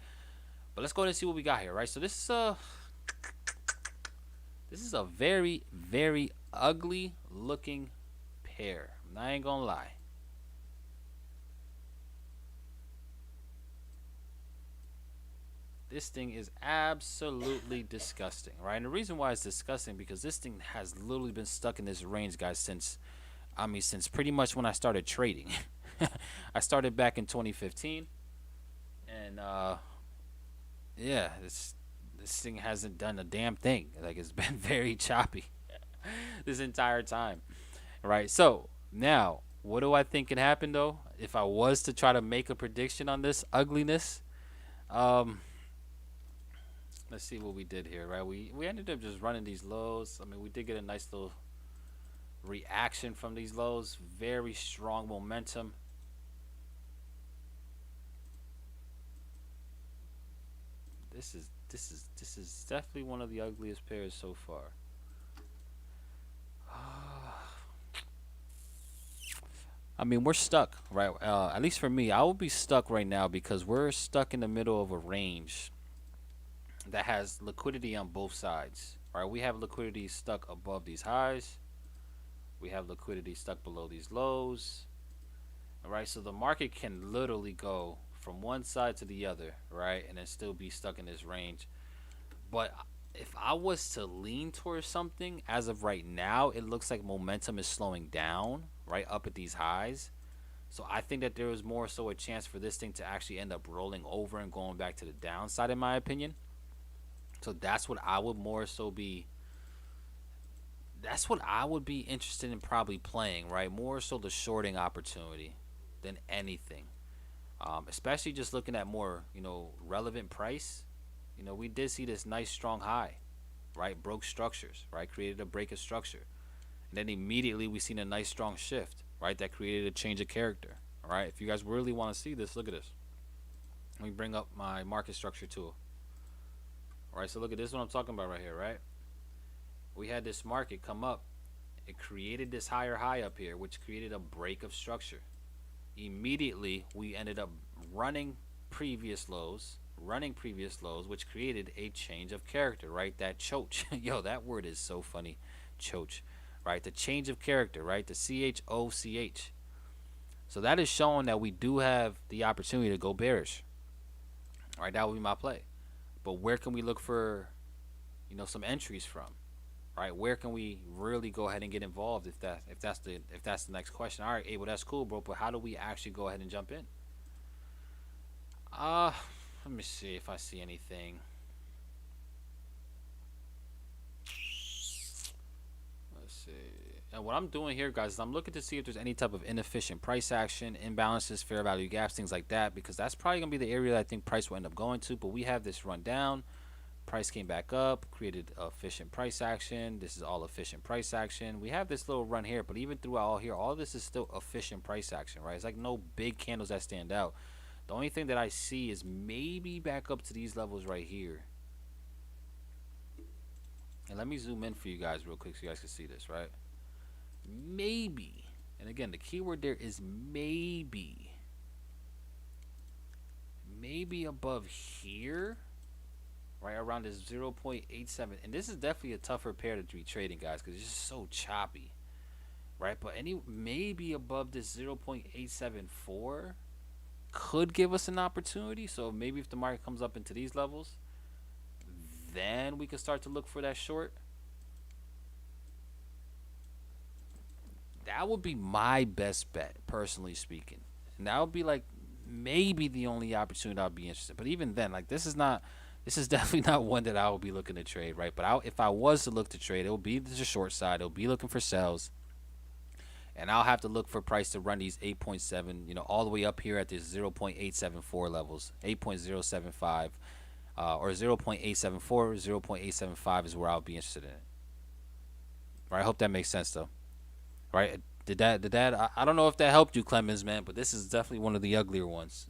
B: But let's go ahead and see what we got here, right? So this is a very, very ugly looking pair. I ain't gonna lie. This thing is absolutely disgusting, right? And the reason why it's disgusting, because this thing has literally been stuck in this range, guys, since pretty much when I started trading. I started back in 2015, and yeah, this thing hasn't done a damn thing. Like, it's been very choppy this entire time, right? So now, what do I think can happen though if I was to try to make a prediction on this ugliness? Let's see what we did here, right? We ended up just running these lows. I mean, we did get a nice little reaction from these lows. Very strong momentum. This is definitely one of the ugliest pairs so far. I mean, we're stuck, right? At least for me, I will be stuck right now because we're stuck in the middle of a range that has liquidity on both sides, right? We have liquidity stuck above these highs. We have liquidity stuck below these lows. All right, so the market can literally go from one side to the other, right, and then still be stuck in this range. But if I was to lean towards something, as of right now, it looks like momentum is slowing down, right, up at these highs. So I think that there is more so a chance for this thing to actually end up rolling over and going back to the downside, in my opinion. So that's what I would more so be. That's what I would be interested in probably playing, right? More so the shorting opportunity than anything. Especially just looking at more, relevant price. We did see this nice strong high, right? Broke structures, right? Created a break of structure. And then immediately we seen a nice strong shift, right? That created a change of character, all right? If you guys really want to see this, look at this. Let me bring up my market structure tool. All right, so look at this, what I'm talking about right here, right? We had this market come up, It created this higher high up here, which created a break of structure. Immediately, we ended up running previous lows, which created a change of character, right? That choach. Yo, that word is so funny. Choach, right? The change of character, right? The CHOCH. So that is showing that we do have the opportunity to go bearish. All right, that would be my play. But where can we look for, some entries from? Right? Where can we really go ahead and get involved if that's the next question? All right, Abel, that's cool, bro. But how do we actually go ahead and jump in? Let me see if I see anything. Let's see. And what I'm doing here, guys, is I'm looking to see if there's any type of inefficient price action, imbalances, fair value gaps, things like that, because that's probably gonna be the area that I think price will end up going to. But we have this run down. Price came back up, created efficient price action. This is all efficient price action. We have this little run here, but even throughout all here, all this is still efficient price action, right? It's like no big candles that stand out. The only thing that I see is maybe back up to these levels right here. And let me zoom in for you guys real quick so you guys can see this, right? Maybe, and again, the keyword there is maybe. Maybe above here, right around this 0.87, and this is definitely a tougher pair to be trading, guys, because it's just so choppy, right? But maybe above this 0.874 could give us an opportunity. So maybe if the market comes up into these levels, then we can start to look for that short. That would be my best bet, personally speaking, and that would be like maybe the only opportunity I'd be interested. But even then, like this is definitely not one that I will be looking to trade, right? But if I was to look to trade, it will be the short side. It'll be looking for sells, and I'll have to look for price to run these 8.7, all the way up here at this 0.874 levels, 8.075, or 0.874, 0.875 is where I'll be interested in it. Right? I hope that makes sense, though. Right? Did that? I don't know if that helped you, Clemens, man, but this is definitely one of the uglier ones,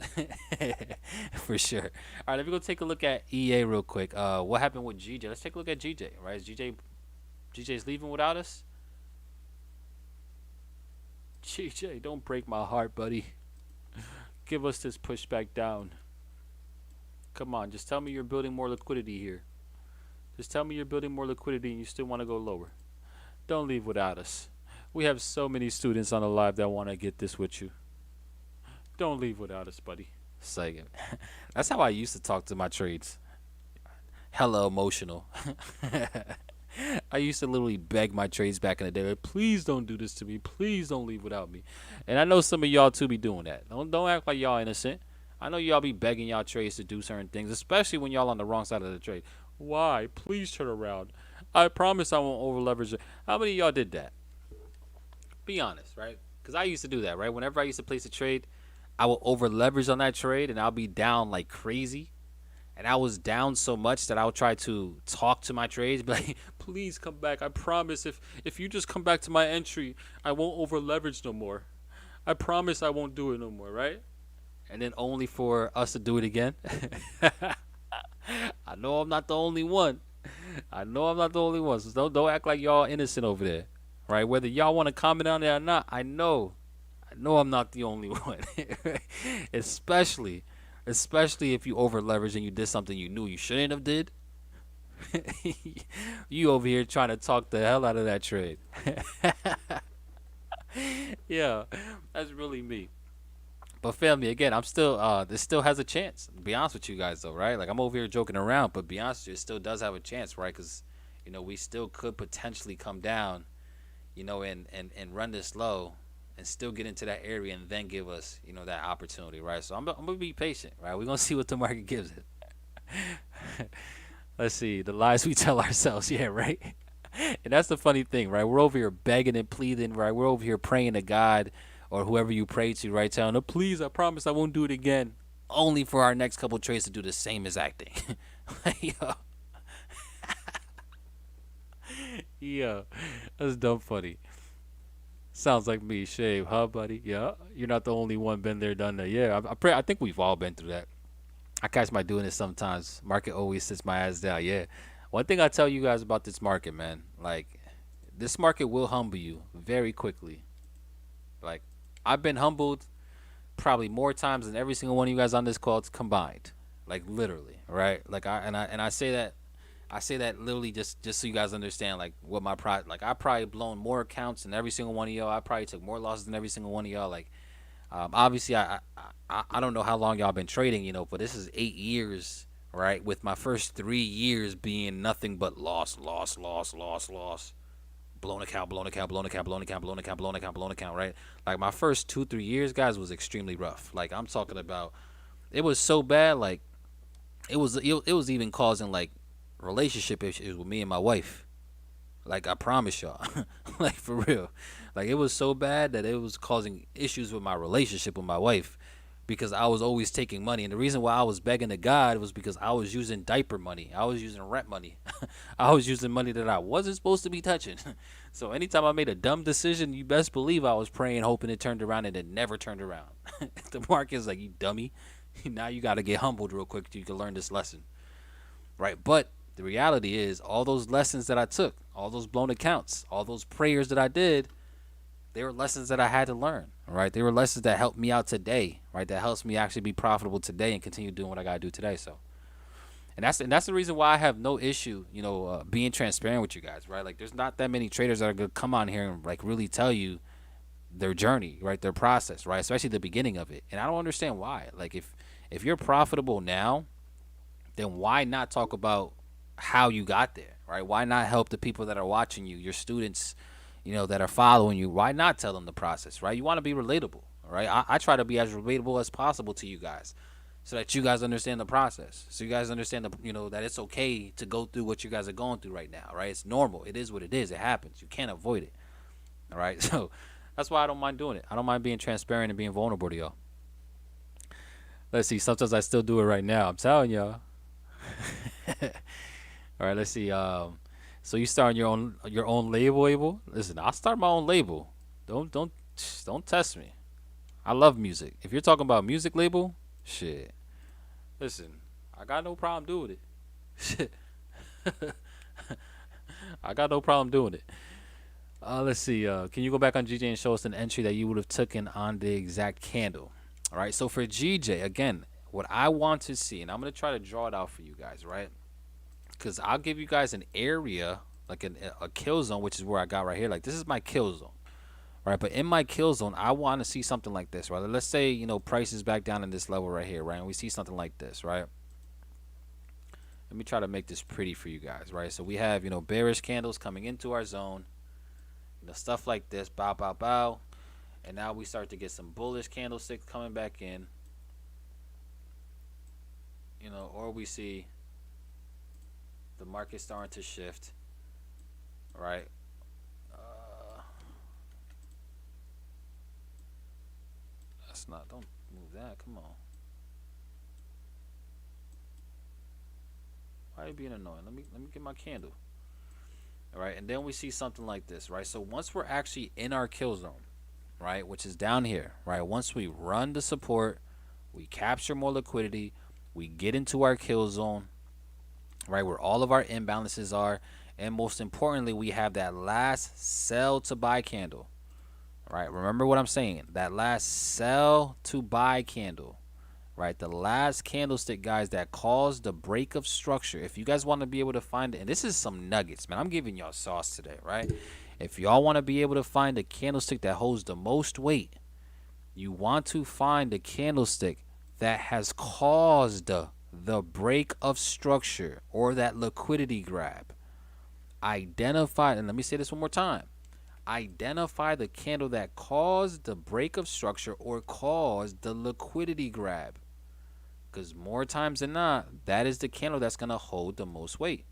B: for sure. All right, let me go take a look at EA real quick. What happened with GJ? Let's take a look at GJ. Right? Is GJ's leaving without us? GJ, don't break my heart, buddy. Give us this pushback down. Come on, just tell me you're building more liquidity here. Just tell me you're building more liquidity and you still want to go lower. Don't leave without us. We have so many students on the live that want to get this with you. Don't leave without us, buddy. It's like, that's how I used to talk to my trades. Hella emotional. I used to literally beg my trades back in the day, like, please don't do this to me. Please don't leave without me. And I know some of y'all too be doing that. Don't act like y'all innocent. I know y'all be begging y'all trades to do certain things, especially when y'all on the wrong side of the trade. Why? Please turn around. I promise I won't over leverage it. How many of y'all did that? Be honest, right? Because I used to do that, right? Whenever I used to place a trade, I would over leverage on that trade and I'll be down like crazy. And I was down so much that I would try to talk to my trades, be like, please come back. I promise if you just come back to my entry, I won't over leverage no more. I promise I won't do it no more, right? And then only for us to do it again. I know I'm not the only one. So don't act like y'all innocent over there. Right? Whether y'all want to comment on it or not, I know I'm not the only one. especially if you over leverage and you did something you knew you shouldn't have did. You over here trying to talk the hell out of that trade. Yeah, that's really me. But family, again, I'm still this still has a chance. To be honest with you guys, though, right? Like I'm over here joking around, but be honest with you, it still does have a chance, right? Because we still could potentially come down, and run this low and still get into that area and then give us, that opportunity, right? So I'm gonna be patient, right? We're gonna see what the market gives it. Let's see the lies we tell ourselves, yeah, right? And that's the funny thing, right? We're over here begging and pleading, right? We're over here praying to God or whoever you pray to, right? Telling them, please, I promise I won't do it again. Only for our next couple trades to do the same exact thing. Yo. Yeah, that's dumb funny. Sounds like me, Shave, huh, buddy? Yeah, you're not the only one been there, done that. Yeah, I think we've all been through that. I catch my doing it sometimes. Market always sits my ass down. Yeah, one thing I tell you guys about this market, man, like this market will humble you very quickly. Like, I've been humbled probably more times than every single one of you guys on this call combined. Like, literally, right? Like, I say that, literally just so you guys understand, like, what my pride. Like, I probably blown more accounts than every single one of y'all. I probably took more losses than every single one of y'all. Like, obviously, I don't know how long y'all been trading, but this is 8 years, right? With my first 3 years being nothing but loss, loss, loss, loss, loss. Blown account, blown account, blown account, blown account, blown account, blown account, blown account, right? Like, my first 2-3 years, guys, was extremely rough. Like, I'm talking about, it was so bad. Like, it was even causing, like, relationship issues with me and my wife. Like, I promise y'all. Like, for real. Like, it was so bad that it was causing issues with my relationship with my wife, because I was always taking money. And the reason why I was begging to God was because I was using diaper money. I was using rent money. I was using money that I wasn't supposed to be touching. So anytime I made a dumb decision, you best believe I was praying, hoping it turned around, and it never turned around. The market's like, you dummy. Now you got to get humbled real quick so you can learn this lesson. Right? But the reality is, all those lessons that I took, all those blown accounts, all those prayers that I did, they were lessons that I had to learn, right? They were lessons that helped me out today, right? That helps me actually be profitable today and continue doing what I gotta do today. So, and that's the reason why I have no issue, being transparent with you guys, right? Like, there's not that many traders that are gonna come on here and, like, really tell you their journey, right? Their process, right? Especially the beginning of it. And I don't understand why. Like, if you're profitable now, then why not talk about how you got there, right? Why not help the people that are watching you, your students, that are following you? Why not tell them the process, right? You want to be relatable, right? I try to be as relatable as possible to you guys, so that you guys understand the process, so you guys understand that it's okay to go through what you guys are going through right now, right? It's normal. It is what it is. It happens. You can't avoid it, all right? So that's why I don't mind doing it. I don't mind being transparent and being vulnerable to y'all. Let's see. Sometimes I still do it right now. I'm telling y'all. All right. Let's see. So you starting your own label, Abel? Listen, I'll start my own label. Don't test me. I love music. If you're talking about music label, shit. Listen, I got no problem doing it. Shit. I got no problem doing it. Let's see. Can you go back on GJ and show us an entry that you would have taken on the exact candle? All right. So for GJ, again, what I want to see, and I'm gonna try to draw it out for you guys, right? Because I'll give you guys an area, like a kill zone, which is where I got right here. Like, this is my kill zone, right? But in my kill zone, I want to see something like this, right? Let's say, price is back down in this level right here, right? And we see something like this, right? Let me try to make this pretty for you guys, right? So we have, bearish candles coming into our zone, stuff like this, bow, bow, bow. And now we start to get some bullish candlesticks coming back in, or we see the market starting to shift, right? That's not, don't move that, come on. Why are you being annoying? Let me get my candle. All right, and then we see something like this, right? So once we're actually in our kill zone, right, which is down here, right? Once we run the support, we capture more liquidity, we get into our kill zone, right, where all of our imbalances are, and most importantly, we have that last sell to buy candle, right? Remember what I'm saying, that last sell to buy candle, right? The last candlestick, guys, that caused the break of structure. If you guys want to be able to find it, and this is some nuggets, man, I'm giving y'all sauce today, right? If y'all want to be able to find a candlestick that holds the most weight, you want to find a candlestick that has caused the break of structure, or that liquidity grab. Identify, and let me say this one more time, identify the candle that caused the break of structure or caused the liquidity grab, because more times than not, that is the candle that's going to hold the most weight,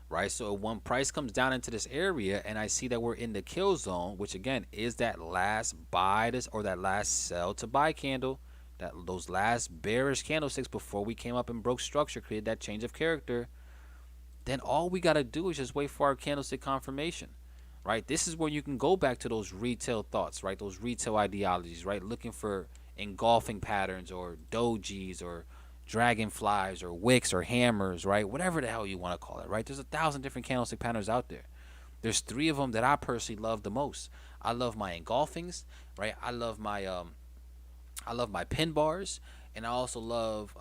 B: right? So when price comes down into this area and I see that we're in the kill zone, which again is that last buy or that last sell to buy candle, that those last bearish candlesticks before we came up and broke structure, created that change of character, then all we got to do is just wait for our candlestick confirmation, right? This is where you can go back to those retail thoughts, right? Those retail ideologies, right? Looking for engulfing patterns or dojis or dragonflies or wicks or hammers, right? Whatever the hell you want to call it, right? There's 1,000 different candlestick patterns out there. There's 3 of them that I personally love the most. I love my engulfings, right? I love my pin bars, and I also love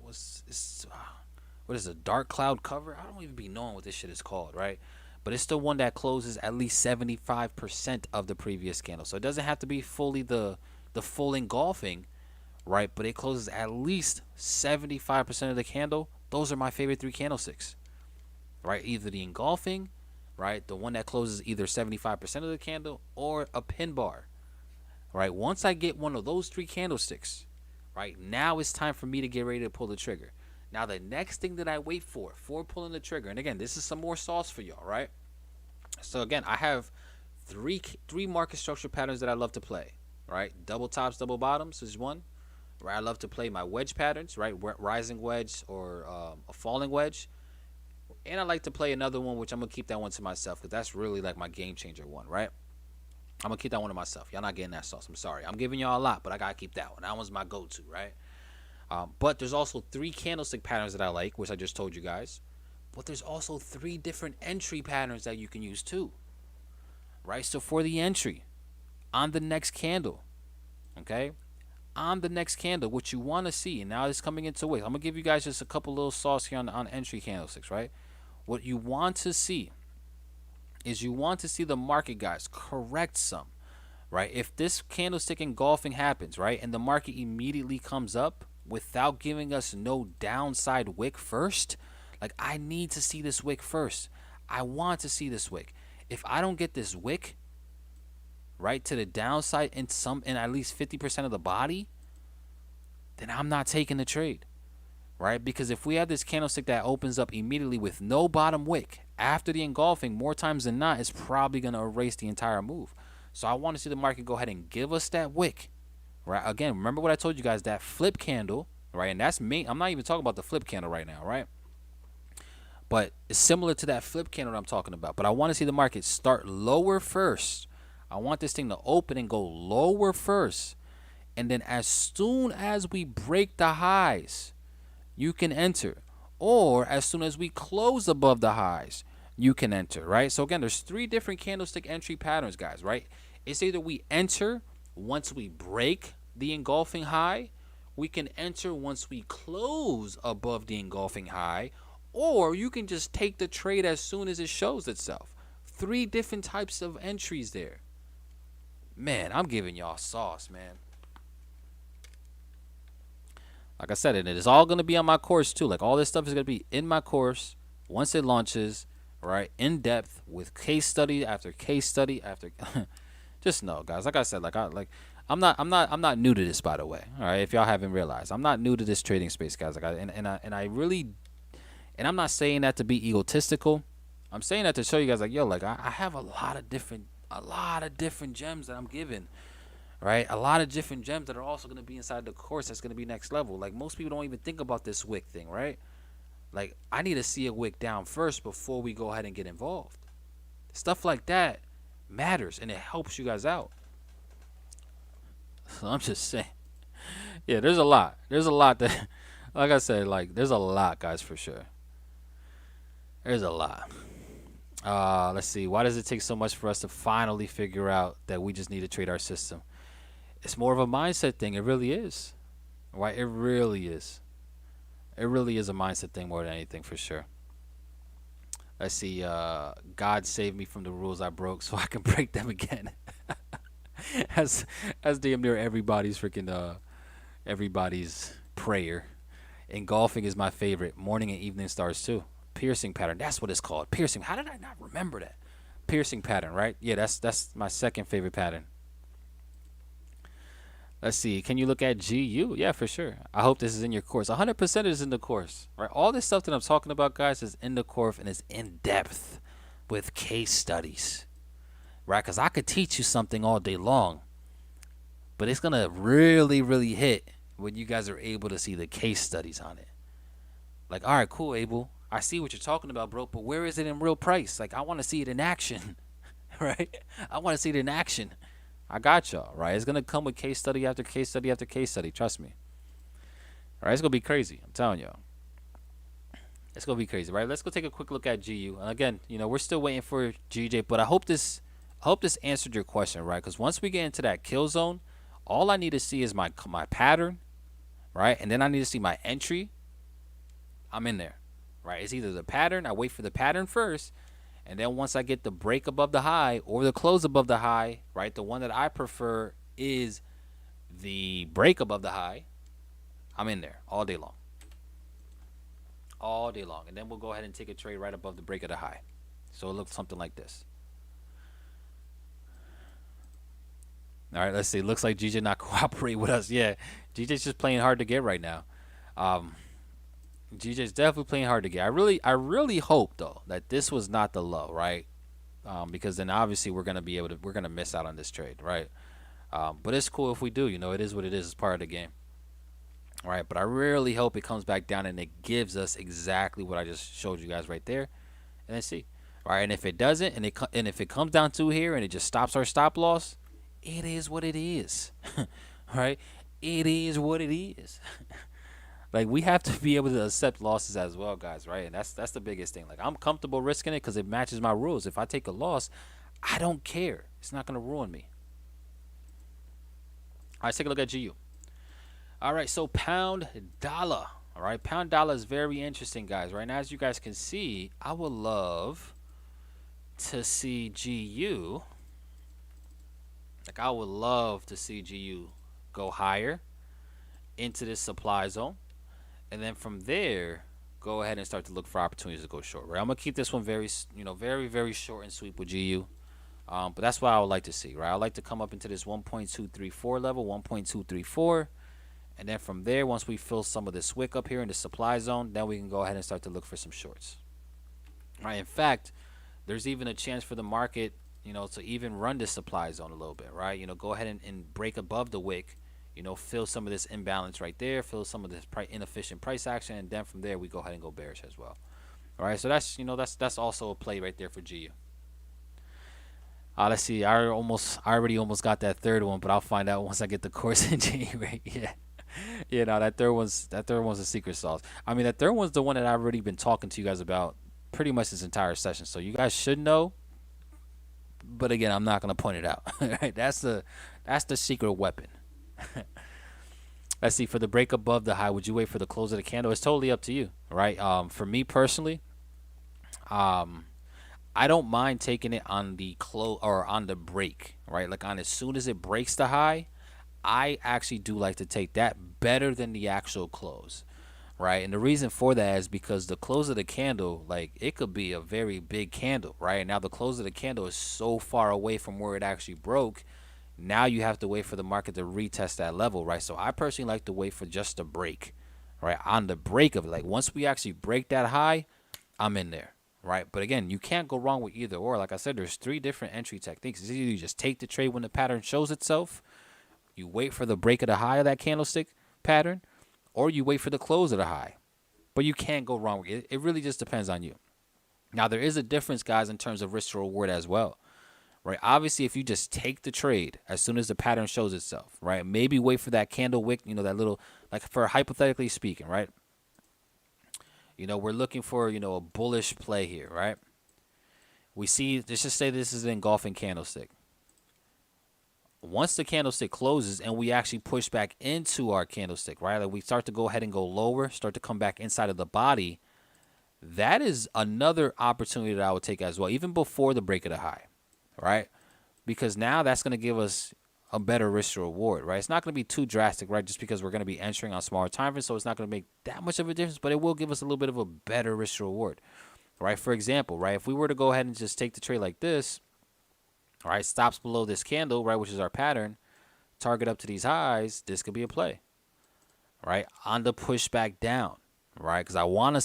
B: what's this, what is a dark cloud cover? I don't even be knowing what this shit is called, right? But it's the one that closes at least 75% of the previous candle. So it doesn't have to be fully the full engulfing, right? But it closes at least 75% of the candle. Those are my favorite 3 candlesticks, right? Either the engulfing, right? The one that closes either 75% of the candle, or a pin bar, right? Once I get one of those 3 candlesticks, right, now it's time for me to get ready to pull the trigger. Now the next thing that I wait for pulling the trigger, and again, this is some more sauce for y'all, right? So again, I have three market structure patterns that I love to play, right? Double tops, double bottoms is one. Right, I love to play my wedge patterns, right? Rising wedge or a falling wedge. And I like to play another one, which I'm going to keep that one to myself, because that's really like my game changer one, right? I'm going to keep that one to myself. Y'all not getting that sauce. I'm sorry. I'm giving y'all a lot, but I got to keep that one. That one's my go-to, right? But there's also 3 candlestick patterns that I like, which I just told you guys. But there's also 3 different entry patterns that you can use too, right? So for the entry, on the next candle, okay? On the next candle, what you want to see, and now it's coming into weight. I'm going to give you guys just a couple little sauce here on entry candlesticks, right? What you want to see is you want to see the market, guys, correct some, right? If this candlestick engulfing happens, right, and the market immediately comes up without giving us no downside wick first, like, I need to see this wick first. I want to see this wick. If I don't get this wick, right, to the downside in at least 50% of the body, then I'm not taking the trade, right? Because if we have this candlestick that opens up immediately with no bottom wick after the engulfing, more times than not, it's probably going to erase the entire move. So I want to see the market go ahead and give us that wick, right? Again, remember what I told you guys, that flip candle, right? And that's me. I'm not even talking about the flip candle right now, right? But it's similar to that flip candle that I'm talking about. But I want to see the market start lower first. I want this thing to open and go lower first. And then as soon as we break the highs, you can enter. Or as soon as we close above the highs, you can enter, right? So again, there's 3 different candlestick entry patterns, guys, right? It's either we enter once we break the engulfing high, we can enter once we close above the engulfing high, or you can just take the trade as soon as it shows itself. 3 different types of entries there. Man, I'm giving y'all sauce, man. Like I said, and it is all going to be on my course too. Like, all this stuff is going to be in my course once it launches, right? In depth, with case study after case study after. Just know, guys. Like I said, I'm not new to this, by the way. All right, if y'all haven't realized, I'm not new to this trading space, guys. Like, and I'm not saying that to be egotistical. I'm saying that to show you guys, like, yo, like, I have a lot of different gems that I'm giving, right? A lot of different gems that are also going to be inside the course. That's going to be next level. Like, most people don't even think about this wick thing, right? Like, I need to see a wick down first before we go ahead and get involved. Stuff like that matters, and it helps you guys out. So I'm just saying, yeah, there's a lot that, like I said, like, there's a lot, guys, for sure. There's a lot. Let's see. Why does it take so much for us to finally figure out that we just need to trade our system? It's more of a mindset thing. It really is. Right? It really is. It really is a mindset thing more than anything, for sure. Let's see. God save me from the rules I broke so I can break them again. as damn near everybody's freaking everybody's prayer. Engulfing is my favorite. Morning and evening stars too. Piercing pattern. That's what it's called. Piercing. How did I not remember that? Piercing pattern, right? Yeah, that's my second favorite pattern. Let's see. Can you look at GU? Yeah, for sure. I hope this is in your course. 100% is in the course, right? All this stuff that I'm talking about, guys, is in the course and it's in depth with case studies, right? Because I could teach you something all day long, but it's going to really, really hit when you guys are able to see the case studies on it. Like, all right, cool, Abel. I see what you're talking about, bro, but where is it in real price? Like, I want to see it in action, right? I want to see it in action. I got y'all, right? It's going to come with case study after case study after case study. Trust me. All right, it's going to be crazy. I'm telling y'all. It's gonna be crazy, right? Let's go take a quick look at GU. And again, we're still waiting for GJ, but I hope this answered your question, right? Because once we get into that kill zone, all I need to see is my pattern, right? And then I need to see my entry. I'm in there, right? It's either the pattern. I wait for the pattern first, and then once I get the break above the high or the close above the high, right? The one that I prefer is the break above the high. I'm in there all day long. All day long. And then we'll go ahead and take a trade right above the break of the high. So it looks something like this. All right, let's see. Looks like GJ not cooperate with us. Yeah, GJ's just playing hard to get right now. GJ's definitely playing hard to get. I really hope though that this was not the low, right? Because then obviously we're gonna miss out on this trade, right? But it's cool if we do. It is what it is. It's part of the game. All right, but I really hope it comes back down and it gives us exactly what I just showed you guys right there, and then see. All right, and if it doesn't, and if it comes down to here and it just stops our stop loss, it is what it is. All right, it is what it is. Like, we have to be able to accept losses as well, guys, right? And that's the biggest thing. Like, I'm comfortable risking it because it matches my rules. If I take a loss, I don't care. It's not gonna ruin me. All right, let's take a look at GU. All right, so pound dollar. All right, pound dollar is very interesting, guys. Right now, as you guys can see, I would love to see GU. Like, I would love to see GU go higher into this supply zone, and then from there, go ahead and start to look for opportunities to go short. Right, I'm gonna keep this one very, very short and sweet with GU. But that's what I would like to see. Right, I'd like to come up into this 1.234 level, 1.234. And then from there, once we fill some of this wick up here in the supply zone, then we can go ahead and start to look for some shorts. Right. In fact, there's even a chance for the market, to even run this supply zone a little bit, right? Go ahead and break above the wick, fill some of this imbalance right there, fill some of this inefficient price action, and then from there we go ahead and go bearish as well. All right. So that's also a play right there for GU. Let's see. I already almost got that third one, but I'll find out once I get the course in January. Yeah. That third one's a secret sauce. I mean, that third one's the one that I've already been talking to you guys about pretty much this entire session. So you guys should know. But again, I'm not gonna point it out. Right? That's the secret weapon. Let's see. For the break above the high, would you wait for the close of the candle? It's totally up to you, right? For me personally, I don't mind taking it on the close or on the break, right? Like, on as soon as it breaks the high, I actually do like to take that better than the actual close, right? And the reason for that is because the close of the candle, like, it could be a very big candle, right? Now the close of the candle is so far away from where it actually broke. Now you have to wait for the market to retest that level, right? So I personally like to wait for just a break, right? On the break of it, like, once we actually break that high, I'm in there. Right, but again, you can't go wrong with either or. Like I said, there's 3 different entry techniques. It's either you just take the trade when the pattern shows itself, you wait for the break of the high of that candlestick pattern, or you wait for the close of the high. But you can't go wrong with it. It really just depends on you. Now, there is a difference, guys, in terms of risk to reward as well. Right, obviously, if you just take the trade as soon as the pattern shows itself, right, maybe wait for that candle wick, that little, like, for hypothetically speaking, right? We're looking for, a bullish play here, right? We see, let's just say this is an engulfing candlestick. Once the candlestick closes and we actually push back into our candlestick, right? Like, we start to go ahead and go lower, start to come back inside of the body. That is another opportunity that I would take as well, even before the break of the high, right? Because now that's going to give us a better risk to reward, right? It's not going to be too drastic, right? Just because we're going to be entering on smaller time frames, so it's not going to make that much of a difference, but it will give us a little bit of a better risk to reward, right? For example, right, if we were to go ahead and just take the trade like this, all right, stops below this candle, right, which is our pattern, target up to these highs, this could be a play, right? On the pushback down, right? Because I want to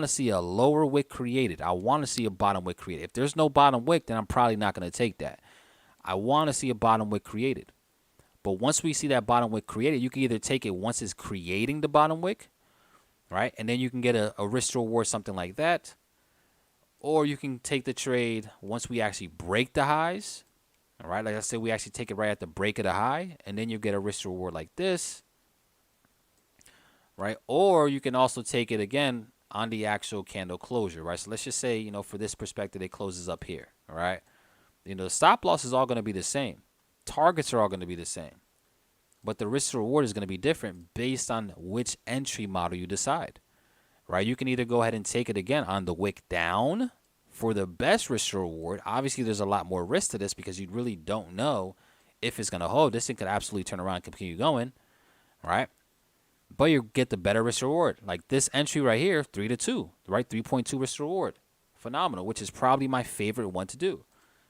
B: see a lower wick created. I want to see a bottom wick created. If there's no bottom wick, then I'm probably not going to take that. I want to see a bottom wick created. But once we see that bottom wick created, you can either take it once it's creating the bottom wick, right? And then you can get a risk to reward, something like that. Or you can take the trade once we actually break the highs, all right? Like I said, we actually take it right at the break of the high, and then you get a risk to reward like this, right? Or you can also take it again on the actual candle closure, right? So let's just say, for this perspective, it closes up here, all right? The stop loss is all going to be the same. Targets are all going to be the same. But the risk to reward is going to be different based on which entry model you decide, right? You can either go ahead and take it again on the wick down for the best risk to reward. Obviously, there's a lot more risk to this because you really don't know if it's going to hold. This thing could absolutely turn around and continue going, right? But you get the better risk reward. Like this entry right here, 3 to 2, right? 3.2 risk reward. Phenomenal, which is probably my favorite one to do.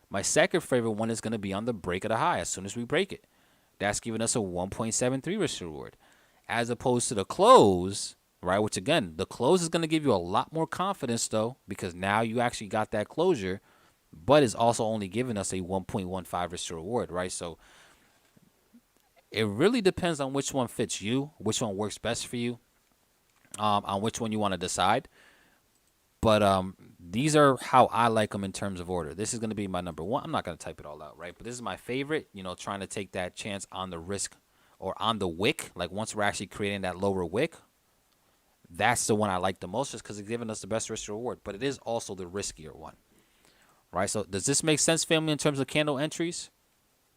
B: My second favorite one is going to be on the break of the high as soon as we break it. That's giving us a 1.73 risk reward. As opposed to the close, right? Which again, the close is going to give you a lot more confidence though, because now you actually got that closure, but it's also only giving us a 1.15 risk reward, right? So it really depends on which one fits you, which one works best for you, on which one you want to decide. But these are how I like them in terms of order. This is going to be my number one. I'm not going to type it all out, right? But this is my favorite, trying to take that chance on the risk or on the wick. Like once we're actually creating that lower wick, that's the one I like the most just because it's giving us the best risk reward. But it is also the riskier one, right? So does this make sense, family, in terms of candle entries?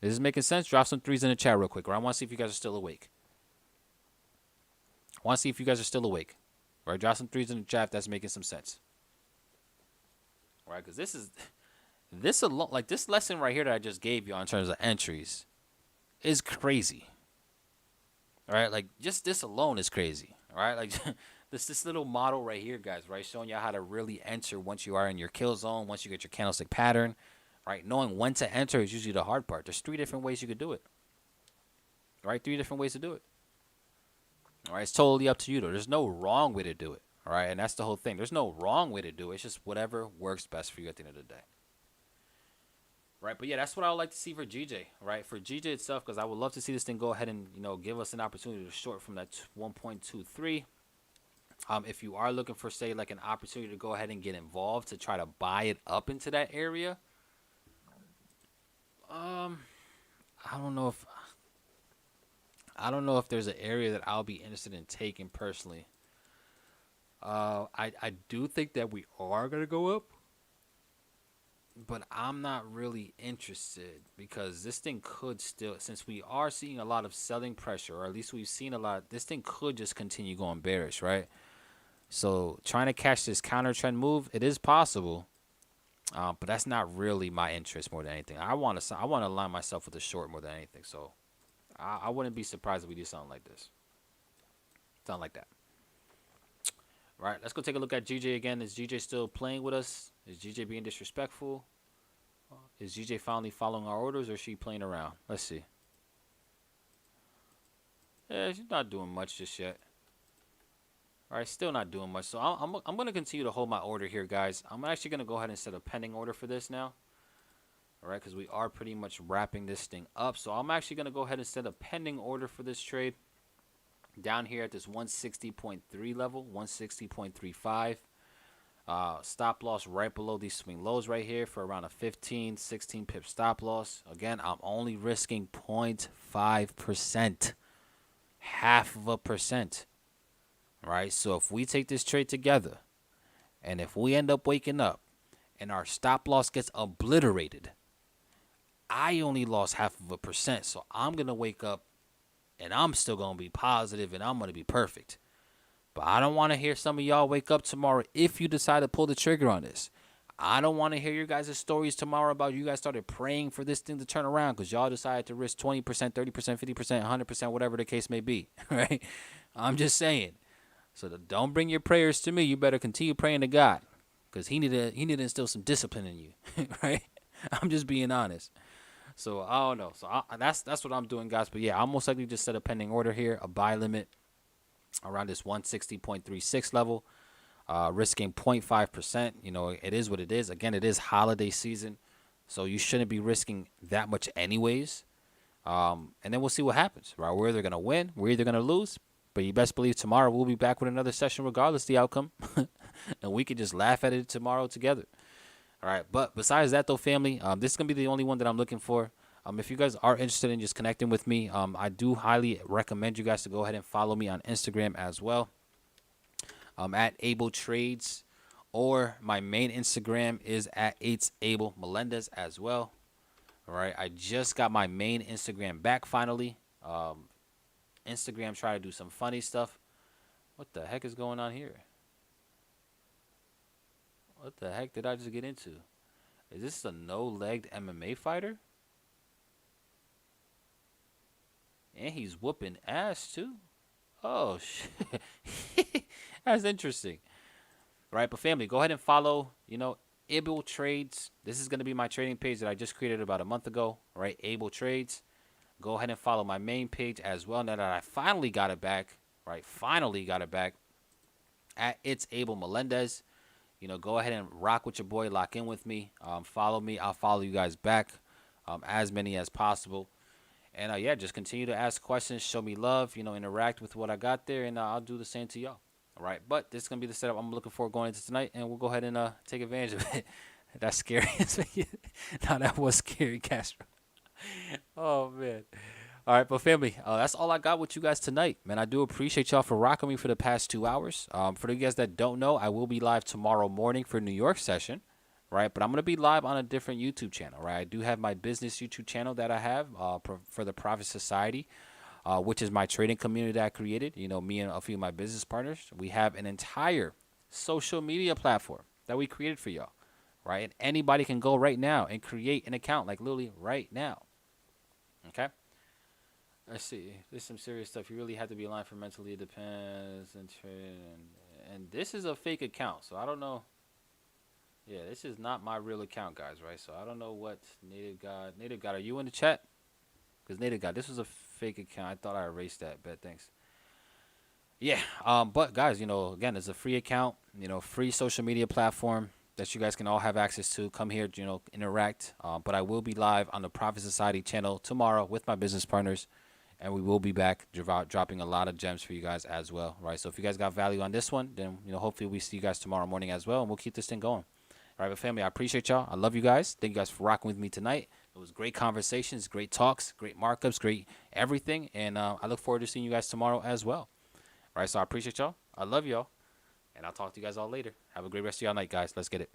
B: Is this making sense? Drop some threes in the chat real quick, right? I want to see if you guys are still awake. Right? Drop some threes in the chat if that's making some sense. Right? Because this alone, like this lesson right here that I just gave you in terms of entries is crazy. All right? Like just this alone is crazy. All right? Like this little model right here, guys, right? Showing you how to really enter once you are in your kill zone, once you get your candlestick pattern. Right, knowing when to enter is usually the hard part. There's 3 different ways you could do it. Right, 3 different ways to do it. All right, it's totally up to you though. There's no wrong way to do it. All right, and that's the whole thing. There's no wrong way to do it. It's just whatever works best for you at the end of the day. Right, but yeah, that's what I would like to see for GJ. Right, for GJ itself, because I would love to see this thing go ahead and give us an opportunity to short from that 1.23. If you are looking for say like an opportunity to go ahead and get involved to try to buy it up into that area. I don't know if there's an area that I'll be interested in taking personally. I do think that we are gonna go up, but I'm not really interested because this thing could still, since we are seeing a lot of selling pressure, or at least we've seen a lot, this thing could just continue going bearish, right? So trying to catch this counter trend move, it is possible. But that's not really my interest more than anything. I want to align myself with the short more than anything. So I wouldn't be surprised if we do something like this. Something like that. Right, let's go take a look at GJ again. Is GJ still playing with us? Is GJ being disrespectful? Is GJ finally following our orders, or is she playing around? Let's see. Yeah, she's not doing much just yet. All right, still not doing much. So I'm going to continue to hold my order here, guys. I'm actually going to go ahead and set a pending order for this now. All right, because we are pretty much wrapping this thing up. So I'm actually going to go ahead and set a pending order for this trade down here at this 160.3 level, 160.35. Stop loss right below these swing lows right here for around a 15, 16 pip stop loss. Again, I'm only risking 0.5%, 0.5%. Right, so if we take this trade together, and if we end up waking up, and our stop loss gets obliterated, I only lost 0.5%. So I'm gonna wake up, and I'm still gonna be positive, and I'm gonna be perfect. But I don't want to hear some of y'all wake up tomorrow if you decide to pull the trigger on this. I don't want to hear your guys' stories tomorrow about you guys started praying for this thing to turn around because y'all decided to risk 20%, 30%, 50%, 100%, whatever the case may be. Right? I'm just saying. So don't bring your prayers to me. You better continue praying to God, because he need to instill some discipline in you, right? I'm just being honest. So I don't know. So that's what I'm doing, guys. But yeah, I'll most likely just set a pending order here, a buy limit around this 160.36 level, risking 0.5%. It is what it is. Again, it is holiday season, so you shouldn't be risking that much anyways. And then we'll see what happens, right? We're either gonna win, we're either gonna lose. But you best believe tomorrow we'll be back with another session regardless of the outcome. And we can just laugh at it tomorrow together. All right. But besides that, though, family, this is going to be the only one that I'm looking for. If you guys are interested in just connecting with me, I do highly recommend you guys to go ahead and follow me on Instagram as well. at Abel Trades, or my main Instagram is at It's Abel Melendez as well. All right, I just got my main Instagram back finally. Instagram trying to do some funny stuff. What the heck is going on here? What the heck did I just get into? Is this a no-legged MMA fighter? And he's whooping ass too. Oh shit, that's interesting. Right, but family, go ahead and follow. Abel Trades. This is gonna be my trading page that I just created about a month ago. Right, Abel Trades. Go ahead and follow my main page as well. Now that I finally got it back. Right, finally got it back. At It's Abel Melendez. Go ahead and rock with your boy. Lock in with me. Follow me. I'll follow you guys back. As many as possible. And yeah, just continue to ask questions, show me love, interact with what I got there, and I'll do the same to y'all. All right, but this is gonna be the setup I'm looking for going into tonight, and we'll go ahead and take advantage of it. That's scary. Now that was scary, Castro. Oh man. All right, but family, that's all I got with you guys tonight, man. I do appreciate y'all for rocking me for the past 2 hours. For you guys that don't know, I will be live tomorrow morning for New York session. Right, but I'm going to be live on a different YouTube channel, right? I do have my business YouTube channel that I have for the Profit Society, which is my trading community that I created. Me and a few of my business partners, we have an entire social media platform that we created for y'all, right? And anybody can go right now and create an account, like literally right now, okay? Let's see. There's some serious stuff. You really have to be aligned for mentally. It depends. And this is a fake account, so I don't know. Yeah, this is not my real account, guys, right? So I don't know what Native God. Native God, are you in the chat? Because Native God, this was a fake account. I thought I erased that. Bet, thanks. Yeah, but guys, again, it's a free account, free social media platform that you guys can all have access to. Come here, interact. But I will be live on the Profit Society channel tomorrow with my business partners, and we will be back dropping a lot of gems for you guys as well, right? So if you guys got value on this one, then hopefully we see you guys tomorrow morning as well, and we'll keep this thing going. All right, but family, I appreciate y'all. I love you guys. Thank you guys for rocking with me tonight. It was great conversations, great talks, great markups, great everything. And I look forward to seeing you guys tomorrow as well. All right, so I appreciate y'all. I love y'all. And I'll talk to you guys all later. Have a great rest of y'all night, guys. Let's get it.